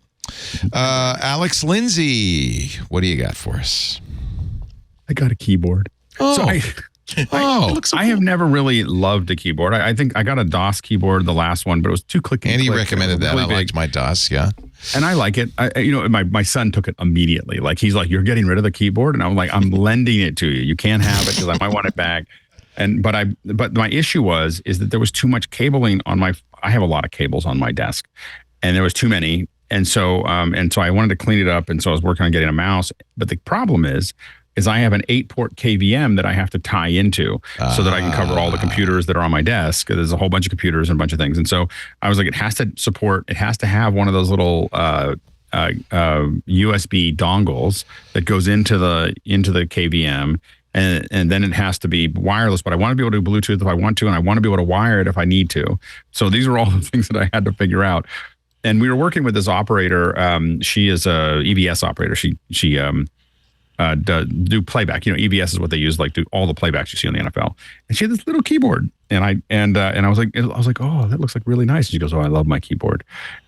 A: Alex Lindsay, what do you got for us?
E: I got a keyboard.
A: Oh.
E: So I have never really loved a keyboard. I think I got a DOS keyboard, the last one, but it was too clicky.
A: And he recommended that.
E: Really
A: I liked my DOS, yeah.
E: And I like it. My son took it immediately. Like, he's like, you're getting rid of the keyboard? And I'm like, I'm lending it to you. You can't have it because I might want it back. But my issue is that there was too much cabling on I have a lot of cables on my desk, and there was too many. And so I wanted to clean it up. And so I was working on getting a mouse. But the problem is I have an 8-port KVM that I have to tie into so that I can cover all the computers that are on my desk. There's a whole bunch of computers and a bunch of things. And so I was like, it has to have one of those little USB dongles that goes into the KVM. And then it has to be wireless, but I want to be able to do Bluetooth if I want to, and I want to be able to wire it if I need to. So these are all the things that I had to figure out. And we were working with this operator. She is a EVS operator. She do playback. EVS is what they use, like do all the playbacks you see on the NFL. And she had this little keyboard, and I was like, oh, that looks like really nice. And she goes, oh, I love my keyboard.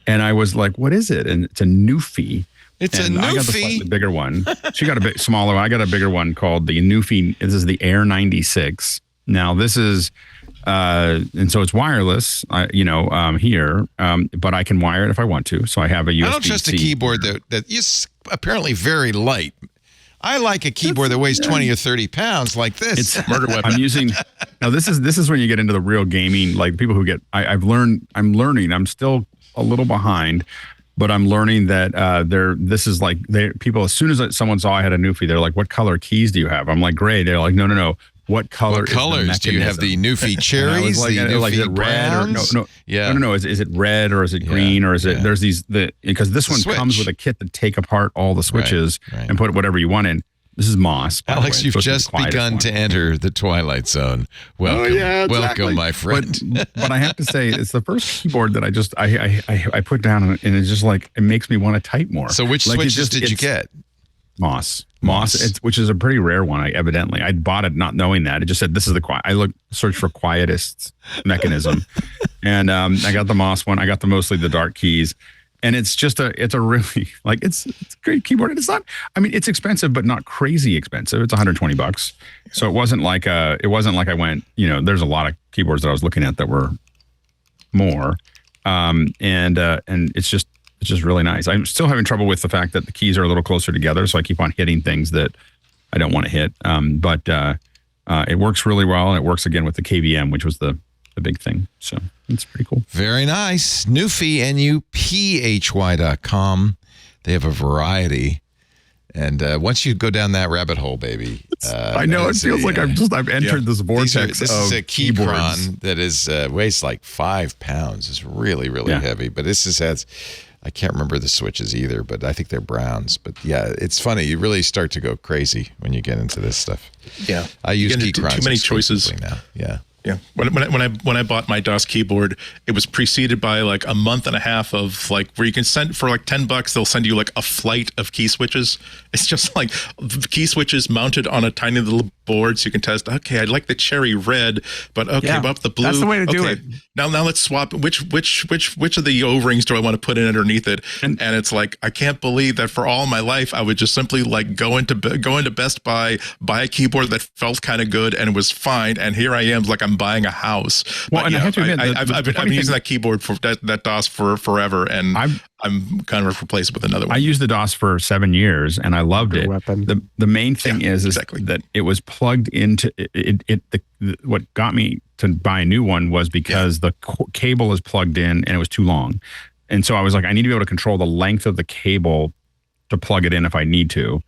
E: And I was like, what is it? And it's a Newfie.
A: It's a Newfie.
E: I got the slightly bigger one. She got a bit smaller. I got a bigger one called the Newfie. This is the Air 96. Now this is, and so it's wireless, here, but I can wire it if I want to. So I have a USB-C.
A: I don't trust a keyboard that is apparently very light. I like a keyboard that weighs 20 or 30 pounds like this.
E: It's murder weapon. I'm using, now this is when you get into the real gaming, like people who get, I'm learning, I'm still a little behind, but I'm learning that people, as soon as someone saw I had a Newfie, they're like, what color keys do you have? I'm like, gray. They're like, no. What colors
A: do you have? The Newfie cherries, the Newfie browns?
E: No. Is it red or is it green or is it? There's these because this one comes with a kit to take apart all the switches and put whatever you want in. This is moss.
A: Alex, you've just begun to enter the twilight zone. Welcome,
E: exactly.
A: Welcome, my friend.
E: But I have to say, it's the first keyboard that I put down, and it's just like it makes me want to type more.
A: So which switches did you get?
E: Moss, which is a pretty rare one. I bought it not knowing that. It just said this is the quiet. I searched for quietest mechanism, and I got the Moss one. I got mostly the dark keys, and it's a really it's a great keyboard. And it's not. I mean, it's expensive, but not crazy expensive. It's $120. So it wasn't like I went. There's a lot of keyboards that I was looking at that were more, and it's just really nice. I'm still having trouble with the fact that the keys are a little closer together, so I keep on hitting things that I don't want to hit. But it works really well, and it works again with the KVM, which was the big thing. So it's pretty cool.
A: Very nice. Nuphy, NUPHY.com. They have a variety. And once you go down that rabbit hole, baby.
E: I know it feels like I've entered this vortex.
A: This is a Keychron that weighs like 5 pounds. It's really, really heavy. But this has. I can't remember the switches either, but I think they're Browns. But yeah, it's funny. You really start to go crazy when you get into this stuff.
D: Yeah,
A: I use Keychrons
D: too many choices
A: now. Yeah.
D: Yeah. When I bought my DOS keyboard, it was preceded by like a month and a half of where you can send for like $10, they'll send you like a flight of key switches. It's just like key switches mounted on a tiny little board so you can test. Okay, I'd like the cherry red, but about the blue.
F: That's the way to do it.
D: Now let's swap. Which of the O-rings do I want to put in underneath it? And it's like, I can't believe that for all my life I would just simply go into Best Buy, buy a keyboard that felt kind of good and it was fine, and here I am like I'm buying a house.
E: Well, and I have to admit,
D: I've been using that keyboard for that DOS for forever, and I'm kind of replaced with another one.
E: I used the DOS for 7 years, and I loved it. The main thing is that it was plugged into it. What got me to buy a new one was because the cable is plugged in, and it was too long, and so I was like, I need to be able to control the length of the cable to plug it in if I need to.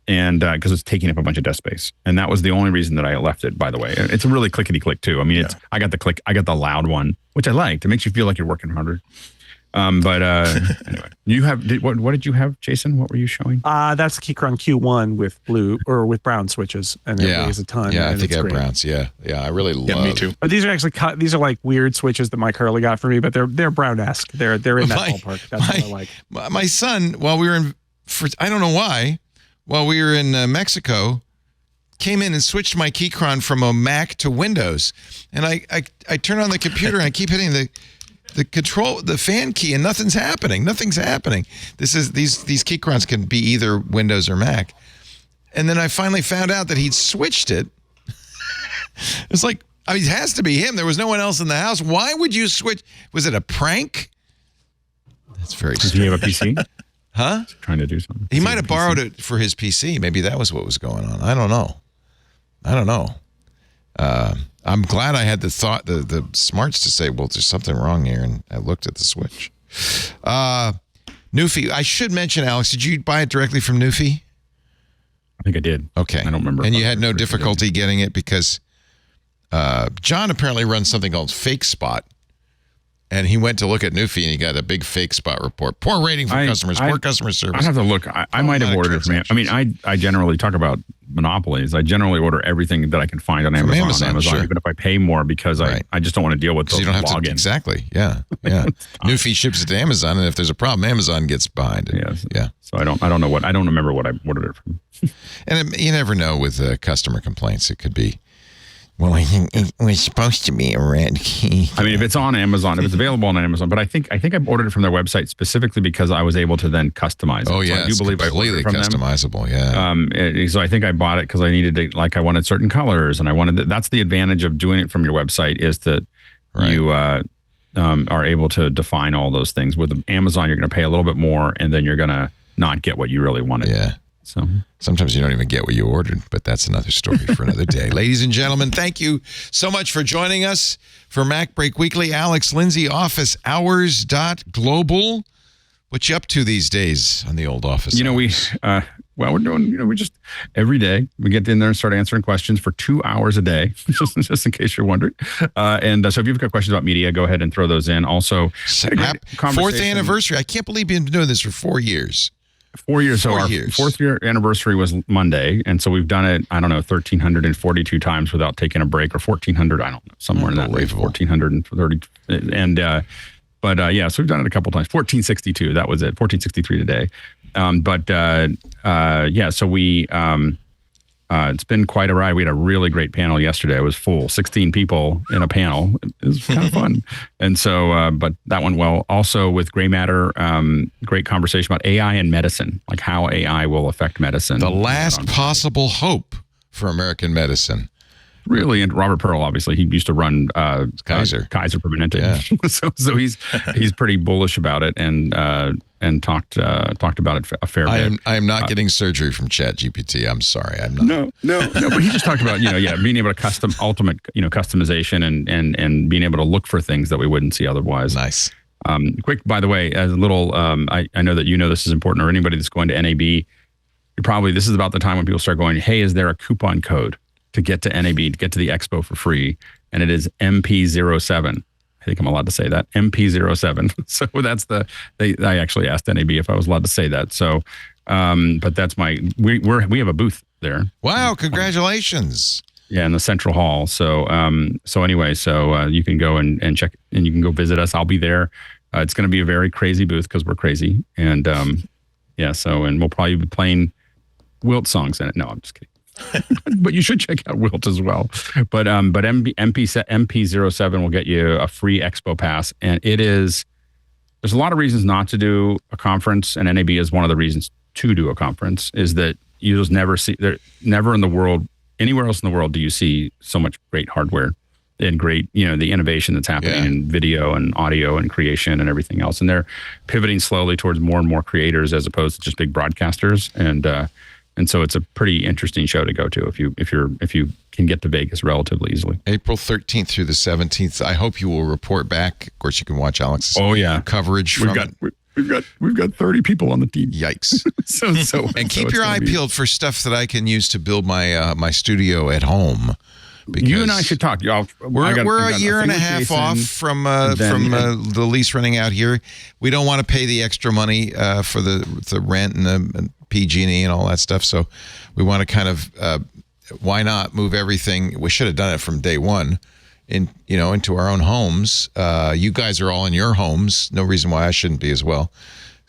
E: And because it's taking up a bunch of desk space, and that was the only reason that I left it. By the way, it's a really clickety click too. I mean, I got the loud one, which I liked. It makes you feel like you're working harder. But anyway, what did you have, Jason? What were you showing?
F: That's a Keychron Q1 with blue or with brown switches, and it weighs a ton.
A: Yeah, I think I have browns. Yeah, I really love.
D: Yeah, me too.
F: But these are actually these are like weird switches that Mike Hurley got for me, but they're brown-esque. They're in that ballpark. That's what I like.
A: My son, while we were I don't know why. While we were in Mexico, came in and switched my Keychron from a Mac to Windows. And I turn on the computer and I keep hitting the fan key, and nothing's happening. These Keychrons can be either Windows or Mac. And then I finally found out that he'd switched it. It's like, it has to be him. There was no one else in the house. Why would you switch? Was it a prank? That's very strange.
E: Did he have a PC?
A: Huh?
E: Trying to do something.
A: He might have borrowed it for his PC. Maybe that was what was going on. I don't know. I'm glad I had the thought, the smarts to say, well, there's something wrong here, and I looked at the switch. Nuphy, I should mention, Alex, did you buy it directly from Nuphy?
E: I think I did.
A: Okay.
E: I don't remember.
A: And you had no difficulty getting it because John apparently runs something called Fake Spot. And he went to look at Nuphy, and he got a big Fake Spot report. Poor rating for customers. Poor customer service.
E: I have to look. I might have ordered it from him. I mean, I generally talk about monopolies. I generally order everything that I can find on Amazon, sure. Even if I pay more, because I just don't want to deal with the
A: you don't have
E: login.
A: To, exactly. Yeah. Nuphy ships it to Amazon, and if there's a problem, Amazon gets behind it.
E: Yes.
A: Yeah.
E: So I don't remember what I ordered it from.
A: And you never know with customer complaints. It could be, well, I think it was supposed to be a red key.
E: I mean, if it's on Amazon, if it's available on Amazon, but I think I ordered it from their website specifically because I was able to then customize it.
A: Oh, yeah.
E: So I do believe
A: completely
E: I ordered from
A: customizable, them.
E: Yeah. So I think I bought it because I needed to, I wanted certain colors, and that's the advantage of doing it from your website, is that you are able to define all those things. With Amazon, you're going to pay a little bit more, and then you're going to not get what you really wanted.
A: Yeah.
E: So
A: sometimes you don't even get what you ordered, but that's another story for another day. Ladies and gentlemen, thank you so much for joining us for Mac Break Weekly. Alex Lindsay, officehours.global. What you up to these days on the old office?
E: We're doing, we just every day we get in there and start answering questions for 2 hours a day, just in case you're wondering. And so if you've got questions about media, go ahead and throw those in. Also,
A: 4th anniversary. I can't believe you've been doing this for 4 years.
E: 4 years. So
A: 4
E: our
A: years.
E: 4th year anniversary was Monday. And so we've done it, I don't know, 1,342 times without taking a break, or 1,400, I don't know, somewhere in that range, 1,430. And, yeah, so we've done it a couple times. 1,462, that was it. 1,463 today. So we, it's been quite a ride. We had a really great panel yesterday. It was full, 16 people in a panel. It was kind of fun. And so, but that went well. Also with Gray Matter, great conversation about AI and medicine, like how AI will affect medicine.
A: The last possible hope for American medicine.
E: Really, and Robert Pearl, obviously, he used to run Kaiser Permanente. Yeah. so he's pretty bullish about it, and talked about it a fair bit.
A: I am not getting surgery from ChatGPT. I'm sorry, I'm not.
E: No. But he just talked about being able to customization and being able to look for things that we wouldn't see otherwise.
A: Nice.
E: Quick, by the way, as a little, I know that this is important, or anybody that's going to NAB, this is about the time when people start going, hey, is there a coupon code to get to NAB, to get to the expo for free? And it is MP07. I think I'm allowed to say that, MP07. So that's I actually asked NAB if I was allowed to say that. So, but that's we have a booth there.
A: Wow, congratulations.
E: Yeah, in the Central Hall. So, you can go and check, and you can go visit us. I'll be there. It's going to be a very crazy booth because we're crazy. And and we'll probably be playing Wilt songs in it. No, I'm just kidding. But you should check out Wilt as well. But MP07 will get you a free expo pass, and there's a lot of reasons not to do a conference, and NAB is one of the reasons to do a conference. Is that you just never in the world, anywhere else in the world, do you see so much great hardware and great the innovation that's happening in video and audio and creation and everything else, and they're pivoting slowly towards more and more creators as opposed to just big broadcasters. And so it's a pretty interesting show to go to if you can get to Vegas relatively easily.
A: April 13th through the 17th. I hope you will report back. Of course, you can watch Alex's coverage.
E: We've got 30 people on the team.
A: Yikes! And keep your eye peeled for stuff that I can use to build my studio at home. Because
E: you and I should talk.
A: We're a year and a half off from the lease running out here. We don't want to pay the extra money for the rent and the PG&E and all that stuff. So we want to kind of why not move everything? We should have done it from day one into our own homes. You guys are all in your homes. No reason why I shouldn't be as well.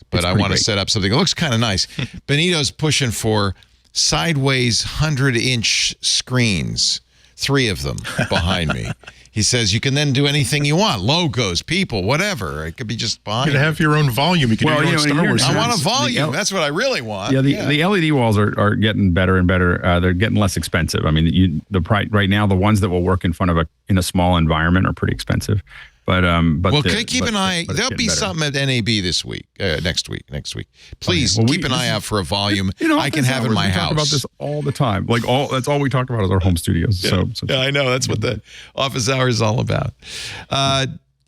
A: But I want to set up something that looks kind of nice. Benito's pushing for sideways 100-inch screens. 3 of them behind me. He says you can then do anything you want. Logos, people, whatever. It could be just behind
D: you. Can have your own volume. You can do your own Star Wars.
A: I want a volume. That's what I really want.
E: Yeah, the LED walls are getting better and better. They're getting less expensive. I mean, right now, the ones that will work in front of in a small environment are pretty expensive. Keep an eye. There'll be something at NAB
A: this week, next week. Please keep an eye out for a volume I can have in my house.
E: We talk about this all the time. That's all we talk about is our home studios.
A: Yeah. So I know that's what the office hour is all about.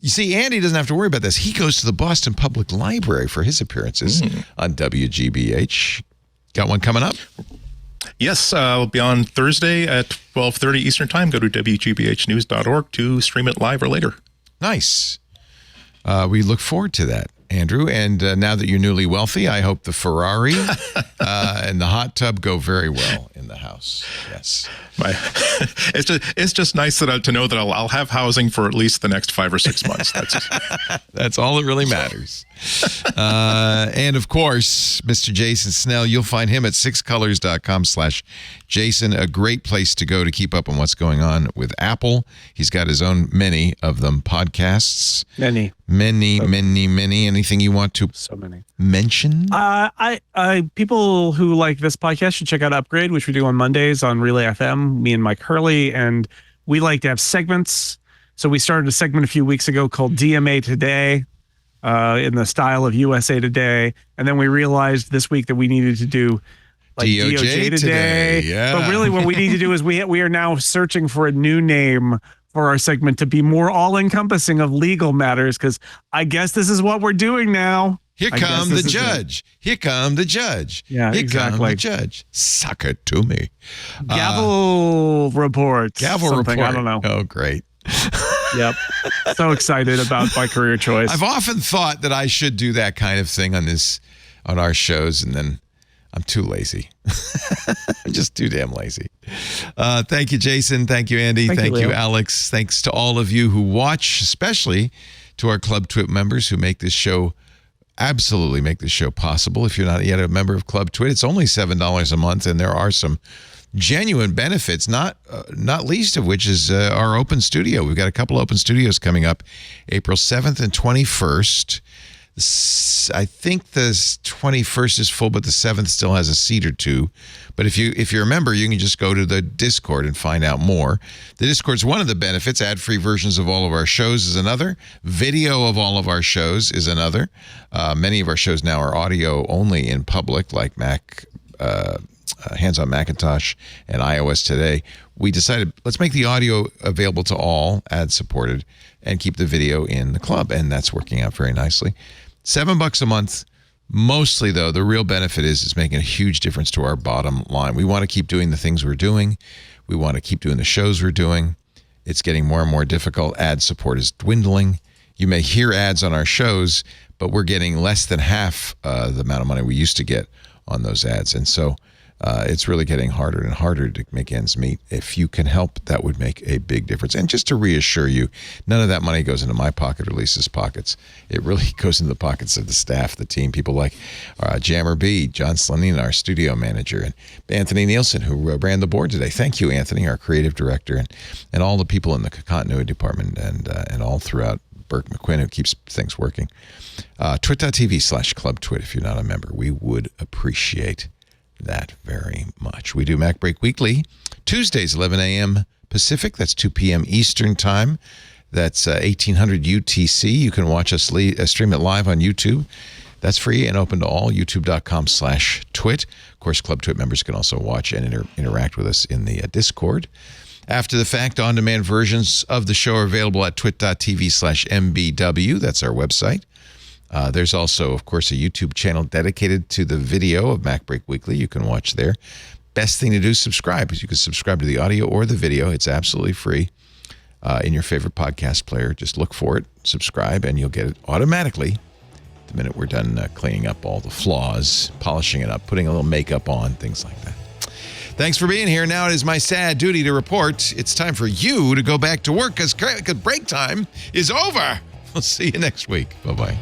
A: You see, Andy doesn't have to worry about this. He goes to the Boston Public Library for his appearances on WGBH. Got one coming up?
D: Yes, I'll be on Thursday at 12:30 Eastern Time. Go to WGBHnews.org to stream it live or later.
A: Nice. We look forward to that, Andrew. And now that you're newly wealthy, I hope the Ferrari and the hot tub go very well in the house. Yes.
D: It's just nice to know that I'll have housing for at least the next 5 or 6 months.
A: That's all that really matters. And of course, Mr. Jason Snell, you'll find him at sixcolors.com/Jason, a great place to go to keep up on what's going on with Apple. He's got his own many of them podcasts.
F: Many.
A: Anything you want to mention?
F: People who like this podcast should check out Upgrade, which we do on Mondays on Relay FM, me and Mike Hurley, and we like to have segments. So we started a segment a few weeks ago called DMA Today, in the style of USA Today, and then we realized this week that we needed to do DOJ today.
A: Yeah.
F: But really what we need to do is we are now searching for a new name for our segment to be more all-encompassing of legal matters, because I guess this is what we're doing now.
A: Here come the judge. Here come the judge.
F: Yeah,
A: Here
F: exactly.
A: come the judge. Suck it to me.
F: Gavel reports.
A: Gavel report.
F: I don't know.
A: Oh, great.
F: Yep. So excited about my career choice.
A: I've often thought that I should do that kind of thing on this on our shows, and then I'm too lazy. I'm just too damn lazy. Thank you, Jason. Thank you, Andy. Thank you, Alex. Thanks to all of you who watch, especially to our Club Twit members who make this show possible. If you're not yet a member of Club Twit, it's only $7 a month, and there are some genuine benefits, not least of which is our open studio. We've got a couple open studios coming up April 7th and 21st. I think the 21st is full, but the 7th still has a seat or two. But if you're a member, you can just go to the Discord and find out more. The Discord's one of the benefits. Ad-free versions of all of our shows is another. Video of all of our shows is another. Many of our shows now are audio only in public, like Mac, Hands on Macintosh and iOS Today. We decided, let's make the audio available to all, ad-supported, and keep the video in the club, and that's working out very nicely. $7 a month. Mostly, though, the real benefit is making a huge difference to our bottom line. We want to keep doing the things we're doing. We want to keep doing the shows we're doing. It's getting more and more difficult. Ad support is dwindling. You may hear ads on our shows, but we're getting less than half the amount of money we used to get on those ads. And so it's really getting harder and harder to make ends meet. If you can help, that would make a big difference. And just to reassure you, none of that money goes into my pocket or Lisa's pockets. It really goes into the pockets of the staff, the team, people like Jammer B, John Slanina, our studio manager, and Anthony Nielsen, who ran the board today. Thank you, Anthony, our creative director, and all the people in the continuity department and all throughout Burke McQuinn, who keeps things working. Twit.tv/clubtwit if you're not a member. We would appreciate that very much. We do Mac Break Weekly, Tuesdays, 11 a.m. Pacific. That's 2 p.m. Eastern Time. That's 1800 UTC. You can watch us stream it live on YouTube. That's free and open to all, youtube.com/twit. Of course, Club Twit members can also watch and interact with us in the Discord. After the fact, on-demand versions of the show are available at twit.tv/mbw. That's our website. There's also, of course, a YouTube channel dedicated to the video of Mac Break Weekly. You can watch there. Best thing to do is subscribe, because you can subscribe to the audio or the video. It's absolutely free in your favorite podcast player. Just look for it, subscribe, and you'll get it automatically the minute we're done cleaning up all the flaws, polishing it up, putting a little makeup on, things like that. Thanks for being here. Now it is my sad duty to report it's time for you to go back to work because break time is over. We'll see you next week. Bye-bye.